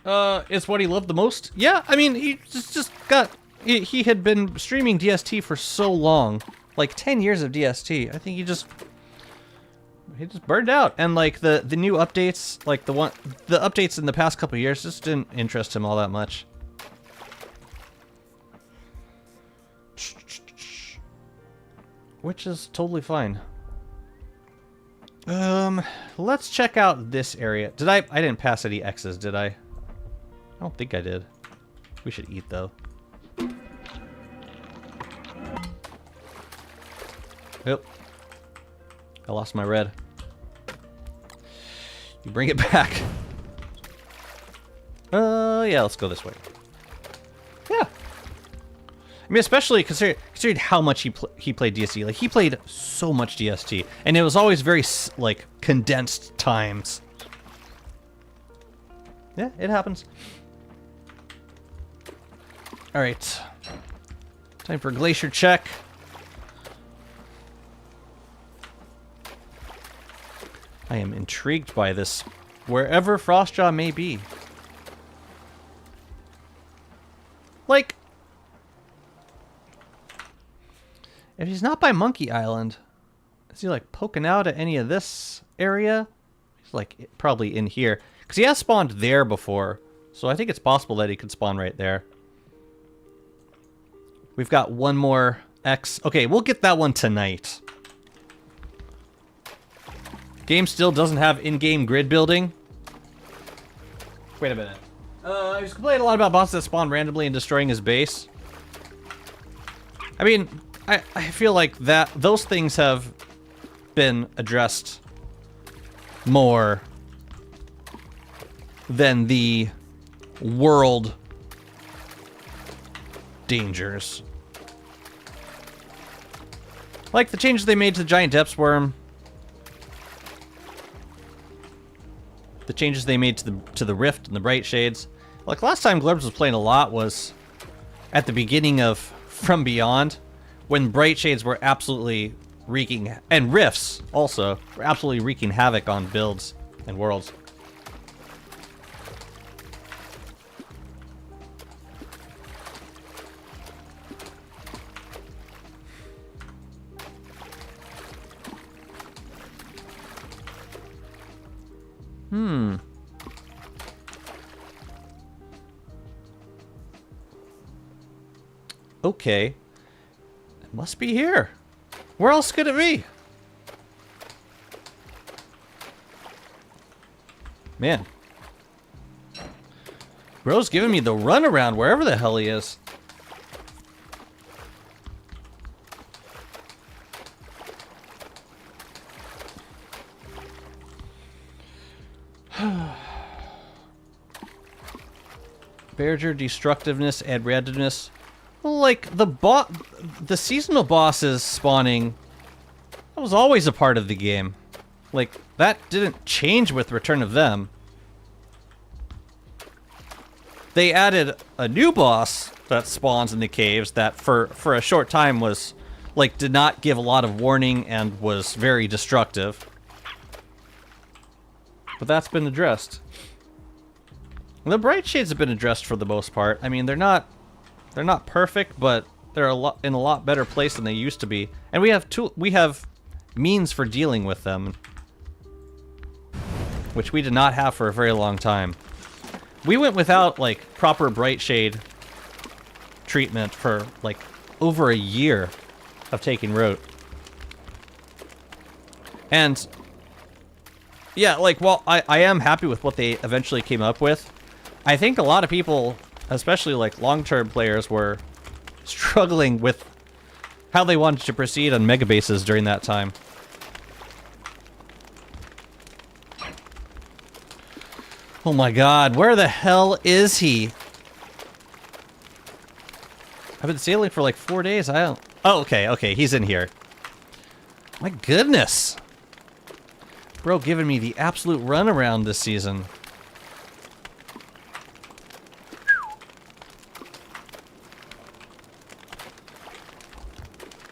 It's what he loved the most? Yeah, I mean, he just got... He had been streaming DST for so long. Like 10 years of DST. I think he just burned out, and like the new updates, like the updates in the past couple of years just didn't interest him all that much. Which is totally fine. Let's check out this area. I didn't pass any X's, did I? I don't think I did. We should eat, though. Yep. I lost my red. You bring it back. Yeah, let's go this way. Yeah. I mean, especially considering how much he played DST. Like, he played so much DST. And it was always very, like, condensed times. Yeah, it happens. Alright. Time for a glacier check. I am intrigued by this, wherever Frostjaw may be. Like, if he's not by Monkey Island, is he like poking out at any of this area? He's like probably in here, because he has spawned there before, so I think it's possible that he could spawn right there. We've got one more X. Okay, we'll get that one tonight. Game still doesn't have in-game grid building. Wait a minute. I was complaining a lot about bosses that spawn randomly and destroying his base. I mean, I feel like those things have been addressed more than the world dangers. Like the changes they made to the giant depths worm. The changes they made to the rift and the bright shades. Like last time Glurbs was playing a lot was at the beginning of From Beyond, when bright shades were absolutely wreaking, and rifts also were absolutely wreaking havoc on builds and worlds. Okay. It must be here. Where else could it be? Man. Bro's giving me the runaround wherever the hell he is. Barrier destructiveness and randomness. Like the seasonal bosses spawning, that was always a part of the game. Like that didn't change with Return of Them. They added a new boss that spawns in the caves that for a short time was like did not give a lot of warning and was very destructive. But that's been addressed. The bright shades have been addressed for the most part. I mean, they're not perfect, but they're in a lot better place than they used to be. And we have means for dealing with them, which we did not have for a very long time. We went without like proper bright shade treatment for like over a year of taking root. And yeah, like while I am happy with what they eventually came up with, I think a lot of people, especially like long-term players, were struggling with how they wanted to proceed on mega bases during that time. Oh my god, where the hell is he? I've been sailing for like 4 days. I don't... Oh, okay, he's in here. My goodness. Bro giving me the absolute runaround this season.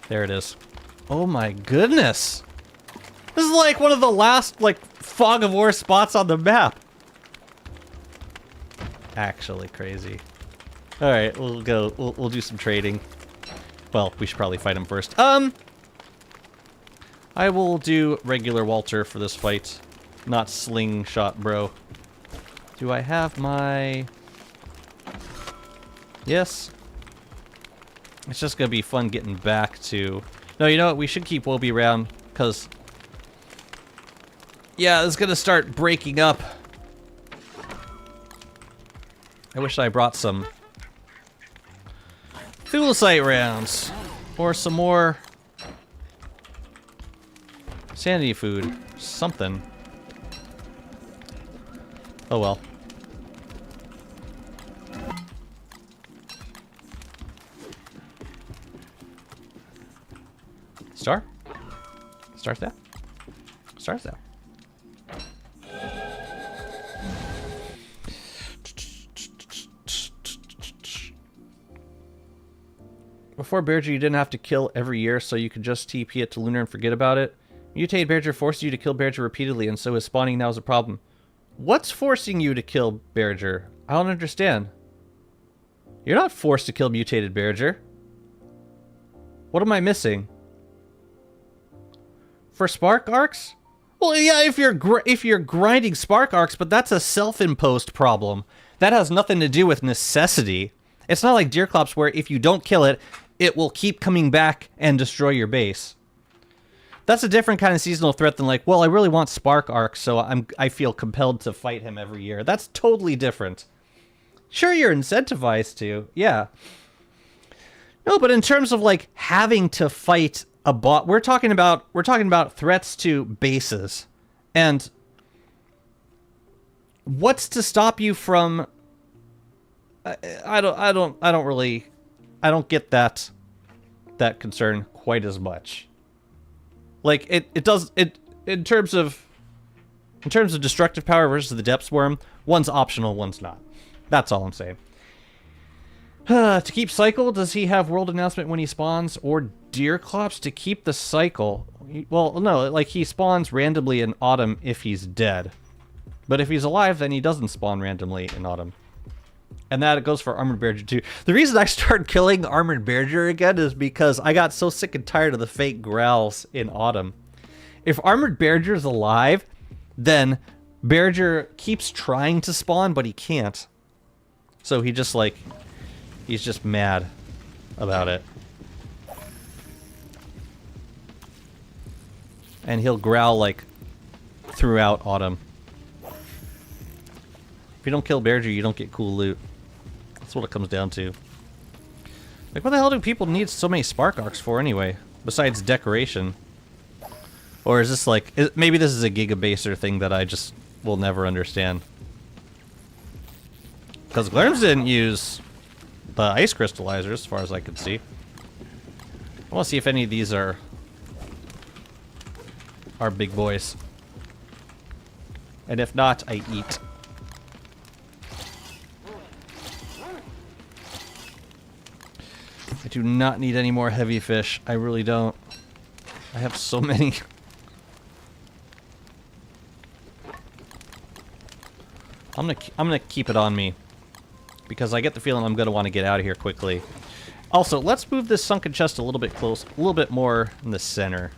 There it is. Oh my goodness. This is like one of the last, like, fog of war spots on the map. Actually crazy. Alright, we'll go. We'll do some trading. Well, we should probably fight him first. I will do regular Walter for this fight. Not slingshot, bro. Do I have my... Yes. It's just gonna be fun getting back to... No, you know what? We should keep Wobie around, because... Yeah, it's gonna start breaking up. I wish I brought some Thulecite rounds. Or some more sanity food. Something. Oh well. Star? Start that? Start that. Before Bearger, you didn't have to kill every year, so you could just TP it to Lunar and forget about it. Mutated Bearger forced you to kill Bearger repeatedly, and so his spawning now is a problem. What's forcing you to kill Bearger? I don't understand. You're not forced to kill mutated Bearger. What am I missing? For spark arcs? Well, yeah, if you're grinding spark arcs, but that's a self-imposed problem. That has nothing to do with necessity. It's not like Deerclops where if you don't kill it, it will keep coming back and destroy your base. That's a different kind of seasonal threat than like, well, I really want spark arcs, so I feel compelled to fight him every year. That's totally different. Sure, you're incentivized to, yeah. No, but in terms of like having to fight a bot, we're talking about threats to bases, and what's to stop you from? I don't get that concern quite as much. Like it does in terms of destructive power versus the depth swarm, one's optional, one's not. That's all I'm saying. To keep cycle, does he have world announcement when he spawns, or Deerclops to keep the cycle? Well, no, like he spawns randomly in autumn if he's dead, but if he's alive, then he doesn't spawn randomly in autumn. And that goes for Armored Bearger too. The reason I started killing Armored Bearger again is because I got so sick and tired of the fake growls in autumn. If Armored Bearger's alive, then Bearger keeps trying to spawn, but he can't. So he just like, he's just mad about it. And he'll growl like throughout autumn. If you don't kill Bearger, you don't get cool loot. That's what it comes down to. Like, what the hell do people need so many spark arcs for anyway? Besides decoration. Or is this like... maybe this is a gigabaser thing that I just will never understand. Because Glarms didn't use the ice crystallizers, as far as I could see. I want to see if any of these are big boys. And if not, I eat. I do not need any more heavy fish. I really don't. I have so many. I'm gonna keep it on me because I get the feeling I'm gonna want to get out of here quickly. Also, let's move this sunken chest a little bit close, a little bit more in the center.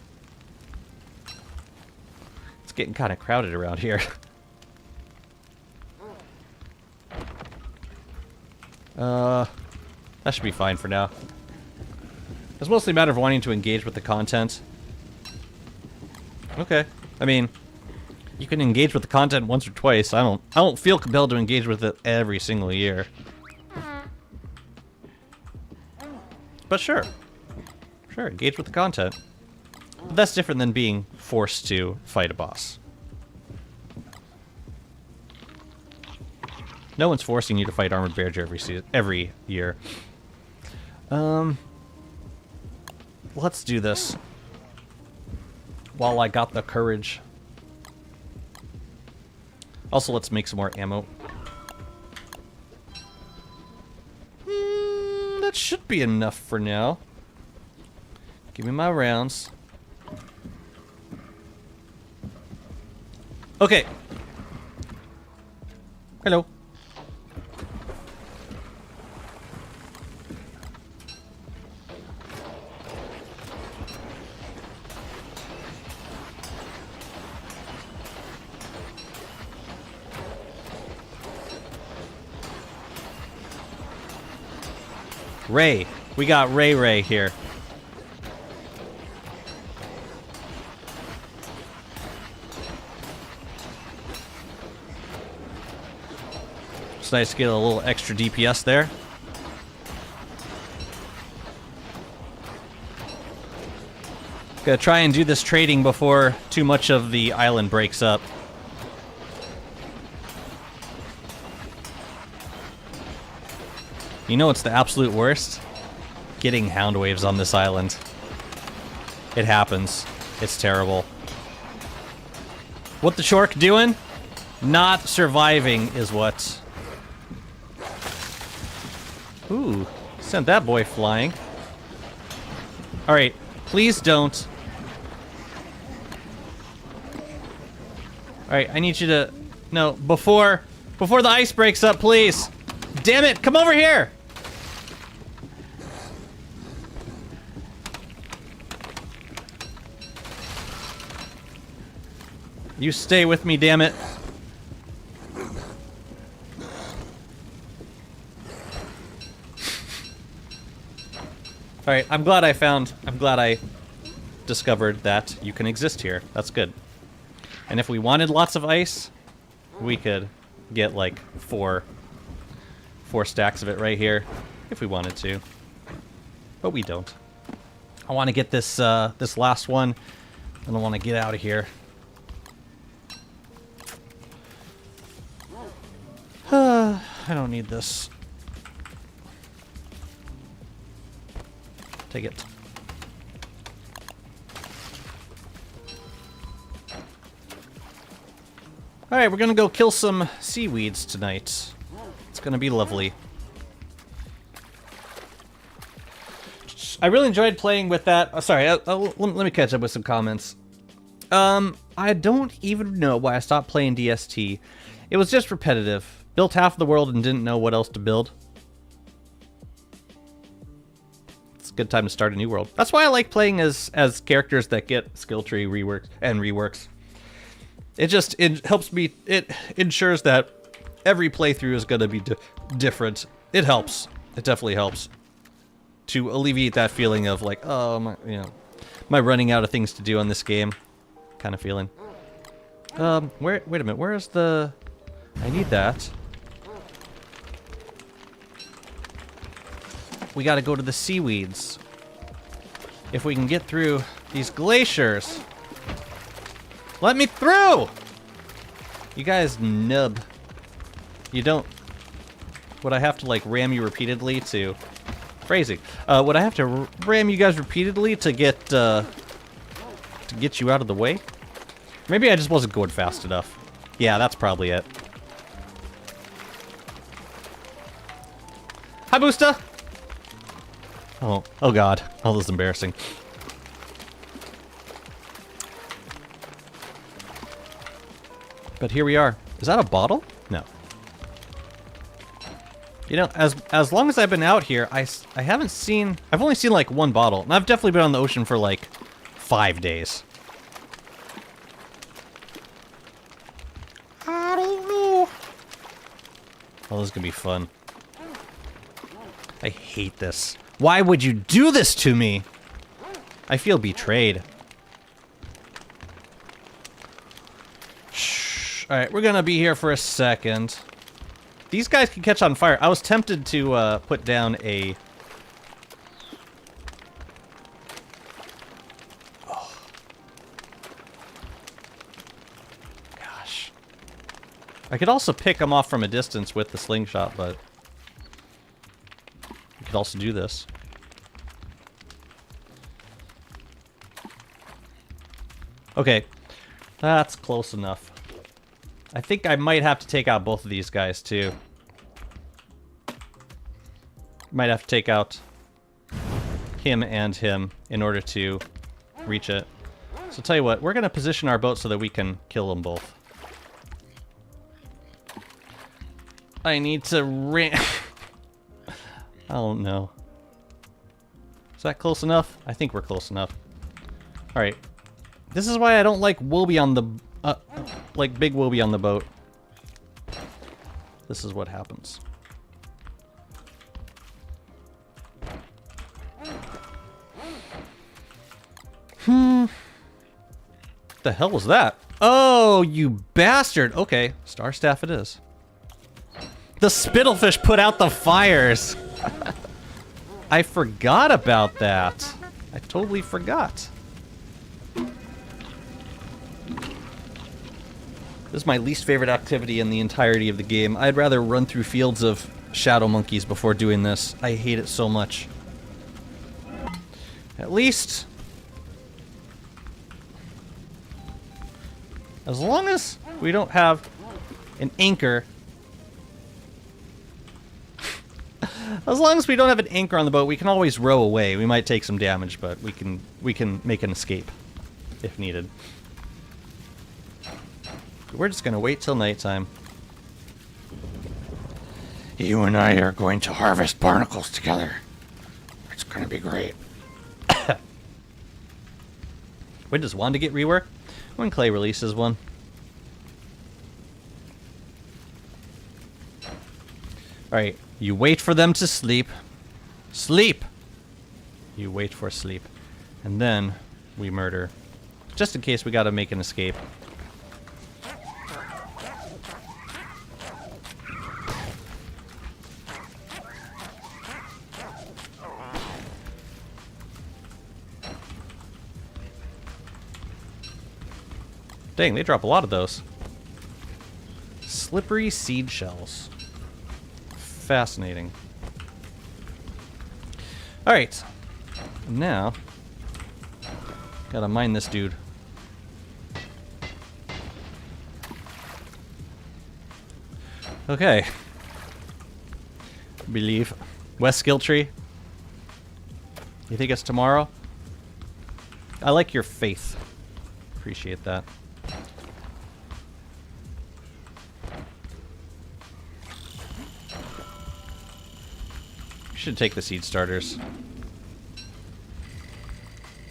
It's getting kind of crowded around here. That should be fine for now. It's mostly a matter of wanting to engage with the content. Okay. I mean, you can engage with the content once or twice. I don't feel compelled to engage with it every single year. But sure. Sure, engage with the content. But that's different than being forced to fight a boss. No one's forcing you to fight Armored Bearger every year. Let's do this. While I got the courage. Also, let's make some more ammo. That should be enough for now. Give me my rounds. Okay. Hello. Ray. We got Ray here. It's nice to get a little extra DPS there. Gotta try and do this trading before too much of the island breaks up. You know what's the absolute worst? Getting hound waves on this island. It happens. It's terrible. What the Shork doing? Not surviving is what. Ooh, sent that boy flying. Alright, please don't. Alright, I need you to... No, before the ice breaks up, please. Damn it, come over here! You stay with me, damn it. Alright, I'm glad I discovered that you can exist here. That's good. And if we wanted lots of ice, we could get like four stacks of it right here, if we wanted to. But we don't. I want to get this this last one, and I want to get out of here. I don't need this. Take it. Alright, we're gonna go kill some seaweeds tonight. It's gonna be lovely. I really enjoyed playing with that. Sorry, let me catch up with some comments. I don't even know why I stopped playing DST. It was just repetitive. Built half of the world and didn't know what else to build. It's a good time to start a new world. That's why I like playing as characters that get Skilltree reworks. It helps me. It ensures that every playthrough is going to be different. It helps. It definitely helps to alleviate that feeling of like, oh, am I running out of things to do on this game? Kind of feeling. Wait a minute. Where is the? I need that. We got to go to the seaweeds. If we can get through these glaciers. Let me through! You guys nub. You don't... Would I have to, like, ram you repeatedly to... Phrasing. Would I have to ram you guys repeatedly to get you out of the way? Maybe I just wasn't going fast enough. Yeah, that's probably it. Hi, Boosta! Oh god. Oh, this is embarrassing. But here we are. Is that a bottle? No. You know, as long as I've been out here, I haven't seen... I've only seen, like, one bottle. And I've definitely been on the ocean for, like, 5 days. I don't know. Oh, this is gonna be fun. I hate this. Why would you do this to me? I feel betrayed. Shh. Alright, we're gonna be here for a second. These guys can catch on fire. I was tempted to put down a... Oh. Gosh. I could also pick them off from a distance with the slingshot, but... I could also do this. Okay, that's close enough. I think I might have to take out both of these guys, too. Might have to take out him and him in order to reach it. So tell you what, we're going to position our boat so that we can kill them both. I need to ram... I don't know. Is that close enough? I think we're close enough. Alright. This is why I don't like Wobie on the... like big Wobie on the boat. This is what happens. The hell was that? Oh, you bastard! Okay, Star Staff it is. The Spittlefish put out the fires! I forgot about that. I totally forgot. This is my least favorite activity in the entirety of the game. I'd rather run through fields of shadow monkeys before doing this. I hate it so much. At least, as long as we don't have an anchor. As long as we don't have an anchor on the boat, we can always row away. We might take some damage, but we can make an escape if needed. We're just gonna wait till nighttime. You and I are going to harvest barnacles together. It's gonna be great. When does Wanda get rework? When Clay releases one. Alright, you wait for them to sleep. Sleep! You wait for sleep. And then we murder. Just in case we gotta make an escape. Dang, they drop a lot of those. Slippery seed shells. Fascinating. Alright. Now, gotta mine this dude. Okay. Believe. West Skilltree. You think it's tomorrow? I like your faith. Appreciate that. Should take the seed starters.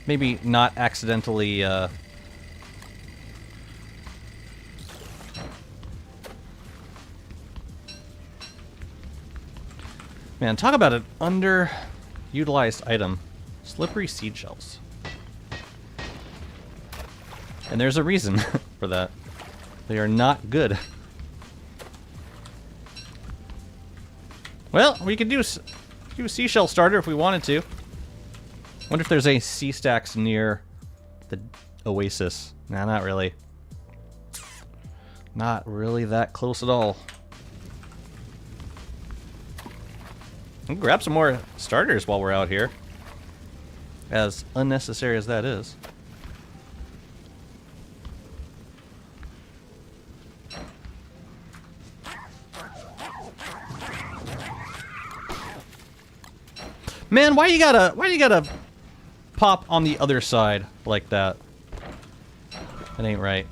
Maybe not accidentally, Man, talk about an underutilized item. Slippery seed shells. And there's a reason for that. They are not good. Well, we could do a seashell starter if we wanted to. Wonder if there's any sea stacks near the oasis. Nah, not really. Not really that close at all. We'll grab some more starters while we're out here. As unnecessary as that is. Man, why you gotta pop on the other side like that? That ain't right.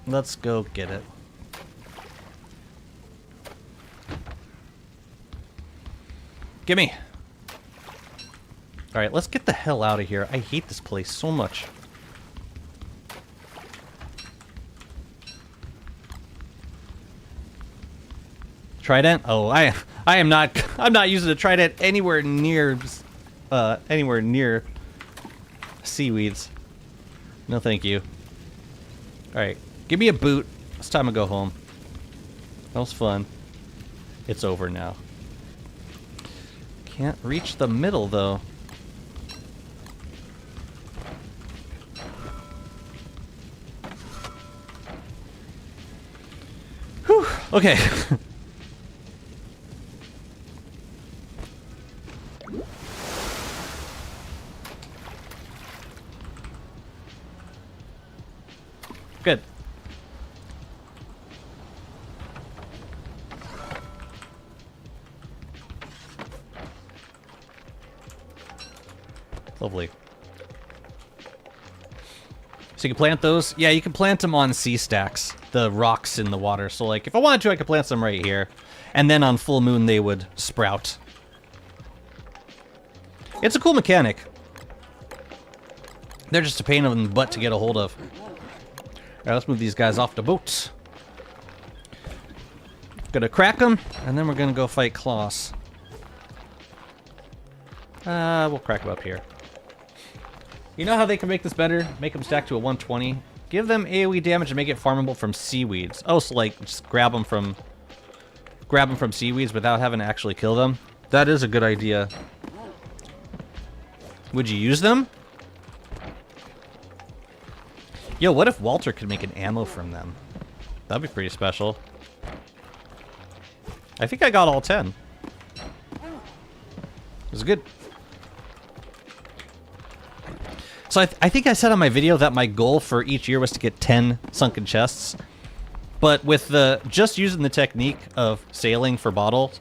Let's go get it. Gimme. Alright, let's get the hell out of here. I hate this place so much. Trident? Oh, I'm not using a trident anywhere near seaweeds. No thank you. Alright, give me a boot. It's time to go home. That was fun. It's over now. Can't reach the middle though. Whew, okay. Good. Lovely. So you can plant those? Yeah, you can plant them on sea stacks. The rocks in the water. So like, if I wanted to, I could plant them right here. And then on full moon, they would sprout. It's a cool mechanic. They're just a pain in the butt to get a hold of. Alright, let's move these guys off the boat. Gonna crack them, and then we're gonna go fight Kloss. We'll crack them up here. You know how they can make this better? Make them stack to a 120. Give them AoE damage and make it farmable from seaweeds. Oh, so like, just grab them from seaweeds without having to actually kill them? That is a good idea. Would you use them? Yo, what if Walter could make an ammo from them? That'd be pretty special. I think I got all 10. It was good. So I think I said on my video that my goal for each year was to get 10 sunken chests. But with just using the technique of sailing for bottles,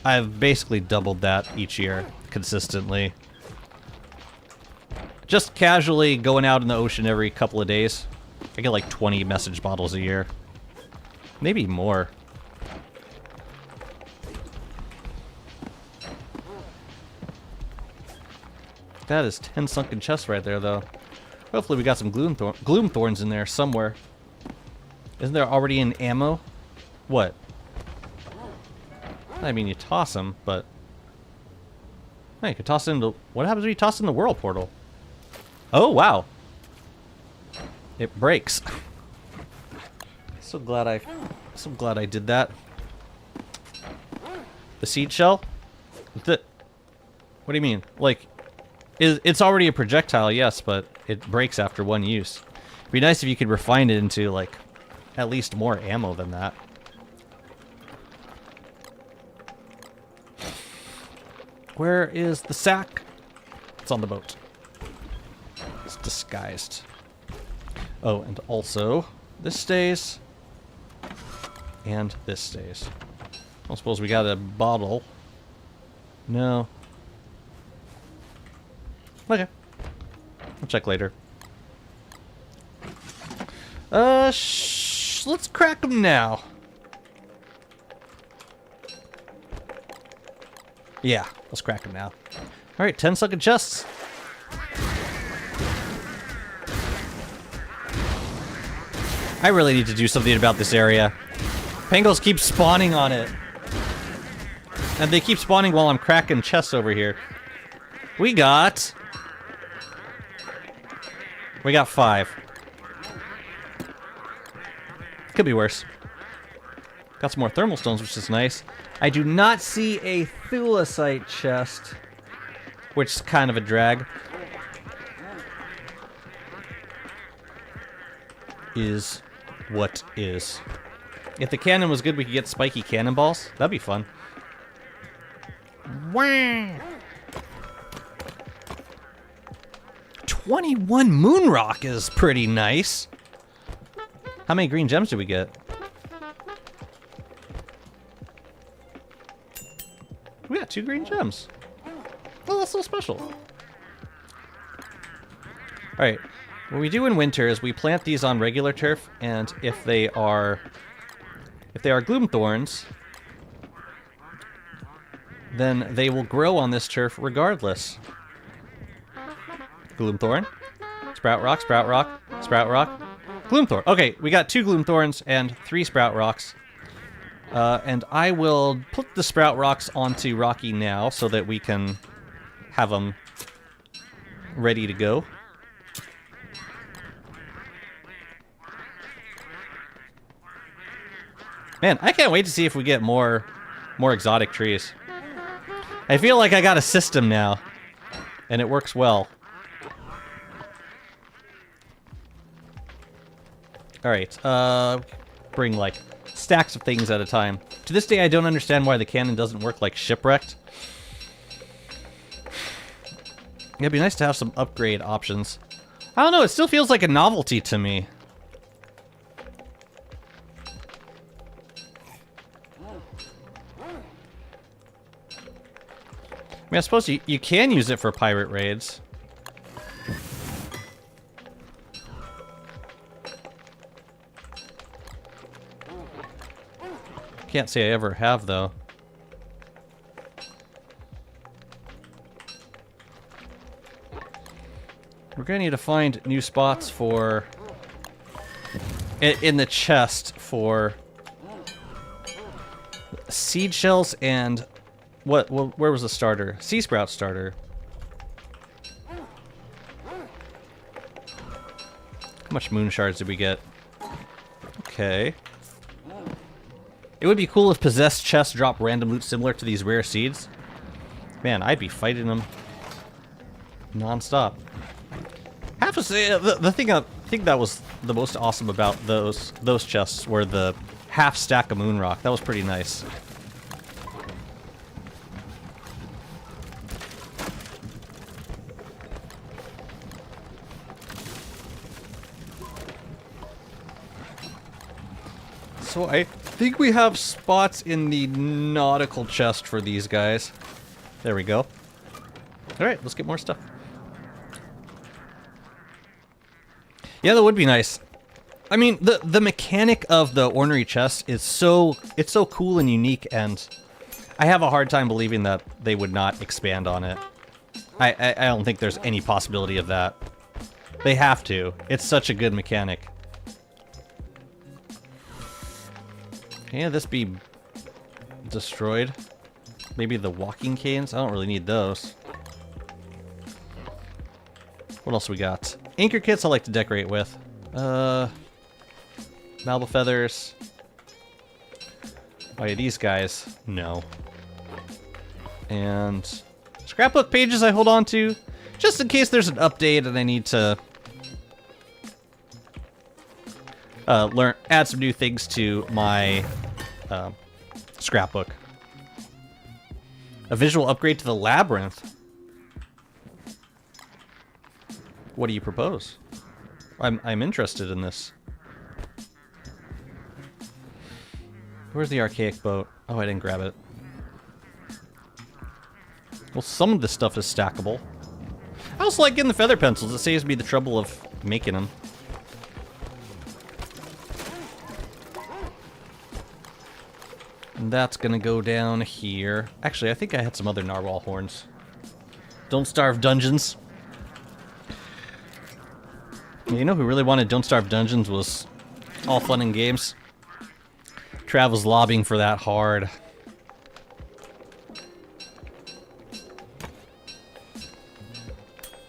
I've basically doubled that each year consistently. Just casually going out in the ocean every couple of days. I get like 20 message bottles a year. Maybe more. That is 10 sunken chests right there, though. Hopefully we got some gloom thorns in there somewhere. Isn't there already an ammo? What? I mean, you toss them, but... Hey, you could toss it into... What happens when you toss it in the world portal? Oh, wow. It breaks. So glad I did that. The seed shell? What do you mean? Like... It's already a projectile, yes, but it breaks after one use. It'd be nice if you could refine it into, like, at least more ammo than that. Where is the sack? It's on the boat. It's disguised. Oh, and also, this stays. And this stays. I don't suppose we got a bottle. No. Okay. I'll check later. Let's crack them now. Yeah, let's crack them now. Alright, 10 sunken chests. I really need to do something about this area. Pangolins keep spawning on it. And they keep spawning while I'm cracking chests over here. We got 5. Could be worse. Got some more thermal stones, which is nice. I do not see a thulecite chest, which is kind of a drag. Is what is. If the cannon was good, we could get spiky cannonballs. That'd be fun. Wah! 21 moon rock is pretty nice. How many green gems did we get? We got 2 green gems. Oh, that's so special. Alright. What we do in winter is we plant these on regular turf, and if they are gloom thorns, then they will grow on this turf regardless. Gloom thorn, sprout rock, sprout rock, sprout rock, gloom thorn. Okay, we got 2 gloom thorns and 3 sprout rocks. And I will put the sprout rocks onto Rocky now so that we can have them ready to go. Man, I can't wait to see if we get more exotic trees. I feel like I got a system now, and it works well. Alright, bring, like, stacks of things at a time. To this day, I don't understand why the cannon doesn't work like Shipwrecked. It'd be nice to have some upgrade options. I don't know, it still feels like a novelty to me. I mean, I suppose you can use it for pirate raids. Can't say I ever have, though. We're gonna need to find new spots for... in the chest for... seed shells and... What? Where was the starter? Sea sprout starter. How much moon shards did we get? Okay. It would be cool if possessed chests drop random loot similar to these rare seeds. Man, I'd be fighting them non-stop. Have to say, the thing I think that was the most awesome about those chests were the half stack of moon rock. That was pretty nice. So I think we have spots in the nautical chest for these guys. There we go. Alright, let's get more stuff. Yeah, that would be nice. I mean, the mechanic of the ornery chest is so cool and unique, and I have a hard time believing that they would not expand on it. I don't think there's any possibility of that. They have to. It's such a good mechanic. Can this be destroyed? Maybe the walking canes? I don't really need those. What else we got? Anchor kits I like to decorate with. Malva feathers. Oh yeah, these guys. No. And scrapbook pages I hold on to, just in case there's an update and I need to add some new things to my scrapbook. A visual upgrade to the labyrinth. What do you propose? I'm interested in this. Where's the archaic boat? Oh, I didn't grab it. Well, some of this stuff is stackable. I also like getting the feather pencils. It saves me the trouble of making them. And that's gonna go down here. Actually, I think I had some other narwhal horns. Don't Starve Dungeons. Yeah, you know who really wanted Don't Starve Dungeons was All Fun and Games. Trav was lobbying for that hard.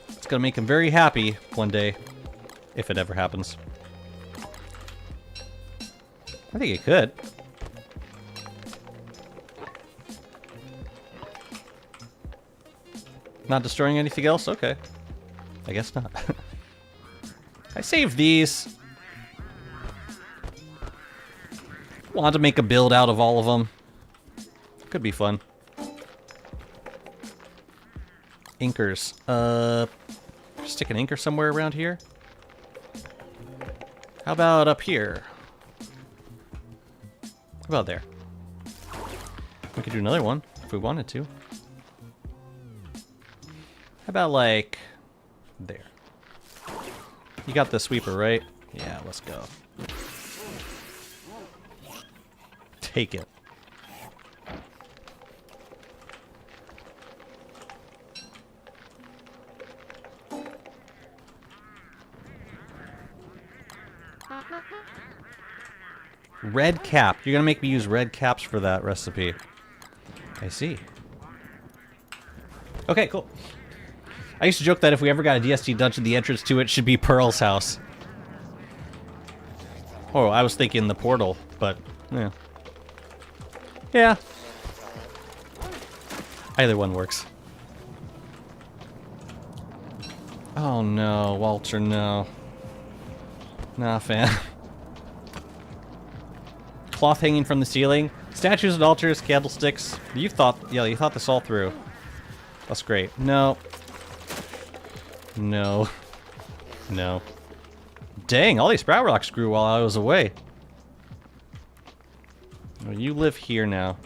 It's gonna make him very happy one day, if it ever happens. I think it could. Not destroying anything else? Okay. I guess not. I saved these. Wanted to make a build out of all of them. Could be fun. Anchors. Stick an anchor somewhere around here. How about up here? How about there? We could do another one if we wanted to. How about like there? You got the sweeper, right? Yeah, let's go. Take it. Red cap. You're gonna make me use red caps for that recipe. I see. Okay, cool. I used to joke that if we ever got a DST dungeon, the entrance to it should be Pearl's house. Oh, I was thinking the portal, but yeah. Yeah. Either one works. Oh no, Walter, no. Nah, fan. Cloth hanging from the ceiling. Statues and altars, candlesticks. You thought this all through. That's great. No. No. No. Dang, all these sprout rocks grew while I was away. Well, you live here now.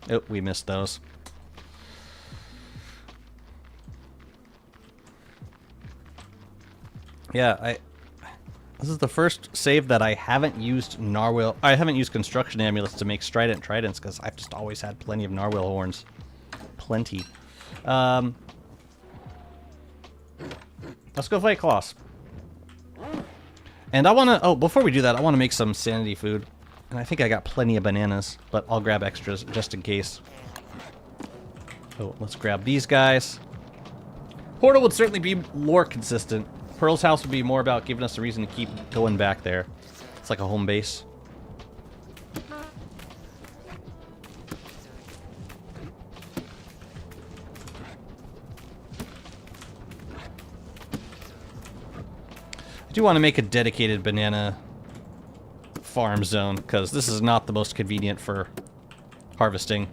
Oh, we missed those. Yeah, this is the first save that I haven't used narwhal. I haven't used construction amulets to make strident tridents because I've just always had plenty of narwhal horns. Plenty. Let's go fight Kloss. And I want to... Oh, before we do that, I want to make some sanity food. And I think I got plenty of bananas, but I'll grab extras just in case. Oh, let's grab these guys. Portal would certainly be more consistent. Pearl's house would be more about giving us a reason to keep going back there. It's like a home base. Do want to make a dedicated banana farm zone, because this is not the most convenient for harvesting.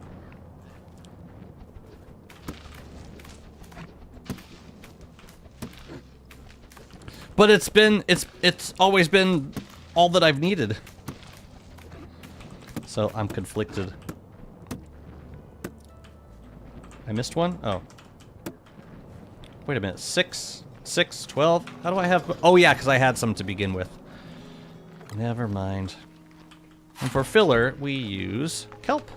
But it's always been all that I've needed. So I'm conflicted. I missed one? Oh. Wait a minute. 6, 12? How do I have... Oh yeah, because I had some to begin with. Never mind. And for filler, we use kelp.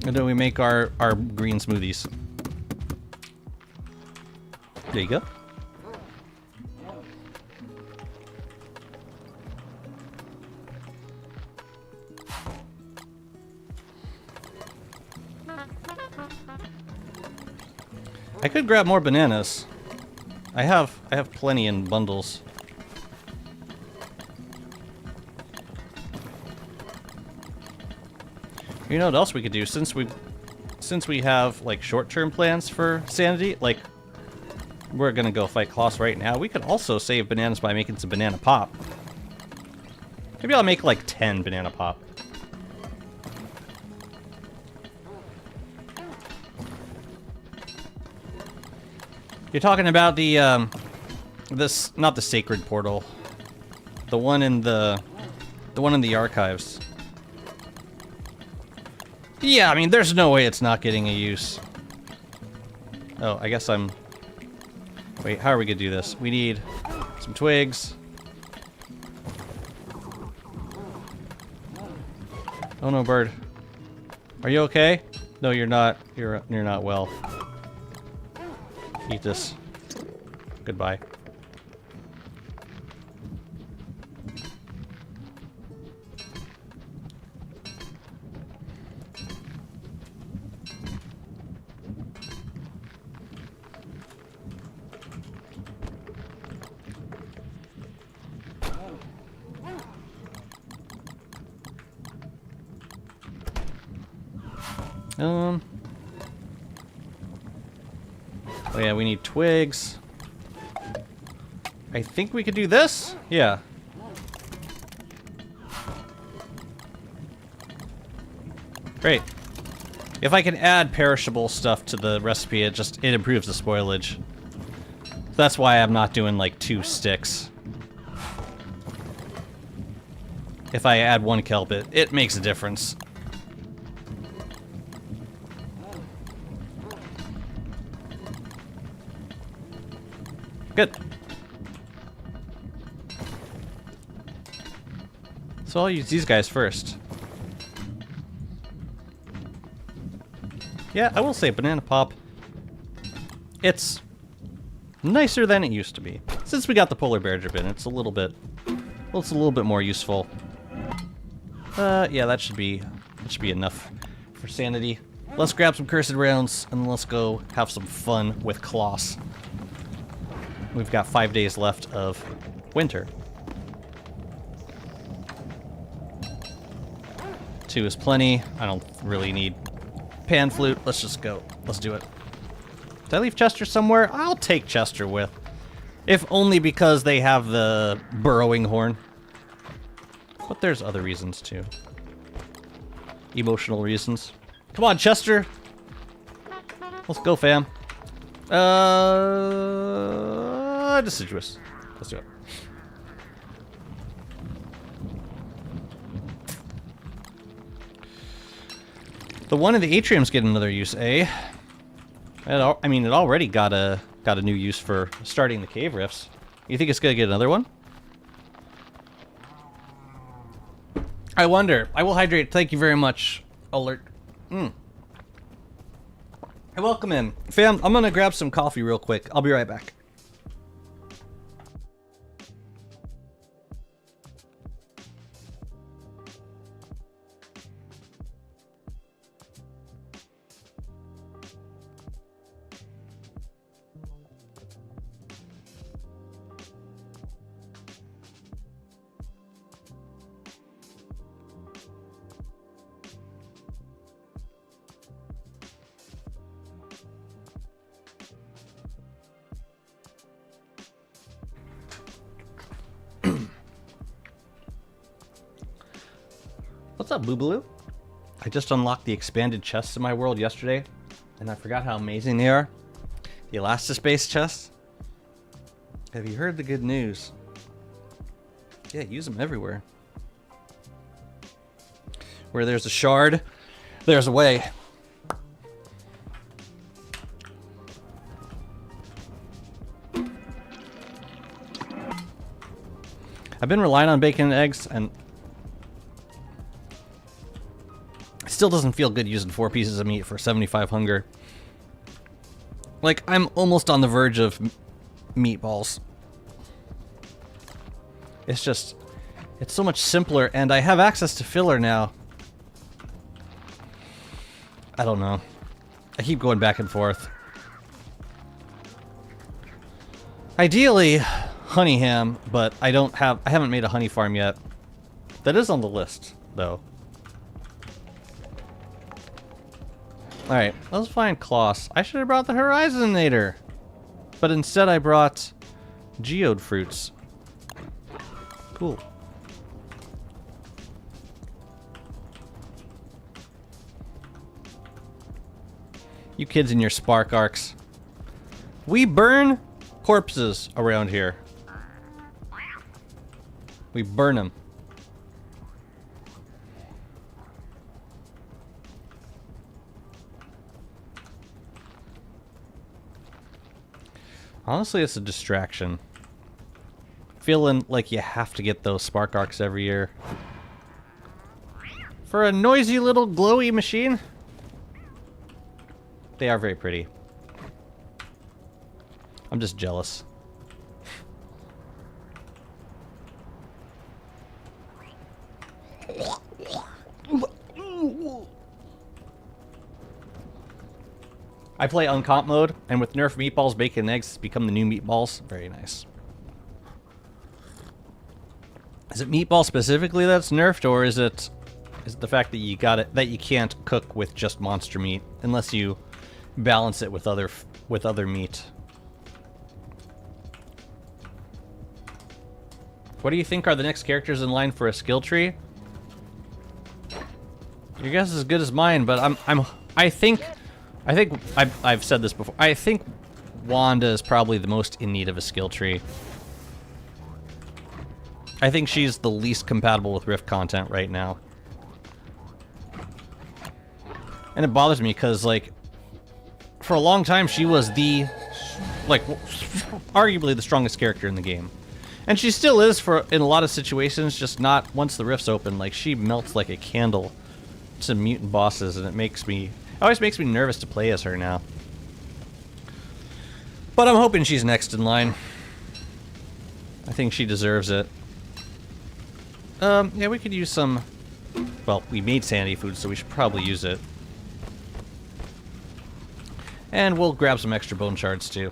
And then we make our green smoothies. There you go. I could grab more bananas. I have plenty in bundles. You know what else we could do? Since we have like short-term plans for sanity, like we're gonna go fight Kloss right now. We could also save bananas by making some banana pop. Maybe I'll make like 10 banana pop. You're talking about the this, not the sacred portal, the one in the archives. Yeah, I mean, there's no way it's not getting a use. Oh, I guess I'm... Wait, how are we gonna do this? We need some twigs. Oh no, bird. Are you okay? No, you're not. You're not well. Eat this. Goodbye. Oh yeah, we need twigs. I think we could do this? Yeah. Great. If I can add perishable stuff to the recipe, it improves the spoilage. That's why I'm not doing like 2 sticks. If I add 1 kelp, it makes a difference. Good. So I'll use these guys first. Yeah, I will say banana pop. It's nicer than it used to be. Since we got the polar bear drip in, it's a little bit more useful. Yeah, that should be enough for sanity. Let's grab some cursed rounds and let's go have some fun with Kloss. We've got 5 days left of winter. 2 is plenty. I don't really need pan flute. Let's just go. Let's do it. Did I leave Chester somewhere? I'll take Chester with. If only because they have the burrowing horn. But there's other reasons too. Emotional reasons. Come on, Chester. Let's go, fam. Deciduous. Let's do it. The one in the atrium's getting another use, eh? I mean, it already got a new use for starting the cave rifts. You think it's gonna get another one? I wonder. I will hydrate. Thank you very much. Alert. Hey, welcome in. Fam, I'm gonna grab some coffee real quick. I'll be right back. What's up, Boobaloo? I just unlocked the expanded chests in my world yesterday, and I forgot how amazing they are. The Elastispace chests. Have you heard the good news? Yeah, use them everywhere. Where there's a shard, there's a way. I've been relying on bacon and eggs, and it still doesn't feel good using 4 pieces of meat for 75 hunger. Like, I'm almost on the verge of meatballs. It's just, it's so much simpler, and I have access to filler now. I don't know. I keep going back and forth. Ideally, honey ham, but I haven't made a honey farm yet. That is on the list, though. Alright, let's find Kloss. I should have brought the Horizonator. But instead I brought geode fruits. Cool. You kids and your spark arcs. We burn corpses around here. We burn them. Honestly, it's a distraction. Feeling like you have to get those spark arcs every year. For a noisy little glowy machine. They are very pretty. I'm just jealous. I play uncomp mode, and with nerf meatballs, bacon, and eggs, it's become the new meatballs. Very nice. Is it meatball specifically that's nerfed, or is it the fact that you can't cook with just monster meat unless you balance it with other meat? What do you think are the next characters in line for a skill tree? Your guess is as good as mine, but I think I've said this before. I think Wanda is probably the most in need of a skill tree. I think she's the least compatible with Rift content right now. And it bothers me because, like, for a long time she was the, like, arguably the strongest character in the game. And she still is in a lot of situations, just not once the Rifts open. Like, she melts like a candle to mutant bosses, and it always makes me nervous to play as her now. But I'm hoping she's next in line. I think she deserves it. Yeah, we could use some... Well, we made sanity food, so we should probably use it. And we'll grab some extra bone shards, too.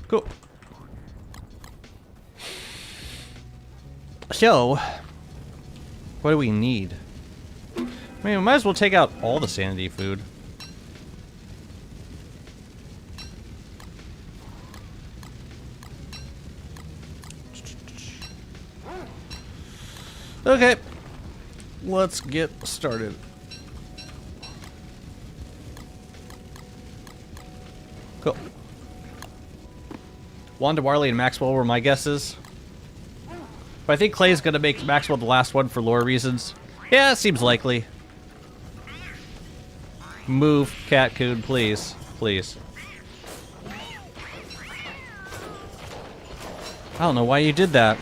Cool. So, what do we need? I mean, we might as well take out all the sanity food. Okay, let's get started. Cool. Wanda, Warley, and Maxwell were my guesses. But I think Clay's gonna make Maxwell the last one for lore reasons. Yeah, it seems likely. Move, Cat Coon, please. Please. I don't know why you did that.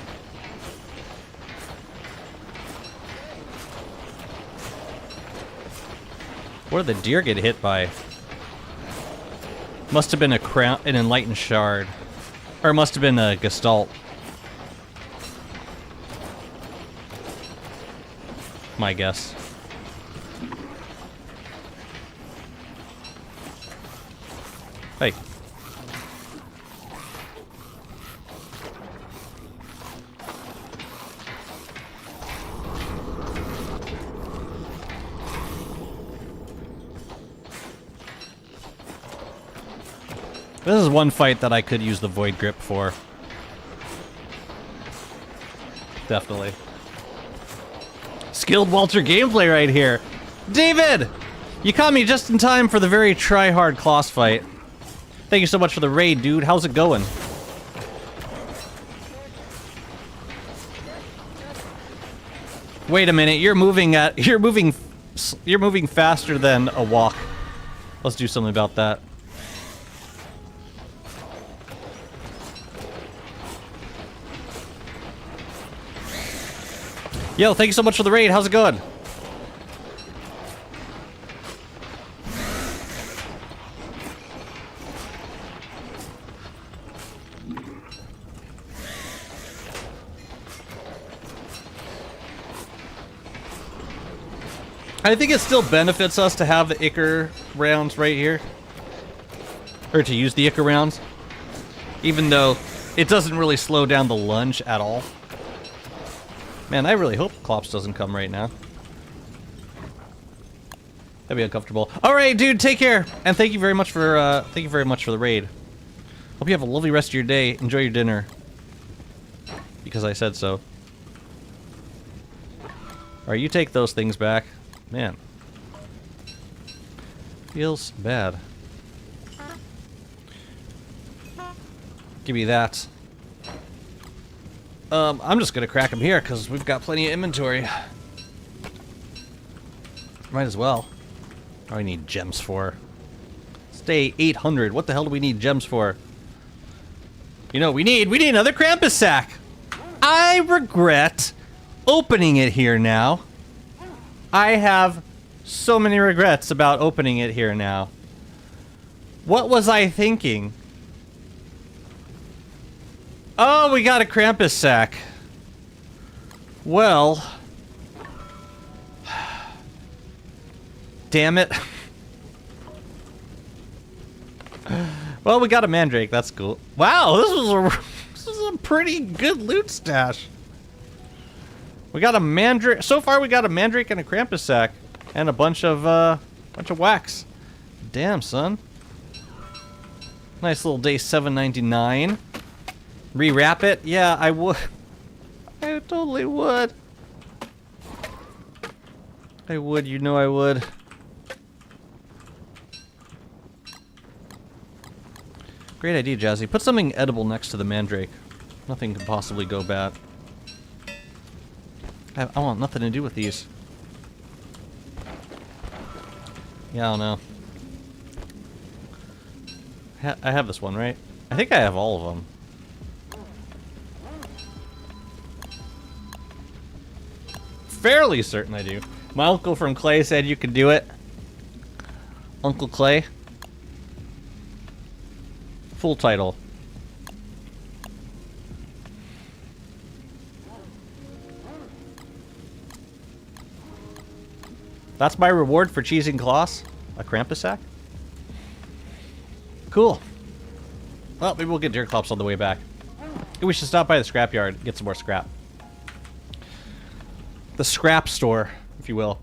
What did the deer get hit by? Must have been an enlightened shard. Or it must have been a gestalt. My guess. Hey. This is one fight that I could use the Void Grip for. Definitely. skilled Walter gameplay right here. David! You caught me just in time for the very try-hard Kloss fight. Thank you so much for the raid, dude. How's it going? Wait a minute, you're moving faster than a walk. Let's do something about that. Yo, thank you so much for the raid. How's it going? I think it still benefits us to have the Ichor rounds right here. Or to use the Ichor rounds. Even though it doesn't really slow down the lunge at all. Man, I really hope Klops doesn't come right now. That'd be uncomfortable. Alright, dude, take care! And thank you very much for the raid. Hope you have a lovely rest of your day. Enjoy your dinner. Because I said so. Alright, you take those things back. Man. Feels bad. Give me that. I'm just gonna crack them here, because we've got plenty of inventory. Might as well. What do I need gems for? Stay 800. What the hell do we need gems for? You know, we need another Krampus sack! I regret opening it here now. I have so many regrets about opening it here now. What was I thinking? Oh, we got a Krampus sack. Well. Damn it. Well, we got a Mandrake. That's cool. Wow, this was a pretty good loot stash. We got a Mandrake. So far, we got a Mandrake and a Krampus sack, and a bunch of wax. Damn, son. Nice little day 799. Rewrap it? Yeah, I would. I totally would. I would. You know I would. Great idea, Jazzy. Put something edible next to the Mandrake. Nothing can possibly go bad. I want nothing to do with these. Yeah, I don't know. I have this one, right? I think I have all of them. Fairly certain I do. My uncle from Clay said you could do it. Uncle Clay. Full title. That's my reward for cheesing Kloss? A Krampus sack? Cool. Well, maybe we'll get deer clops on the way back. We should stop by the scrapyard and get some more scrap. The scrap store, if you will.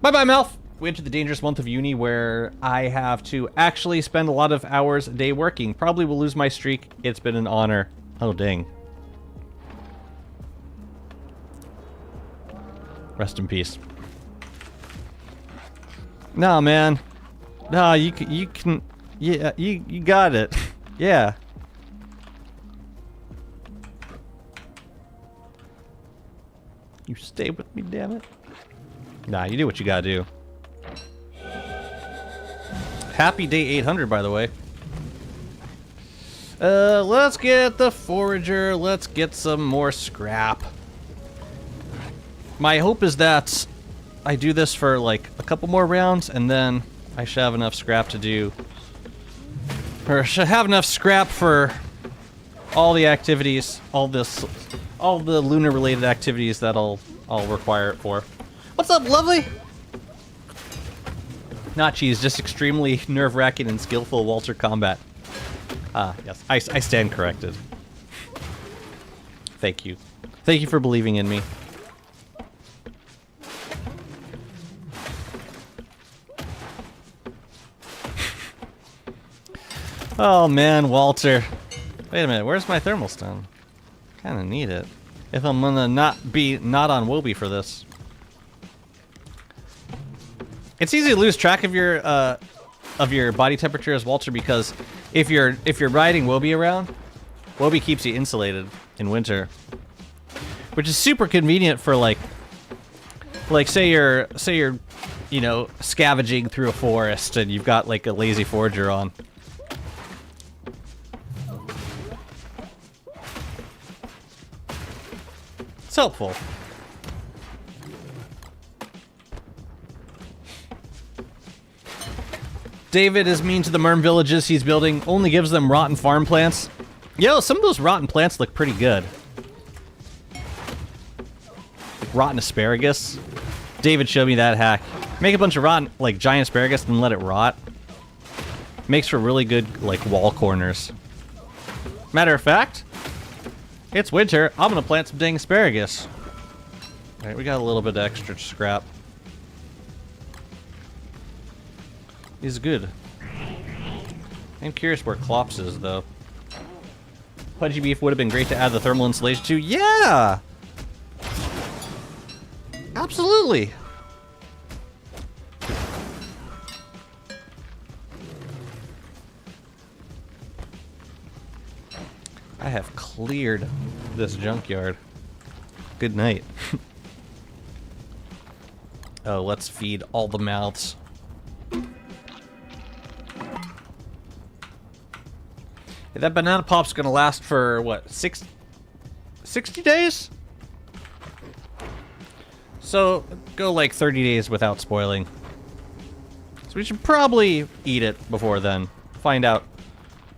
Bye-bye, Melf! We entered the dangerous month of uni where I have to actually spend a lot of hours a day working. Probably will lose my streak. It's been an honor. Oh, dang. Rest in peace. Nah, man. Nah, you can, yeah, you got it. Yeah. You stay with me, damn it. Nah, you do what you gotta do. Happy day 800, by the way. Let's get the forager. Let's get some more scrap. My hope is that I do this for like a couple more rounds, and then I should have enough scrap to do, or should have enough scrap for all the activities, all the lunar-related activities that I'll require it for. What's up, lovely? Not cheese, just extremely nerve-wracking and skillful Walter combat. Ah, yes, I stand corrected. Thank you. Thank you for believing in me. Oh man, Walter. Wait a minute, where's my thermal stone? Kinda need it. If I'm gonna not on Wobie for this. It's easy to lose track of your body temperature as Walter, because if you're riding Wobie around, Wobie keeps you insulated in winter, which is super convenient for like say you're you know, scavenging through a forest and you've got like a lazy forager on. It's helpful. David is mean to the Merm villages he's building, only gives them rotten farm plants. Yo, some of those rotten plants look pretty good. Like rotten asparagus. David showed me that hack. Make a bunch of rotten, like, giant asparagus and let it rot. Makes for really good, like, wall corners. Matter of fact, it's winter. I'm gonna plant some dang asparagus. Alright, we got a little bit of extra scrap. Is good. I'm curious where Klops is, though. Pudgy beef would have been great to add the thermal insulation to. Yeah! Absolutely! I have cleared this junkyard. Good night. Oh, let's feed all the mouths. That banana pop's gonna last for, what, 60 days? So, go like 30 days without spoiling. So we should probably eat it before then.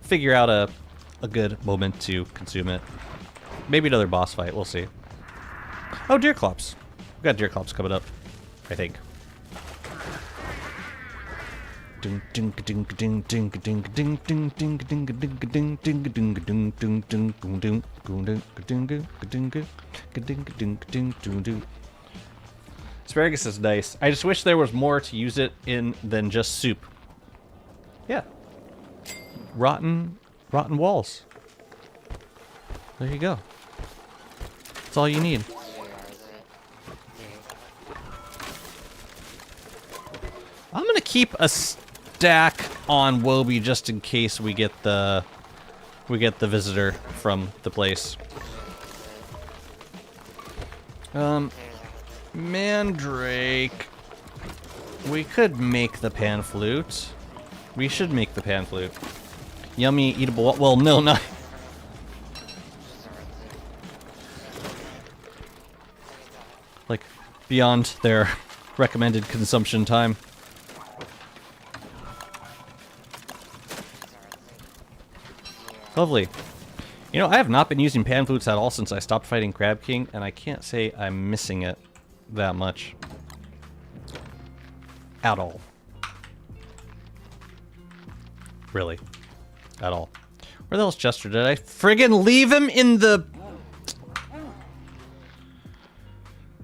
Figure out a good moment to consume it. Maybe another boss fight, we'll see. Oh, deer clops. We've got deer clops coming up, I think. Asparagus is nice. I just wish there was more to use it in than just soup. Yeah. Rotten walls. There you go. That's all you need. I'm gonna keep a stack on Wobie just in case we get the visitor from the place. Mandrake. We could make the pan flute. We should make the pan flute. Yummy, eatable. Well, no, not. Like, beyond their recommended consumption time. Lovely. You know, I have not been using pan flutes at all since I stopped fighting Crab King, and I can't say I'm missing it that much. At all. Really. At all. Where the hell's Chester? Did I friggin' leave him in the...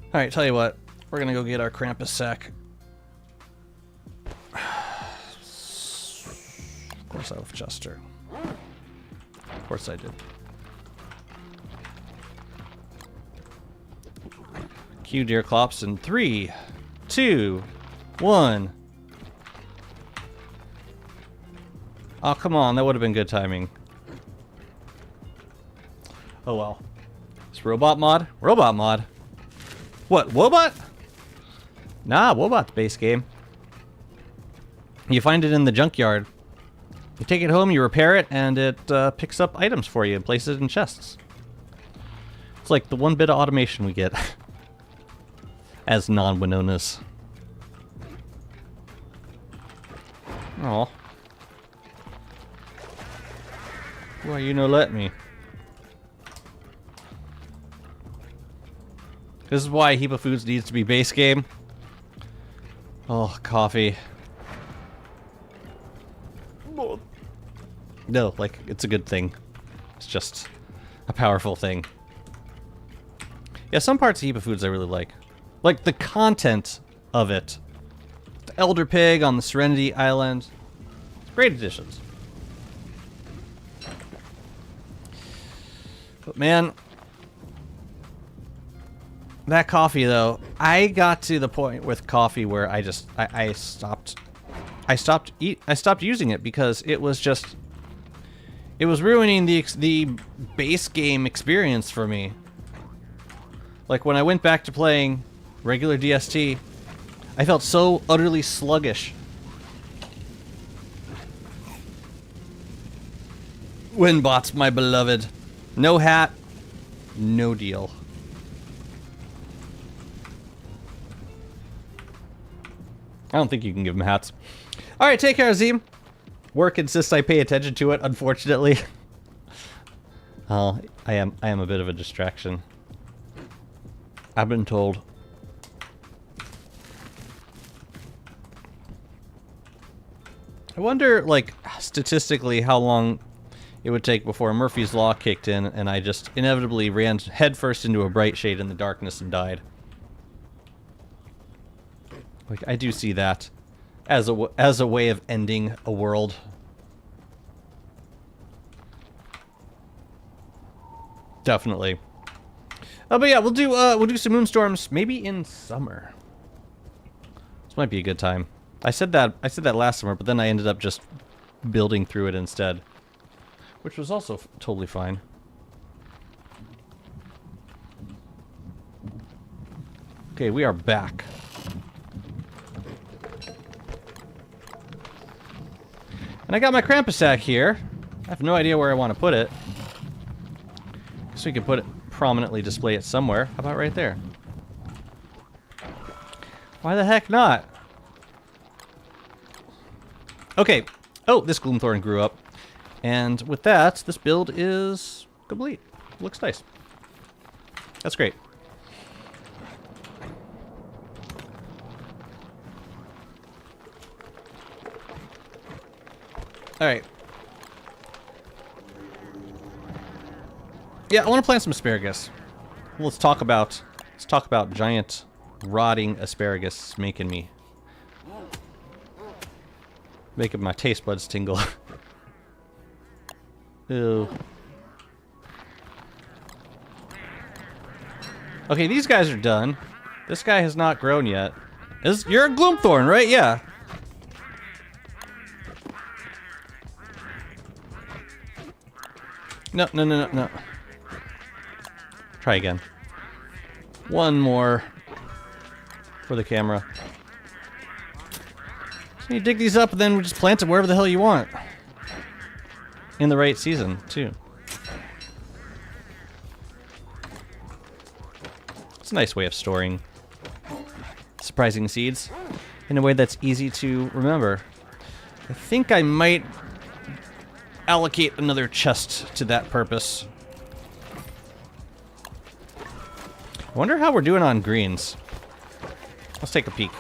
Alright, tell you what. We're gonna go get our Krampus sack. Of course I love Chester. Of course I did. Cue deer clops in 3, 2, 1. Oh, come on. That would have been good timing. Oh, well. It's robot mod? Robot mod. What, Wobot? Nah, Wobot's base game. You find it in the junkyard. You take it home, you repair it, and it picks up items for you and places it in chests. It's like the one bit of automation we get as non-Winonas. Aw. Why you no let me? This is why Heap of Foods needs to be base game. Oh, coffee. No, like, it's a good thing. It's just a powerful thing. Yeah, some parts of Heap of Foods I really like. Like, the content of it. The Elder Pig on the Serenity Island. Great additions. But man, That coffee, though, I got to the point with coffee where I stopped using it because it was ruining the base game experience for me. Like when I went back to playing regular DST, I felt so utterly sluggish. Winbots, my beloved. No hat, no deal. I don't think you can give them hats. Alright, take care, Azim. Work insists I pay attention to it, unfortunately. Oh, I am a bit of a distraction. I've been told. I wonder, like, statistically how long it would take before Murphy's Law kicked in and I just inevitably ran headfirst into a bright shade in the darkness and died. Like, I do see that as a way of ending a world. Definitely. But yeah, we'll do some moonstorms maybe in summer. This might be a good time. I said that last summer, but then I ended up just building through it instead, which was also totally fine. Okay, we are back. And I got my Krampus sack here. I have no idea where I want to put it. So we can put it, prominently display it somewhere. How about right there? Why the heck not? Okay. Oh, this Gloomthorn grew up. And with that, this build is complete. Looks nice. That's great. Alright. Yeah, I want to plant some asparagus. Let's talk about giant rotting asparagus making my taste buds tingle. Ew. Okay, these guys are done. This guy has not grown yet. You're a Gloomthorn, right? Yeah. No. Try again. One more for the camera. So you dig these up and then we just plant them wherever the hell you want. In the right season, too. It's a nice way of storing surprising seeds in a way that's easy to remember. I think I might allocate another chest to that purpose. I wonder how we're doing on greens. Let's take a peek.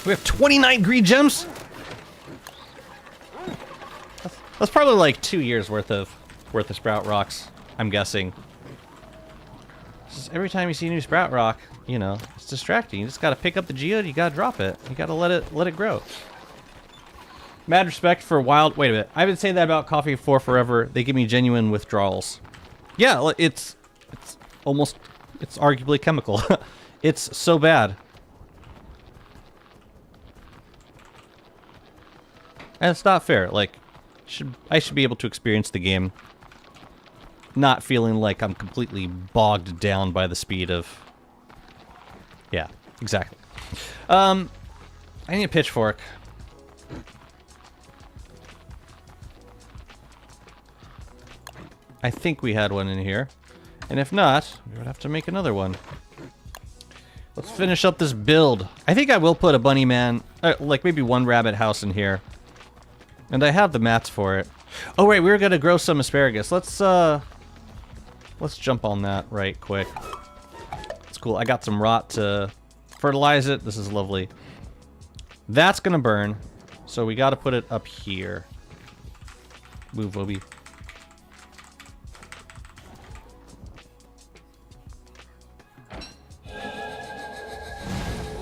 We have 29 green gems? That's probably like 2 years worth of sprout rocks, I'm guessing. Just every time you see a new sprout rock, you know, it's distracting. You just gotta pick up the geode, you gotta drop it. You gotta let it grow. Mad respect for wild... Wait a minute. I've been saying that about coffee for forever. They give me genuine withdrawals. Yeah, it's arguably chemical. It's so bad. And it's not fair. Like, I should be able to experience the game not feeling like I'm completely bogged down by the speed of... Yeah, exactly. I need a pitchfork. I think we had one in here. And if not, we would have to make another one. Let's finish up this build. I think I will put a bunny man, like maybe one rabbit house in here. And I have the mats for it. Oh wait, we were gonna grow some asparagus. Let's jump on that right quick. It's cool. I got some rot to fertilize it. This is lovely. That's gonna burn. So we gotta put it up here. Move, Obi.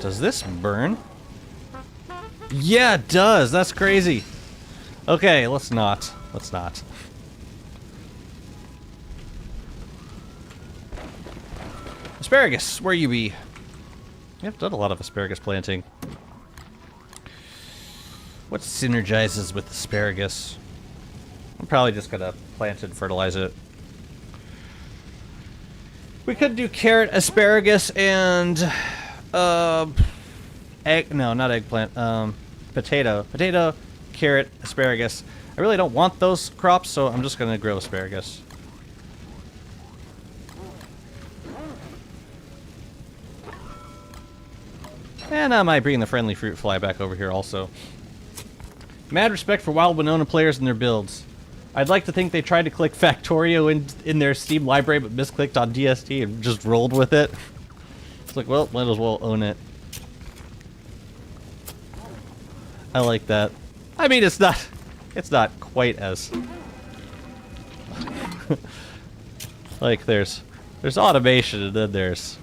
Does this burn? Yeah, it does. That's crazy. Okay, let's not. Let's not. Asparagus, where you be? I've done a lot of asparagus planting. What synergizes with asparagus? I'm probably just gonna plant and fertilize it. We could do carrot, asparagus, and egg. No, not eggplant. Potato. Potato, carrot, asparagus. I really don't want those crops, so I'm just gonna grow asparagus. And I might bring the friendly fruit fly back over here also. Mad respect for Wild Winona players and their builds. I'd like to think they tried to click Factorio in their Steam library, but misclicked on DST and just rolled with it. It's like, well, might as well own it. I like that. I mean, it's not quite as like there's automation and then there's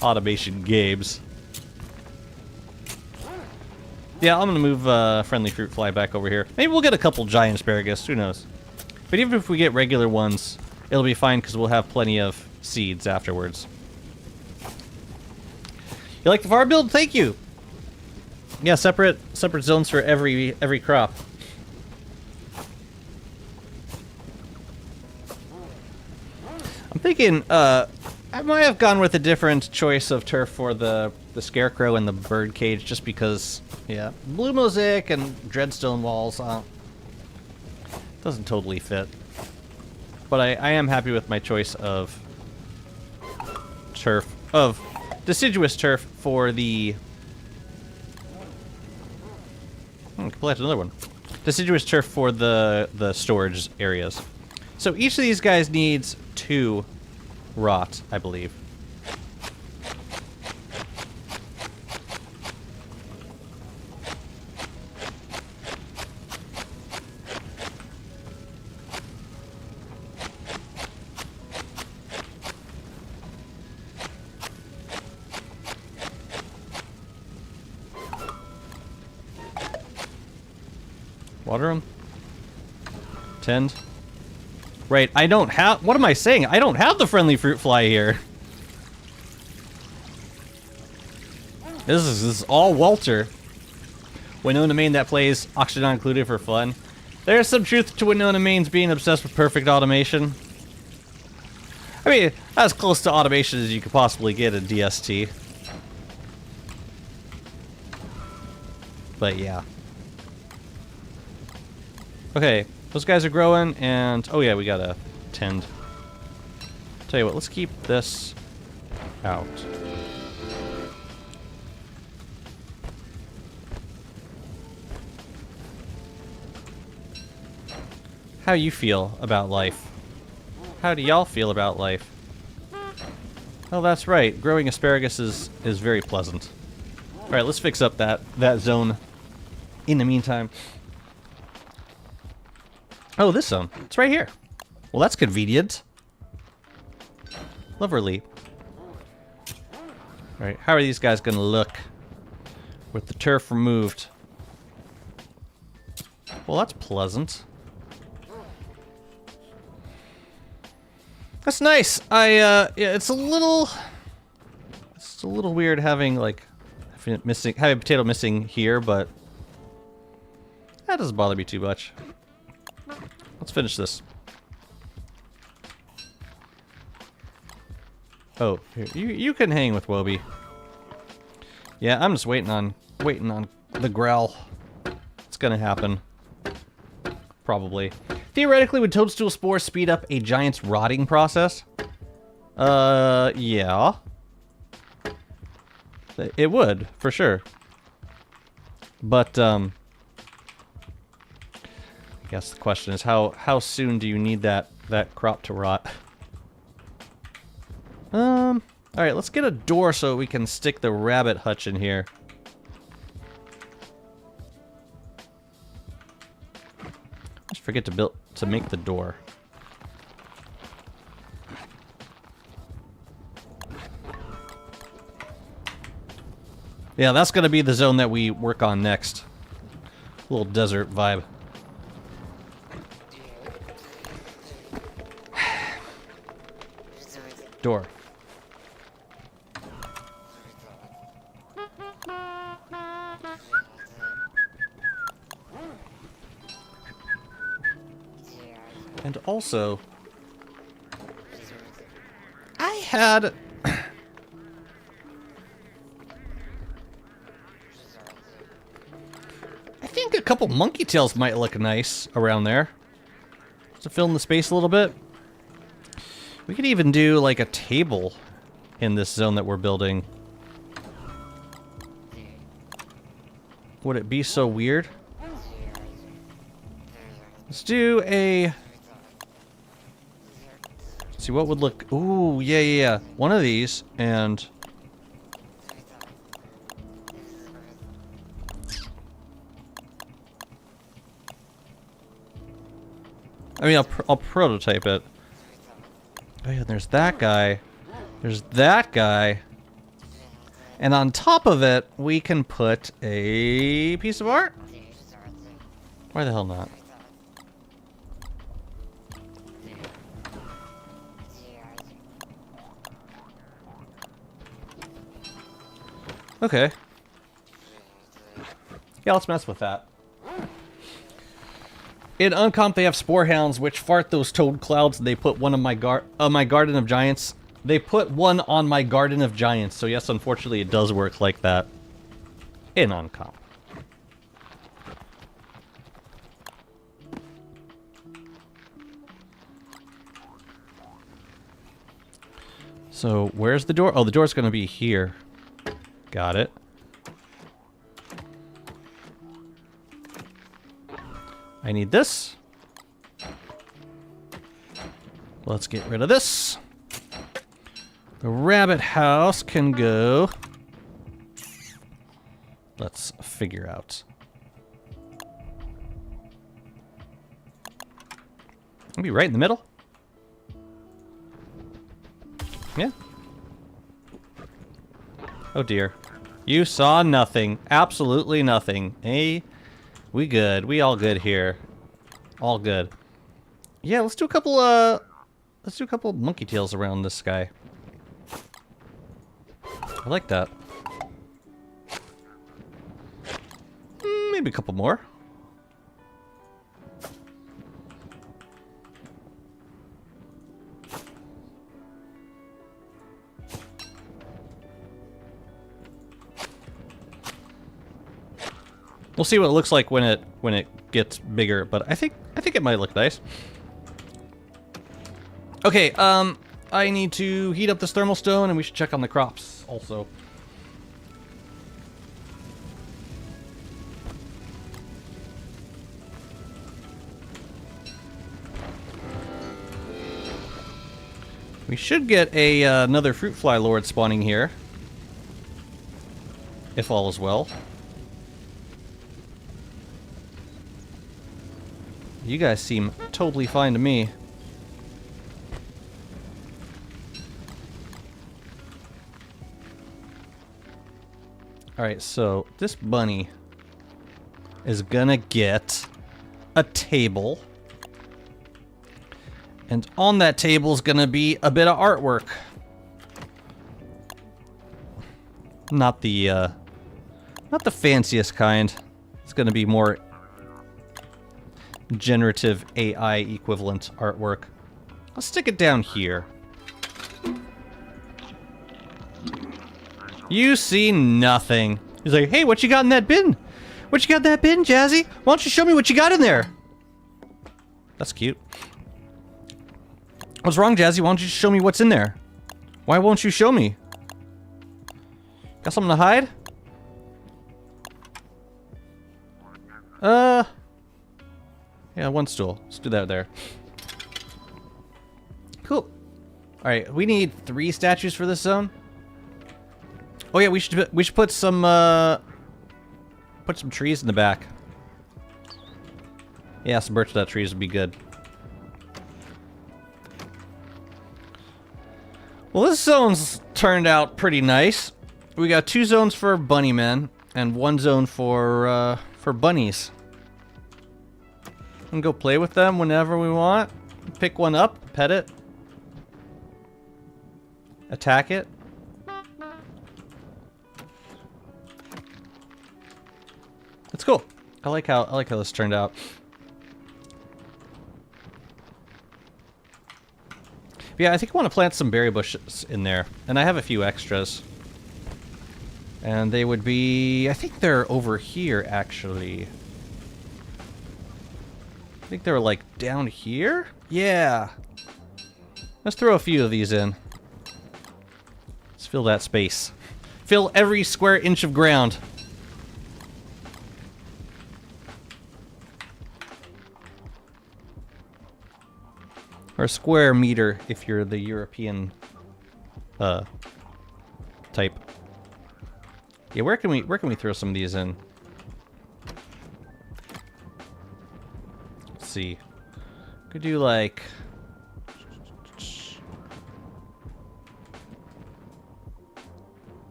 automation games. Yeah, I'm gonna move friendly fruit fly back over here. Maybe we'll get a couple giant asparagus. Who knows? But even if we get regular ones, it'll be fine because we'll have plenty of seeds afterwards. You like the farm build? Thank you. Yeah, separate zones for every crop. I'm thinking I might have gone with a different choice of turf for the scarecrow and the bird cage, just because, yeah, blue mosaic and dreadstone walls doesn't totally fit. But I am happy with my choice of deciduous turf for the. I can plant another one. Deciduous turf for the storage areas. So each of these guys needs 2 rot, I believe. Water them. Tend. Right, I don't have... What am I saying? I don't have the friendly fruit fly here. This is all Walter. Winona Main that plays Oxygen Not Included for fun. There's some truth to Winona Main's being obsessed with perfect automation. I mean, as close to automation as you could possibly get in DST. But yeah. Okay, those guys are growing, and oh yeah, we gotta tend. Tell you what, let's keep this out. How you feel about life? How do y'all feel about life? Oh, that's right. Growing asparagus is very pleasant. All right, let's fix up that zone. In the meantime. Oh, this zone. It's right here. Well, that's convenient. Lovely. All right, how are these guys gonna look with the turf removed? Well, that's pleasant. That's nice. Yeah, it's a little weird having like having potato missing here, but that doesn't bother me too much. Let's finish this. Oh, here, you can hang with Wobie. Yeah, I'm just waiting on the growl. It's gonna happen. Probably. Theoretically, would toadstool spores speed up a giant's rotting process? Yeah. It would, for sure. But, I guess the question is how soon do you need that crop to rot? Alright, let's get a door so we can stick the rabbit hutch in here. Just forget to make the door. Yeah, that's gonna be the zone that we work on next. A little desert vibe. Door. And also, I had... I think a couple monkey tails might look nice around there. Just to fill in the space a little bit. We could even do like a table in this zone that we're building. Would it be so weird? Let's do a... Let's see what would look... Ooh, yeah. One of these, and... I mean, I'll prototype it. Oh yeah, there's that guy. There's that guy. And on top of it, we can put a piece of art. Why the hell not? Okay. Yeah, let's mess with that. In Uncomp, they have Spore Hounds, which fart those toad clouds. They put one on my Garden of Giants. They put one on my Garden of Giants. So yes, unfortunately, it does work like that in Uncomp. So where's the door? Oh, the door's going to be here. Got it. I need this. Let's get rid of this. The rabbit house can go. Let's figure out. I'll be right in the middle. Yeah. Oh dear. You saw nothing. Absolutely nothing. Hey, we good. We all good here. All good. Yeah, let's do a couple monkey tails around this guy. I like that. Maybe a couple more. We'll see what it looks like when it gets bigger, but I think it might look nice. Okay, I need to heat up this thermal stone, and we should check on the crops also. We should get another fruit fly lord spawning here, if all is well. You guys seem totally fine to me. Alright, so this bunny is gonna get a table. And on that table is gonna be a bit of artwork. Not the fanciest kind. It's gonna be more generative AI equivalent artwork. I'll stick it down here. You see nothing. He's like, hey, what you got in that bin? What you got in that bin, Jazzy? Why don't you show me what you got in there? That's cute. What's wrong, Jazzy? Why don't you just show me what's in there? Why won't you show me? Got something to hide? Yeah, one stool. Let's do that there. Cool. Alright, we need 3 statues for this zone. Oh yeah, we should put some trees in the back. Yeah, some birch nut trees would be good. Well, this zone's turned out pretty nice. We got 2 zones for bunny men and 1 zone for bunnies. We can go play with them whenever we want. Pick one up, pet it, attack it. It's cool. I like how this turned out. But yeah, I think I want to plant some berry bushes in there. And I have a few extras. And they would be... I think they're over here, actually. I think they're, like, down here? Yeah. Let's throw a few of these in. Let's fill that space. Fill every square inch of ground. Or square meter, if you're the European type. Yeah, where can we throw some of these in? Let's see. Could do like...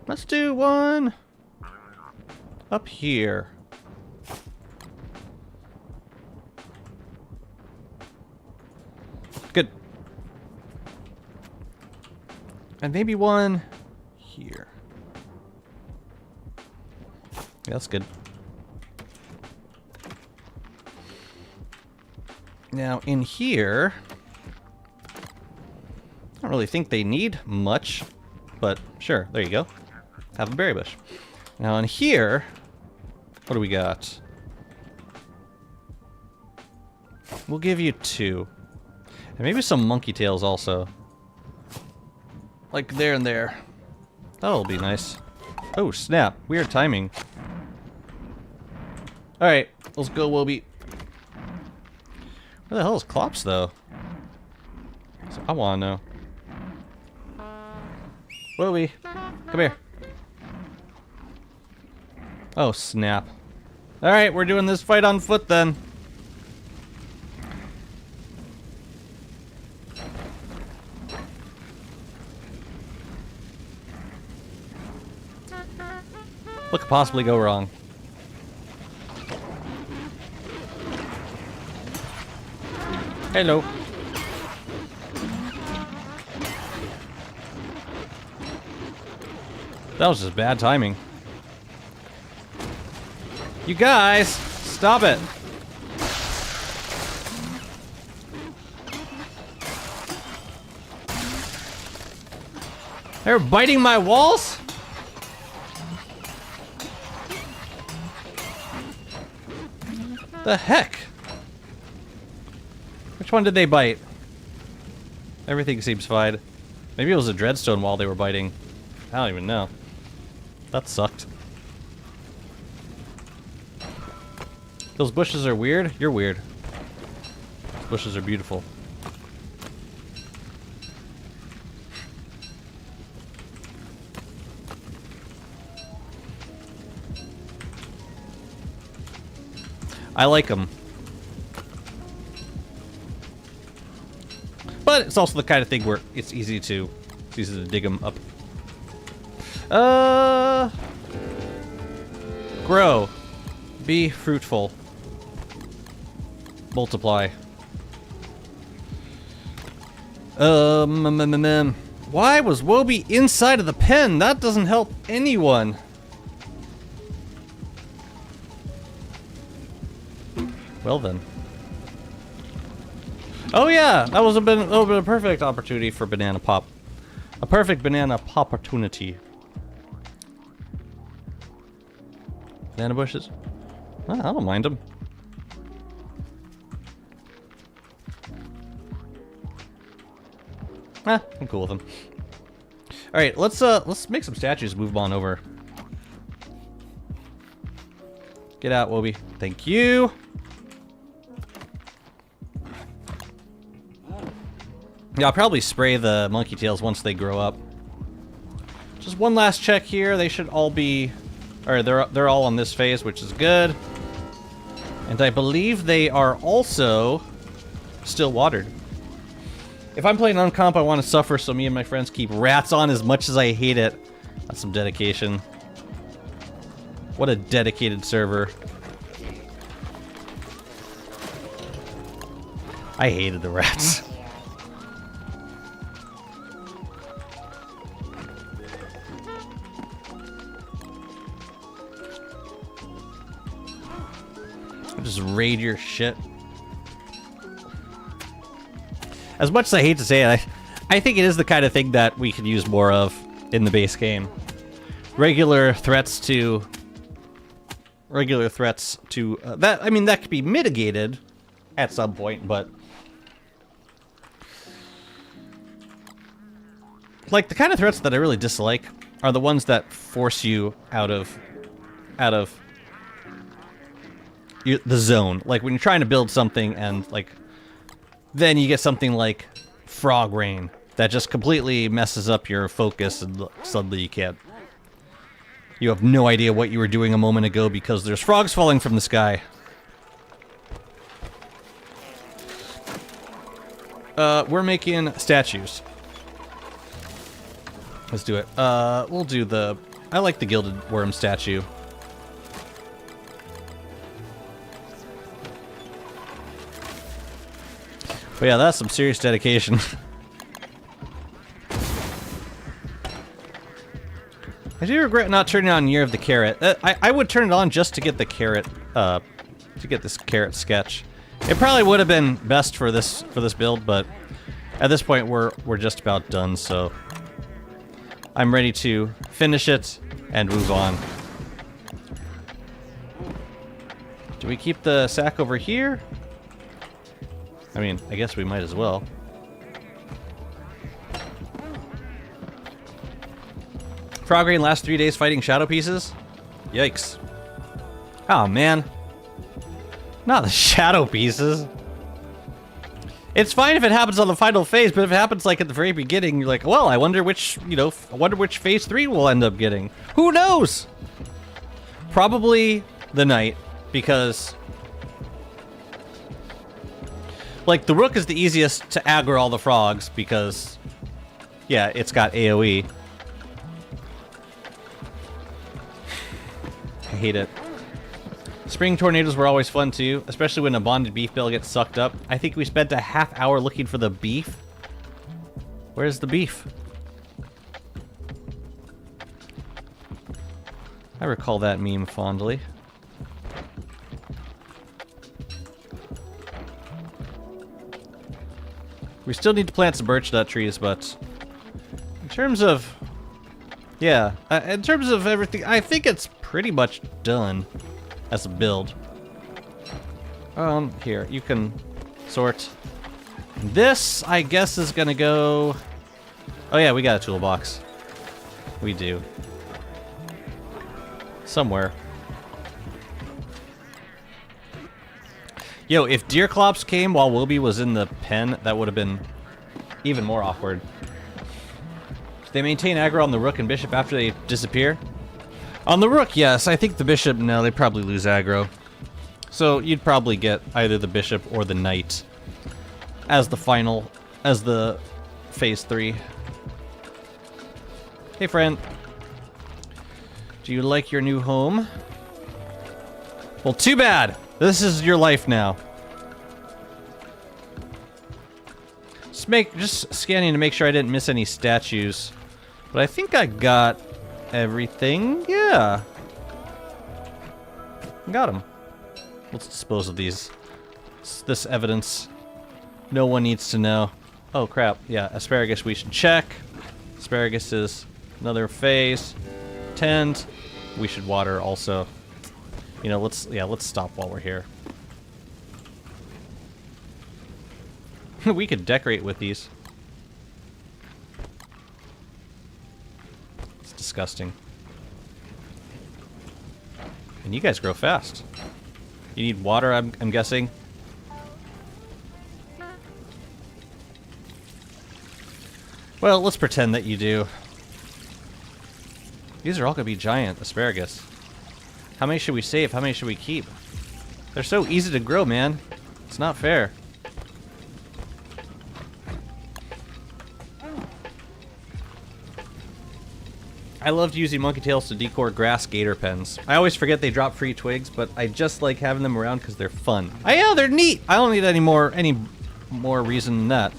Let's do one up here. Good. And maybe one here. Yeah, that's good. Now in here, I don't really think they need much, but sure, there you go. Have a berry bush. Now in here, what do we got? We'll give you 2. And maybe some monkey tails also. Like there and there. That'll be nice. Oh, snap. Weird timing. Alright, let's go, Wilby. Where the hell is Klops, though? I want to know. Wilby, come here. Oh, snap. Alright, we're doing this fight on foot, then. What could possibly go wrong? Hello. That was just bad timing. You guys, stop it. They're biting my walls? The heck? Which one did they bite? Everything seems fine. Maybe it was a dreadstone while they were biting. I don't even know. That sucked. Those bushes are weird? You're weird. Those bushes are beautiful. I like them. But it's also the kind of thing where it's easy to dig them up. Grow. Be fruitful. Multiply. Why was Woby inside of the pen? That doesn't help anyone. Well then. Oh yeah, that was a little bit of a perfect opportunity for banana pop. A perfect banana pop opportunity. Banana bushes? I don't mind them. I'm cool with them. All right, let's make some statues. Move on over. Get out, Woby. Thank you. Yeah, I'll probably spray the monkey tails once they grow up. Just one last check here. They should all be, or they're all on this phase, which is good. And I believe they are also still watered. If I'm playing uncomp, I want to suffer, so me and my friends keep rats on as much as I hate it. That's some dedication. What a dedicated server. I hated the rats. Just raid your shit. As much as I hate to say it, I think it is the kind of thing that we could use more of in the base game. Regular threats to that. I mean, that could be mitigated at some point, but like the kind of threats that I really dislike are the ones that force you out of the zone. Like when you're trying to build something and like then you get something like frog rain that just completely messes up your focus and suddenly you have no idea what you were doing a moment ago because there's frogs falling from the sky. We're making statues. Let's do it. We'll do I like the gilded worm statue. But yeah, that's some serious dedication. I do regret not turning on Year of the Carrot. I would turn it on just to get the carrot, to get this carrot sketch. It probably would have been best for this build, but at this point we're just about done, so I'm ready to finish it and move on. Do we keep the sack over here? I mean, I guess we might as well. Frog Rain lasts 3 days fighting shadow pieces? Yikes. Oh, man. Not the shadow pieces. It's fine if it happens on the final phase, but if it happens like at the very beginning, you're like, well, I wonder which, I wonder which phase 3 we'll end up getting. Who knows? Probably the knight, because like the rook is the easiest to aggro all the frogs because yeah, it's got AoE. I hate it. Spring tornadoes were always fun too, especially when a bonded beef bale gets sucked up. I think we spent a half hour looking for the beef. Where's the beef? I recall that meme fondly. We still need to plant some birch nut trees, but in terms of, yeah, in terms of everything, I think it's pretty much done as a build. Here, you can sort. This, I guess, is gonna go. Oh yeah, we got a toolbox. We do. Somewhere. Yo, if Deerclops came while Wilby was in the pen, that would have been even more awkward. Do they maintain aggro on the rook and bishop after they disappear? On the rook, yes. I think the bishop, no, they probably lose aggro. So you'd probably get either the bishop or the knight as the final, as the phase 3. Hey, friend. Do you like your new home? Well, too bad. This is your life now. Just scanning to make sure I didn't miss any statues. But I think I got everything. Yeah. Got them. Let's dispose of this evidence. No one needs to know. Oh, crap. Yeah, asparagus we should check. Asparagus is another phase. Tend. We should water also. You know, let's stop while we're here. We could decorate with these. It's disgusting. And you guys grow fast. You need water, I'm guessing. Well, let's pretend that you do. These are all gonna be giant asparagus. How many should we save? How many should we keep? They're so easy to grow, man. It's not fair. I loved using monkey tails to decor grass gator pens. I always forget they drop free twigs, but I just like having them around because they're fun. Oh yeah, they're neat! I don't need any more reason than that.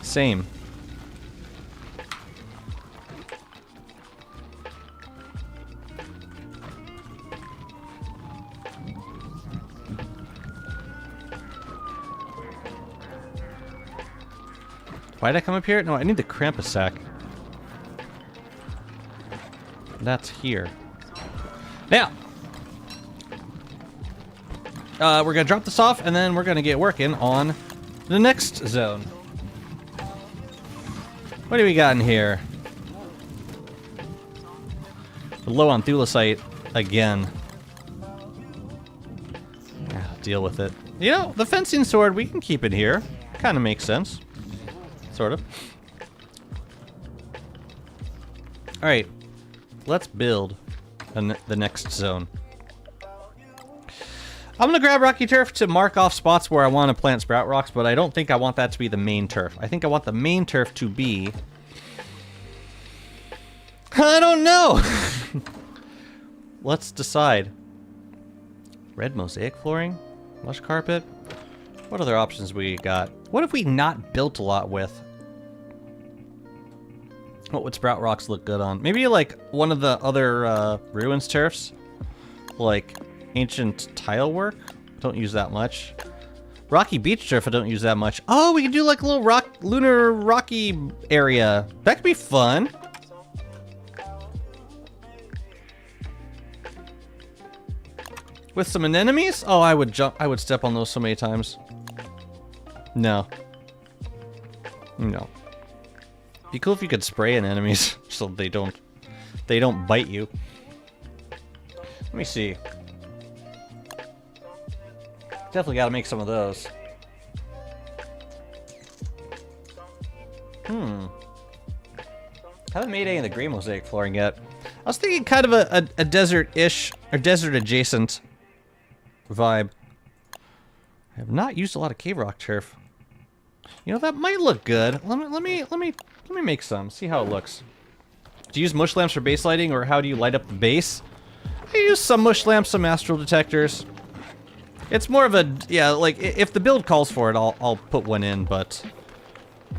Same. Why did I come up here? No, I need the Krampus sack. That's here. Now, we're gonna drop this off, and then we're gonna get working on the next zone. What do we got in here? We're low on thulecite again. Deal with it. You know, the fencing sword, we can keep it here. Kind of makes sense. Sort of. Alright. Let's build the next zone. I'm gonna grab rocky turf to mark off spots where I want to plant sprout rocks, but I don't think I want that to be the main turf. I think I want the main turf to be... I don't know! Let's decide. Red mosaic flooring? Lush carpet? What other options we got? What have we not built a lot with? What would sprout rocks look good on? Maybe like one of the other ruins turfs? Like ancient tile work? Don't use that much. Rocky beach turf I don't use that much. Oh, we can do like a little lunar rocky area. That could be fun. With some anemones? Oh, I would step on those so many times. No. No. Be cool if you could spray anemones so they don't bite you. Let me see. Definitely gotta make some of those. Haven't made any of the gray mosaic flooring yet. I was thinking kind of a desert-ish, or desert-adjacent vibe. I have not used a lot of cave rock turf. You know, that might look good. Let me make some. See how it looks. Do you use mush lamps for base lighting, or how do you light up the base? I use some mush lamps, some astral detectors. It's more of a, yeah, like if the build calls for it, I'll put one in. But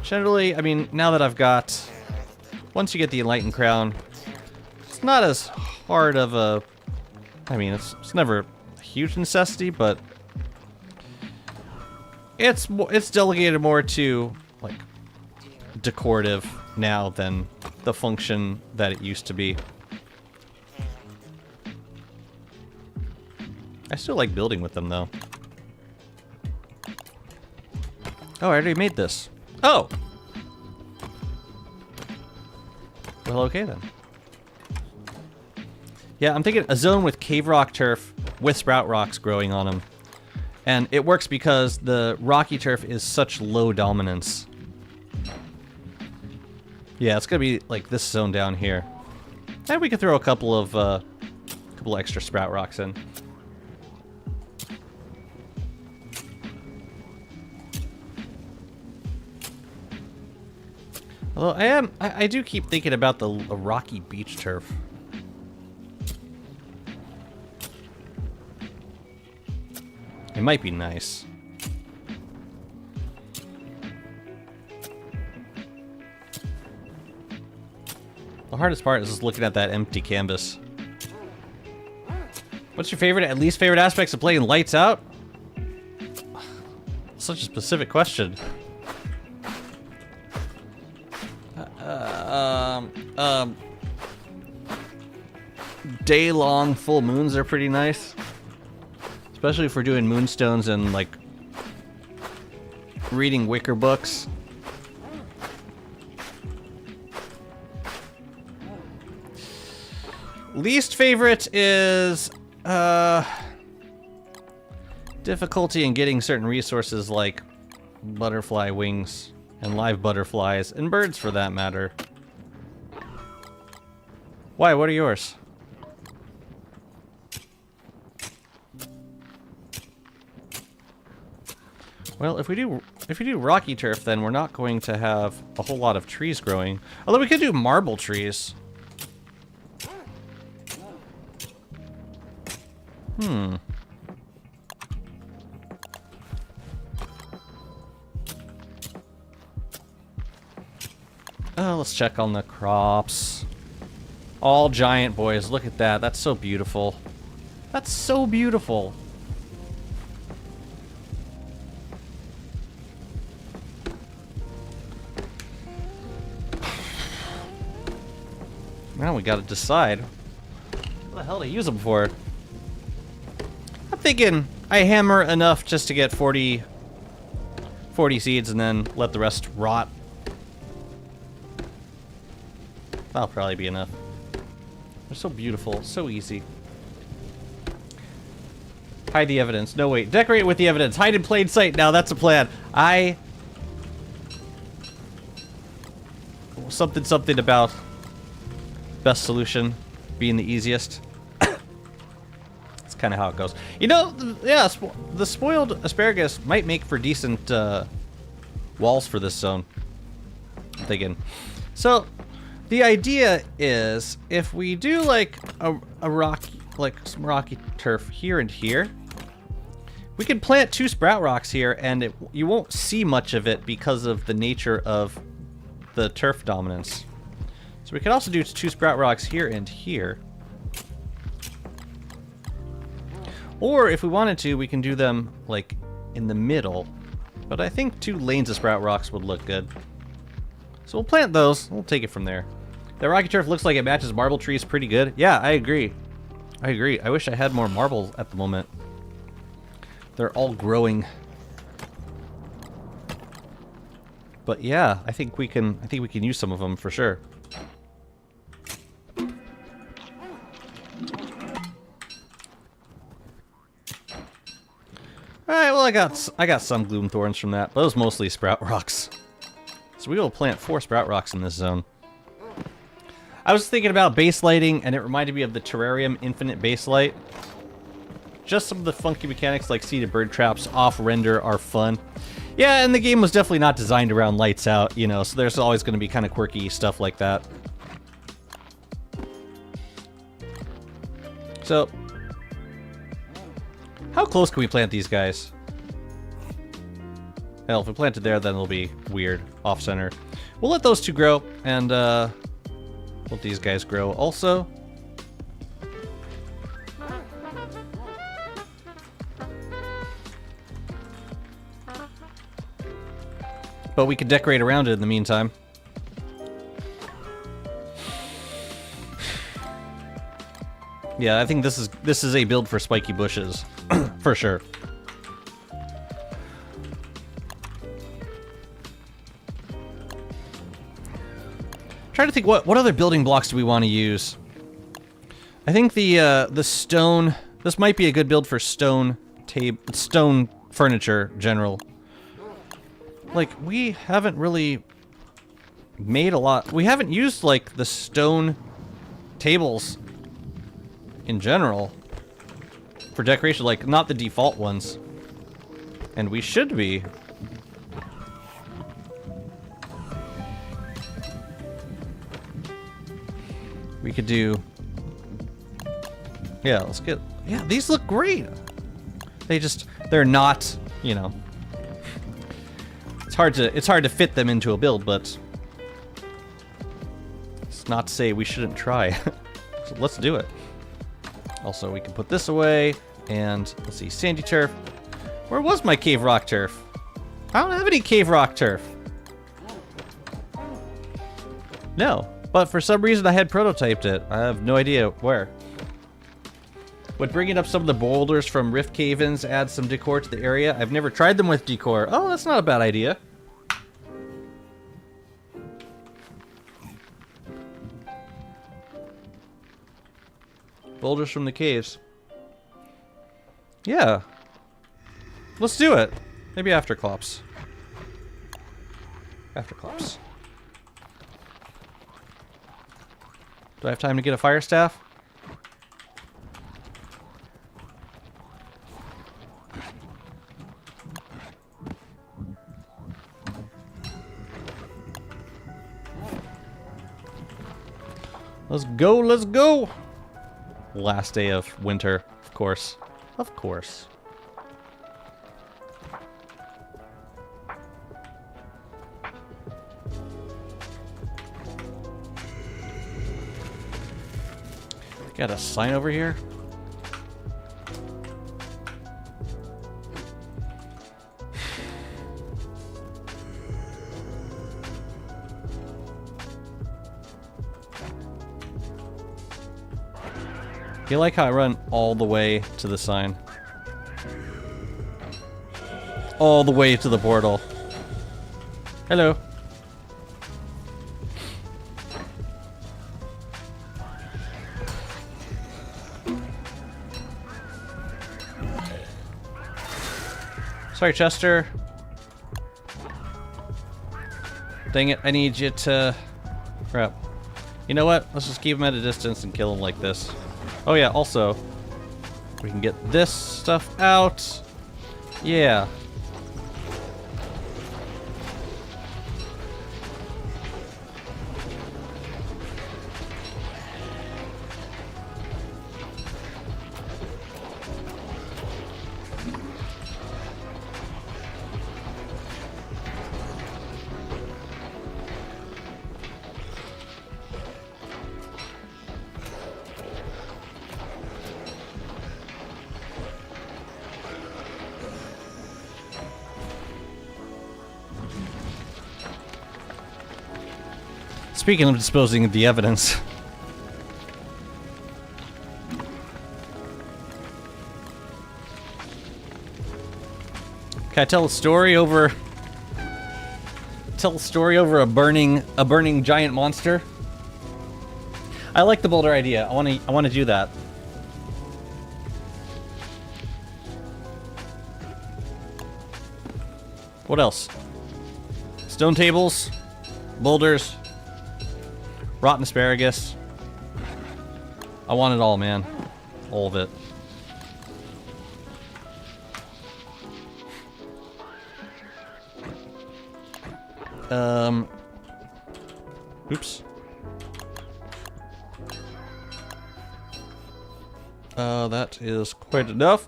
generally, I mean, now that I've got, once you get the enlightened crown, it's not as hard of a. I mean, it's never a huge necessity, but it's delegated more to like decorative now than the function that it used to be. I still like building with them though. Oh, I already made this. Oh! Well, okay then. Yeah, I'm thinking a zone with cave rock turf with sprout rocks growing on them. And it works because the rocky turf is such low dominance. Yeah, it's gonna be like this zone down here. And we could throw a couple extra sprout rocks in. Although I do keep thinking about the rocky beach turf. It might be nice. The hardest part is just looking at that empty canvas. What's your favorite and least favorite aspects of playing Lights Out? Such a specific question. Day-long full moons are pretty nice. Especially if we're doing moonstones and, like, reading wicker books. Least favorite is, difficulty in getting certain resources like butterfly wings and live butterflies, and birds for that matter. Why? What are yours? Well, if we do rocky turf, then we're not going to have a whole lot of trees growing. Although we could do marble trees. Let's check on the crops. All giant boys. Look at that. That's so beautiful. That's so beautiful. Now we gotta decide what the hell to use them for. I'm thinking I hammer enough just to get 40 seeds and then let the rest rot. That'll probably be enough. They're so beautiful, so easy. Hide the evidence. No, wait. Decorate with the evidence. Hide in plain sight. Now that's a plan. Something about best solution being the easiest. That's kind of how it goes. You know, yeah, the spoiled asparagus might make for decent walls for this zone. I'm thinking. So, the idea is if we do like a rocky, like some rocky turf here and here, we can plant 2 sprout rocks here, and you won't see much of it because of the nature of the turf dominance. So we could also do 2 sprout rocks here and here. Or if we wanted to, we can do them like in the middle. But I think 2 lanes of sprout rocks would look good. So we'll plant those. We'll take it from there. That rocky turf looks like it matches marble trees pretty good. Yeah, I agree. I agree. I wish I had more marbles at the moment. They're all growing. But yeah, I think we can use some of them for sure. Alright, well I got some gloom thorns from that, but it was mostly sprout rocks. So we will plant 4 sprout rocks in this zone. I was thinking about base lighting, and it reminded me of the Terrarium Infinite Base Light. Just some of the funky mechanics like seeded bird traps off render are fun. Yeah, and the game was definitely not designed around lights out, you know, so there's always going to be kind of quirky stuff like that. So, how close can we plant these guys? Hell, if we plant it there, then it'll be weird, off-center. We'll let those 2 grow, and let these guys grow also. But we could decorate around it in the meantime. Yeah, I think this is a build for spiky bushes, for sure. Trying to think what other building blocks do we want to use. I think the stone. This might be a good build for stone furniture general. Like, we haven't really made a lot. We haven't used, like, the stone tables in general for decoration. Like, not the default ones. And we should be. We could do... Yeah, let's get... Yeah, these look great! They're not, you know... It's hard to fit them into a build, but it's not to say we shouldn't try. So let's do it. Also, we can put this away, and let's see, sandy turf. Where was my cave rock turf? I don't have any cave rock turf. No, but for some reason I had prototyped it. I have no idea where. Would bringing up some of the boulders from rift cave-ins add some decor to the area? I've never tried them with decor. Oh, that's not a bad idea. Boulders from the caves. Yeah. Let's do it. Maybe after Clops. After Clops. Do I have time to get a fire staff? Let's go, let's go! Last day of winter, of course. Of course. Got a sign over here? You like how I run all the way to the sign? All the way to the portal. Hello. Sorry, Chester. Dang it, I need you to... Crap. You know what? Let's just keep him at a distance and kill him like this. Oh yeah, also, we can get this stuff out. Yeah. Speaking of disposing of the evidence. Can I tell a story over... Tell a story over a burning giant monster? I like the boulder idea. I want to do that. What else? Stone tables, boulders, rotten asparagus. I want it all, man. All of it. Oops. That is quite enough.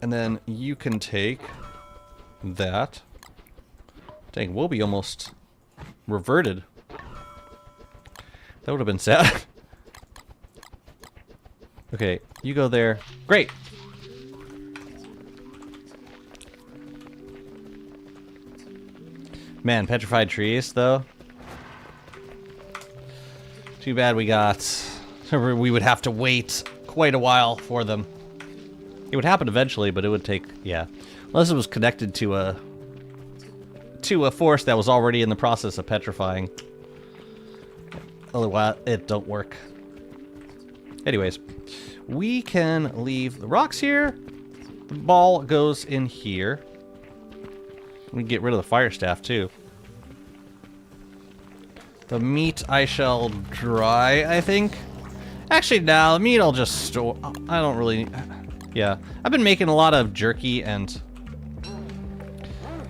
And then you can take that. Dang, we'll be almost reverted. That would have been sad. Okay, you go there. Great! Man, petrified trees, though. Too bad we would have to wait quite a while for them. It would happen eventually, but it would take, yeah. Unless it was connected to a force that was already in the process of petrifying. Otherwise, it don't work. Anyways, we can leave the rocks here. The ball goes in here. We can get rid of the fire staff, too. The meat I shall dry, I think. Actually, no, the meat I'll just store. I don't really... Yeah, I've been making a lot of jerky, and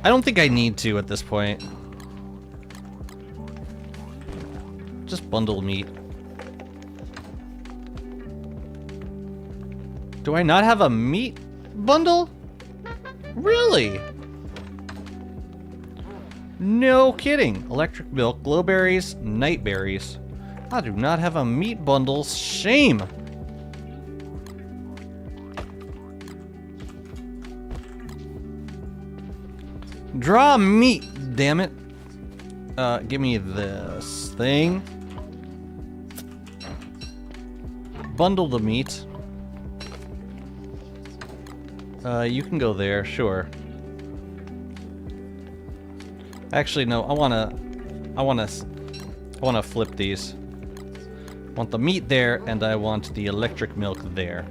I don't think I need to at this point. Just bundle meat. Do I not have a meat bundle? Really? No kidding. Electric milk, glowberries, nightberries. I do not have a meat bundle. Shame. Draw meat, damn it. Give me this thing. Bundle the meat. You can go there, sure. Actually, no, I wanna flip these. I want the meat there, and I want the electric milk there.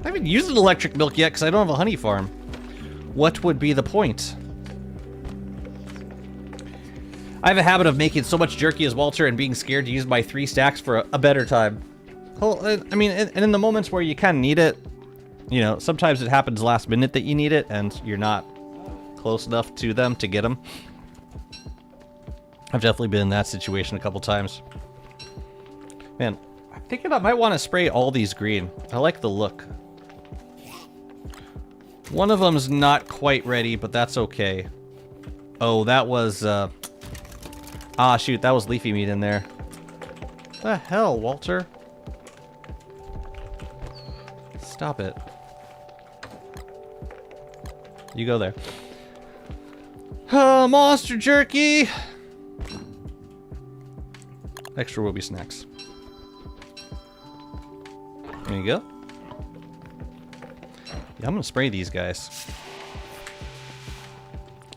I haven't used an electric milk yet, because I don't have a honey farm. What would be the point? I have a habit of making so much jerky as Walter and being scared to use my 3 stacks for a better time. I mean, and in the moments where you kind of need it, you know, sometimes it happens last minute that you need it, and you're not close enough to them to get them. I've definitely been in that situation a couple times. Man, I'm thinking I might want to spray all these green. I like the look. One of them's not quite ready, but that's okay. Oh, that was, ah, shoot, that was leafy meat in there. What the hell, Walter? Stop it. You go there. Monster jerky! Extra will be snacks. There you go. Yeah, I'm gonna spray these guys.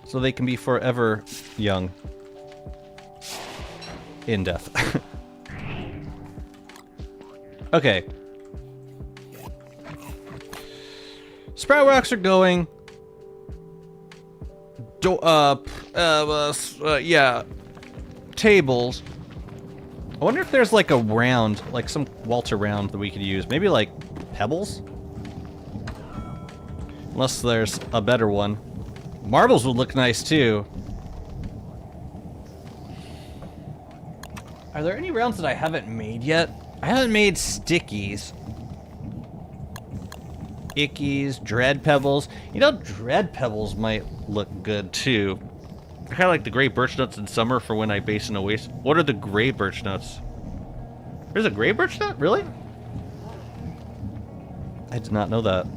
So they can be forever young. In death. Okay. Sprout rocks are going. Yeah. Tables. I wonder if there's like a round, like some Walter round that we could use. Maybe like pebbles? Unless there's a better one. Marbles would look nice too. Are there any rounds that I haven't made yet? I haven't made stickies. Ickies, dread pebbles. You know, dread pebbles might look good too. I kind of like the gray birch nuts in summer for when I base an oasis. What are the gray birch nuts? There's a gray birch nut? Really? I did not know that.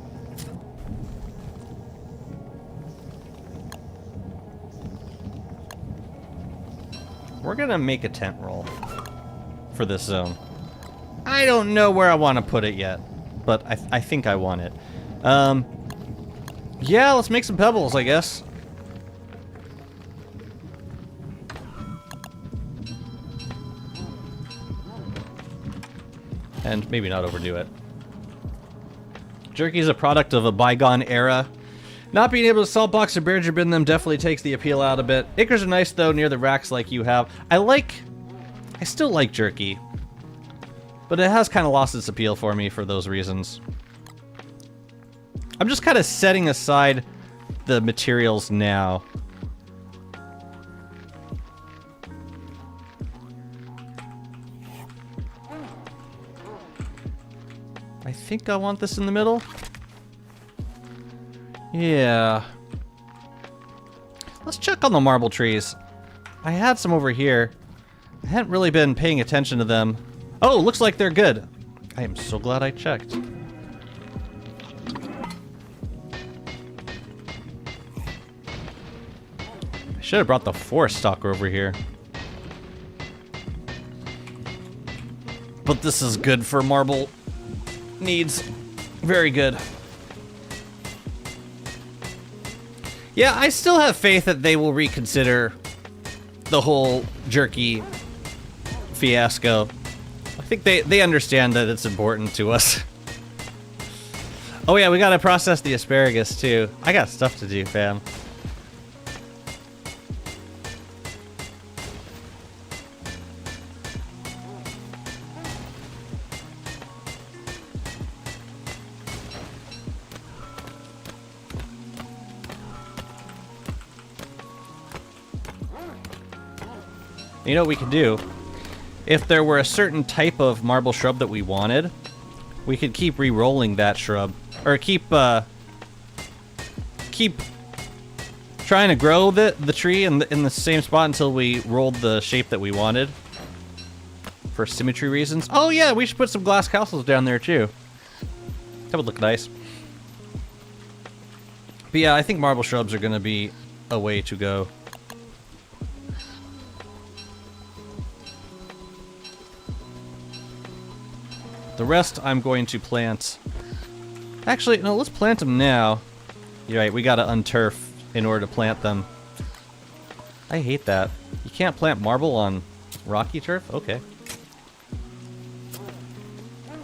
We're gonna make a tent roll for this zone. I don't know where I want to put it yet, but I think I want it. Yeah, let's make some pebbles, I guess. And maybe not overdo it. Jerky is a product of a bygone era. Not being able to salt box or bear bin them definitely takes the appeal out a bit. Acres are nice though, near the racks like you have. I still like jerky. But it has kind of lost its appeal for me for those reasons. I'm just kind of setting aside the materials now. I think I want this in the middle. Yeah. Let's check on the marble trees. I had some over here. I hadn't really been paying attention to them. Oh, looks like they're good. I am so glad I checked. I should have brought the forest stalker over here. But this is good for marble needs. Very good. Yeah, I still have faith that they will reconsider the whole jerky fiasco. I think they understand that it's important to us. Oh yeah, we gotta process the asparagus too. I got stuff to do, fam. You know what we could do? If there were a certain type of marble shrub that we wanted, we could keep re-rolling that shrub. Or keep trying to grow the tree in the same spot until we rolled the shape that we wanted. For symmetry reasons. Oh yeah, we should put some glass castles down there too. That would look nice. But yeah, I think marble shrubs are going to be a way to go. The rest I'm going to plant. Actually, no, let's plant them now. You're right, we gotta unturf in order to plant them. I hate that. You can't plant marble on rocky turf? Okay.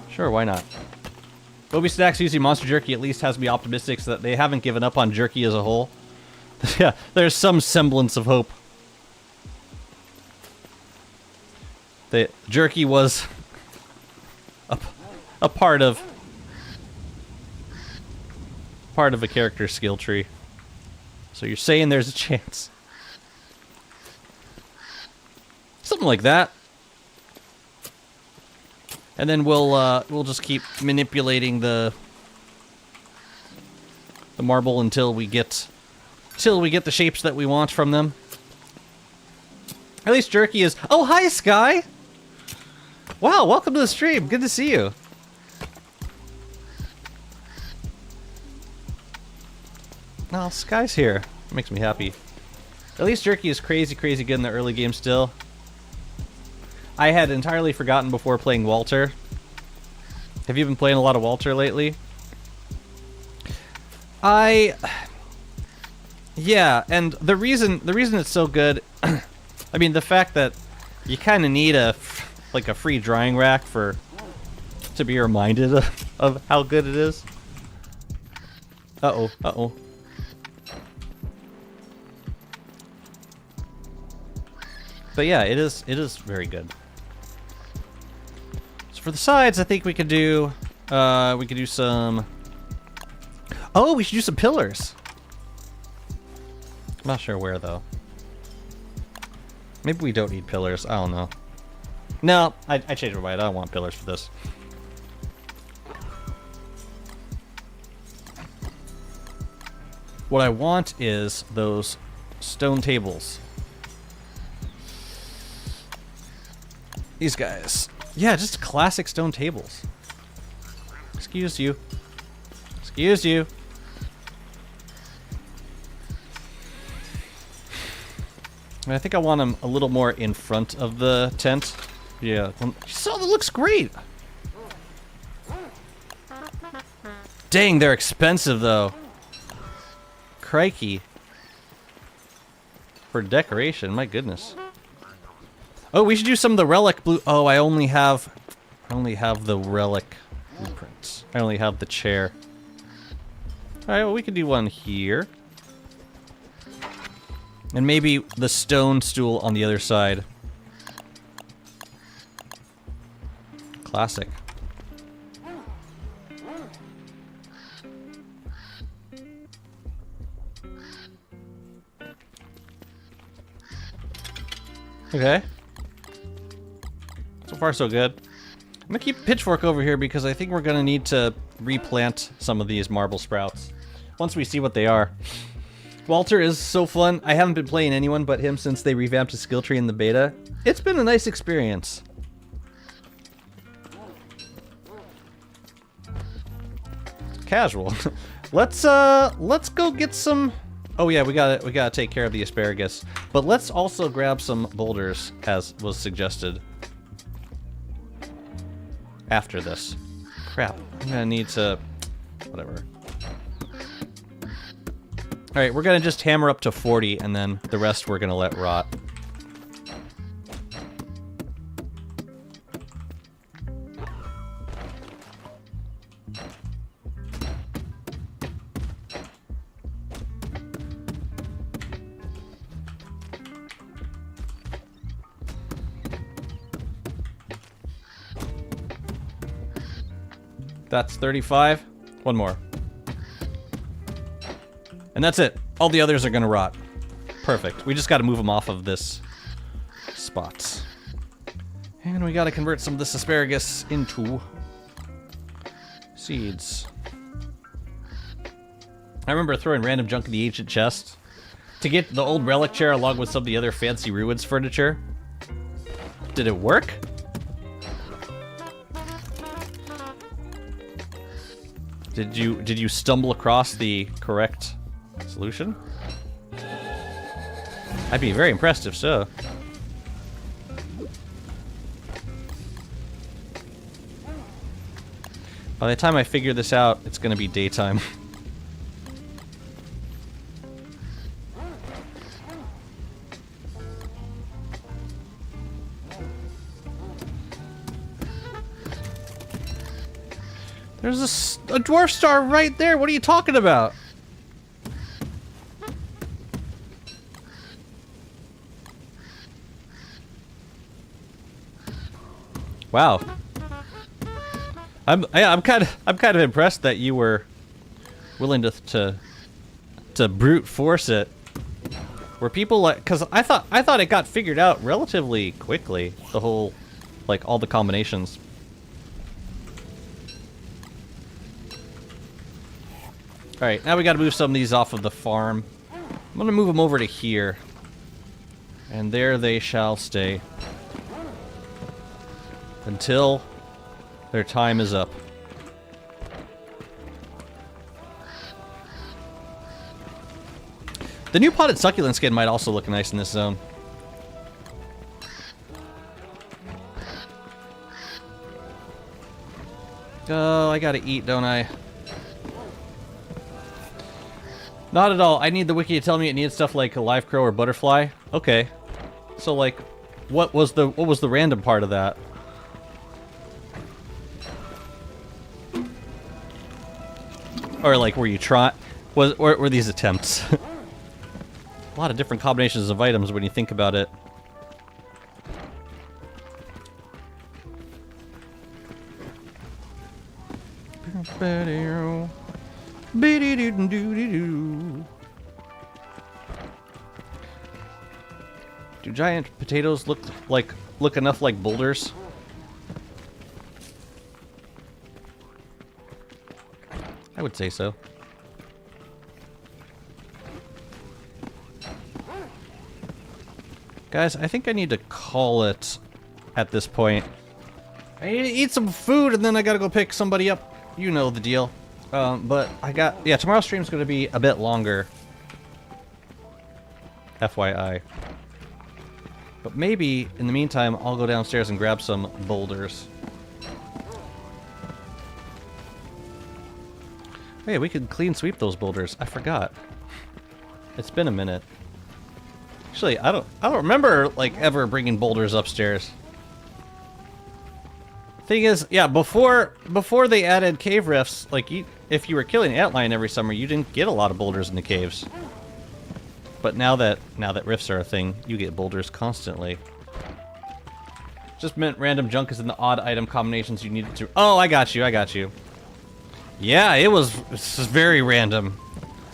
Sure, why not? Bobby Stacks using Monster Jerky at least has me optimistic so that they haven't given up on jerky as a whole. Yeah, there's some semblance of hope. The jerky was a part of a character's skill tree. So you're saying there's a chance. Something like that. And then we'll just keep manipulating the marble until we get the shapes that we want from them. At least jerky is. Oh, hi, Sky. Wow, welcome to the stream. Good to see you. Oh, Sky's here. Makes me happy. At least jerky is crazy good in the early game still. I had entirely forgotten before playing Walter Have you been playing a lot of Walter lately? Yeah, and the reason it's so good, I mean, the fact that you kind of need a free drying rack to be reminded of how good it is. Uh-oh. But yeah, it is very good. So for the sides, I think we could do some. Oh, we should do some pillars. I'm not sure where though. Maybe we don't need pillars. I don't know. No, I changed my mind. I don't want pillars for this. What I want is those stone tables. These guys. Yeah, just classic stone tables. Excuse you. Excuse you. I think I want them a little more in front of the tent. Yeah. So that looks great. Dang, they're expensive though. Crikey. For decoration, my goodness. Oh, we should do some of the relic blue. Oh, I only have the relic blueprints. I only have the chair. All right, well, we could do one here. And maybe the stone stool on the other side. Classic. Okay. So far, so good. I'm gonna keep Pitchfork over here because I think we're gonna need to replant some of these marble sprouts once we see what they are. Walter is so fun. I haven't been playing anyone but him since they revamped his Skilltree in the beta. It's been a nice experience. Casual. Let's go get some. Oh yeah, we gotta take care of the asparagus. But let's also grab some boulders, as was suggested. After this. Crap. I'm gonna need to. Whatever. Alright, we're gonna just hammer up to 40, and then the rest we're gonna let rot. That's 35. One more. And that's it. All the others are gonna rot. Perfect. We just gotta move them off of this spot. And we gotta convert some of this asparagus into seeds. I remember throwing random junk in the ancient chest to get the old relic chair along with some of the other fancy ruins furniture. Did it work? Did you stumble across the correct solution? I'd be very impressed if so. By the time I figure this out, it's gonna be daytime. There's a dwarf star right there. What are you talking about? Wow. I'm kind of impressed that you were willing to brute force it. Were people like, cuz I thought it got figured out relatively quickly, the whole, like, all the combinations. Alright, now we gotta move some of these off of the farm. I'm gonna move them over to here. And there they shall stay. Until their time is up. The new potted succulent skin might also look nice in this zone. Oh, I gotta eat, don't I? Not at all. I need the wiki to tell me it needs stuff like a live crow or butterfly. Okay. So like, what was the random part of that? Or like, were you were these attempts? A lot of different combinations of items when you think about it. Do giant potatoes look enough like boulders? I would say so. Guys, I think I need to call it at this point. I need to eat some food and then I gotta go pick somebody up. You know the deal. But yeah, tomorrow's stream's gonna be a bit longer. FYI. But maybe, in the meantime, I'll go downstairs and grab some boulders. Oh yeah, we could clean sweep those boulders. I forgot. It's been a minute. Actually, I don't remember, like, ever bringing boulders upstairs. Thing is, yeah, before they added cave rifts, like, if you were killing antlion every summer, you didn't get a lot of boulders in the caves. But now that rifts are a thing, you get boulders constantly. Just meant random junk is in the odd item combinations you needed to. Oh, I got you. Yeah, it was very random.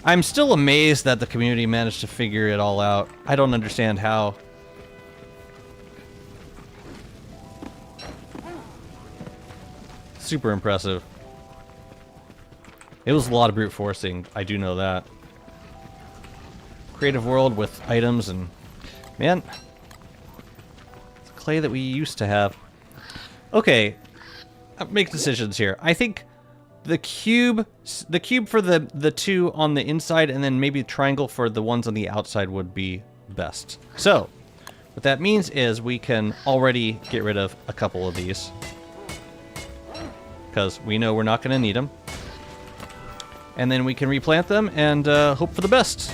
I'm still amazed that the community managed to figure it all out. I don't understand how. Super impressive. It was a lot of brute forcing, I do know that. Creative world with items and... Man. It's clay that we used to have. Okay. Make decisions here. I think the cube for the two on the inside and then maybe triangle for the ones on the outside would be best. So, what that means is we can already get rid of a couple of these. Because we know we're not going to need them. And then we can replant them and hope for the best.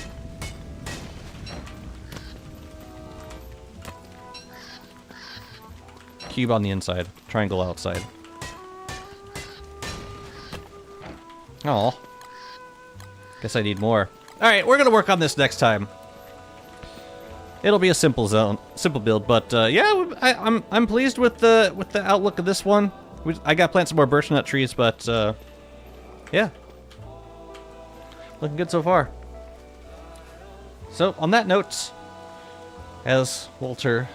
Cube on the inside, triangle outside. Oh, guess I need more. All right, we're gonna work on this next time. It'll be a simple build, but yeah, I'm pleased with the outlook of this one. I got to plant some more birch nut trees, but yeah, looking good so far. So on that note, as Walter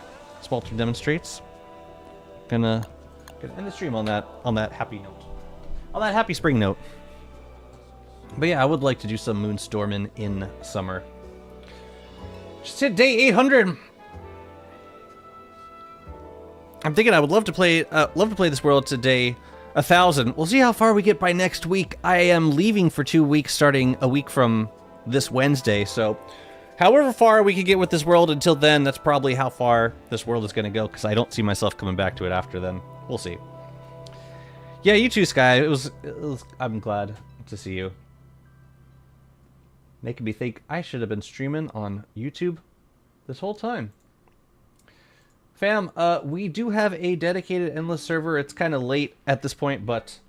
demonstrates, gonna end the stream on that happy note, on that happy spring note. But yeah, I would like to do some moonstorming in summer. Just hit day 800. I'm thinking I would love to play this world to day 1,000. We'll see how far we get by next week. I am leaving for 2 weeks, starting a week from this Wednesday. So, however far we can get with this world until then, that's probably how far this world is going to go. Because I don't see myself coming back to it after then. We'll see. Yeah, you too, Sky. I'm glad to see you. Making me think I should have been streaming on YouTube this whole time. Fam, we do have a dedicated endless server. It's kind of late at this point, but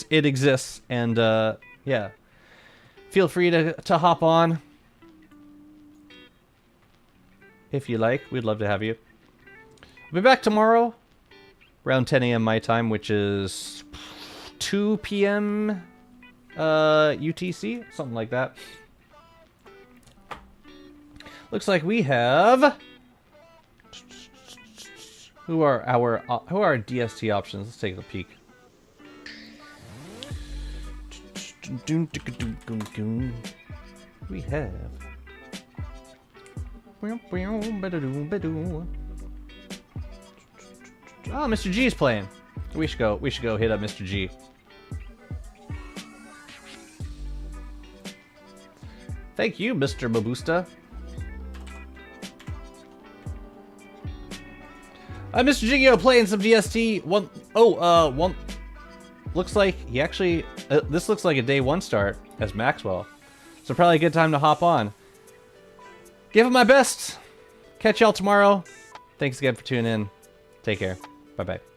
it exists, and yeah, feel free to hop on if you like. We'd love to have you. I'll be back tomorrow around 10 a.m. my time, which is 2 p.m. UTC, something like that. Looks like we have... Who are our DST options? Let's take a peek. We have... Oh, Mr. G's playing. We should go hit up Mr. G. Thank you, Mr. Babusta. Mr. Jigio playing some DST. looks like he actually... this looks like a day 1 start as Maxwell. So probably a good time to hop on. Give it my best. Catch y'all tomorrow. Thanks again for tuning in. Take care. Bye-bye.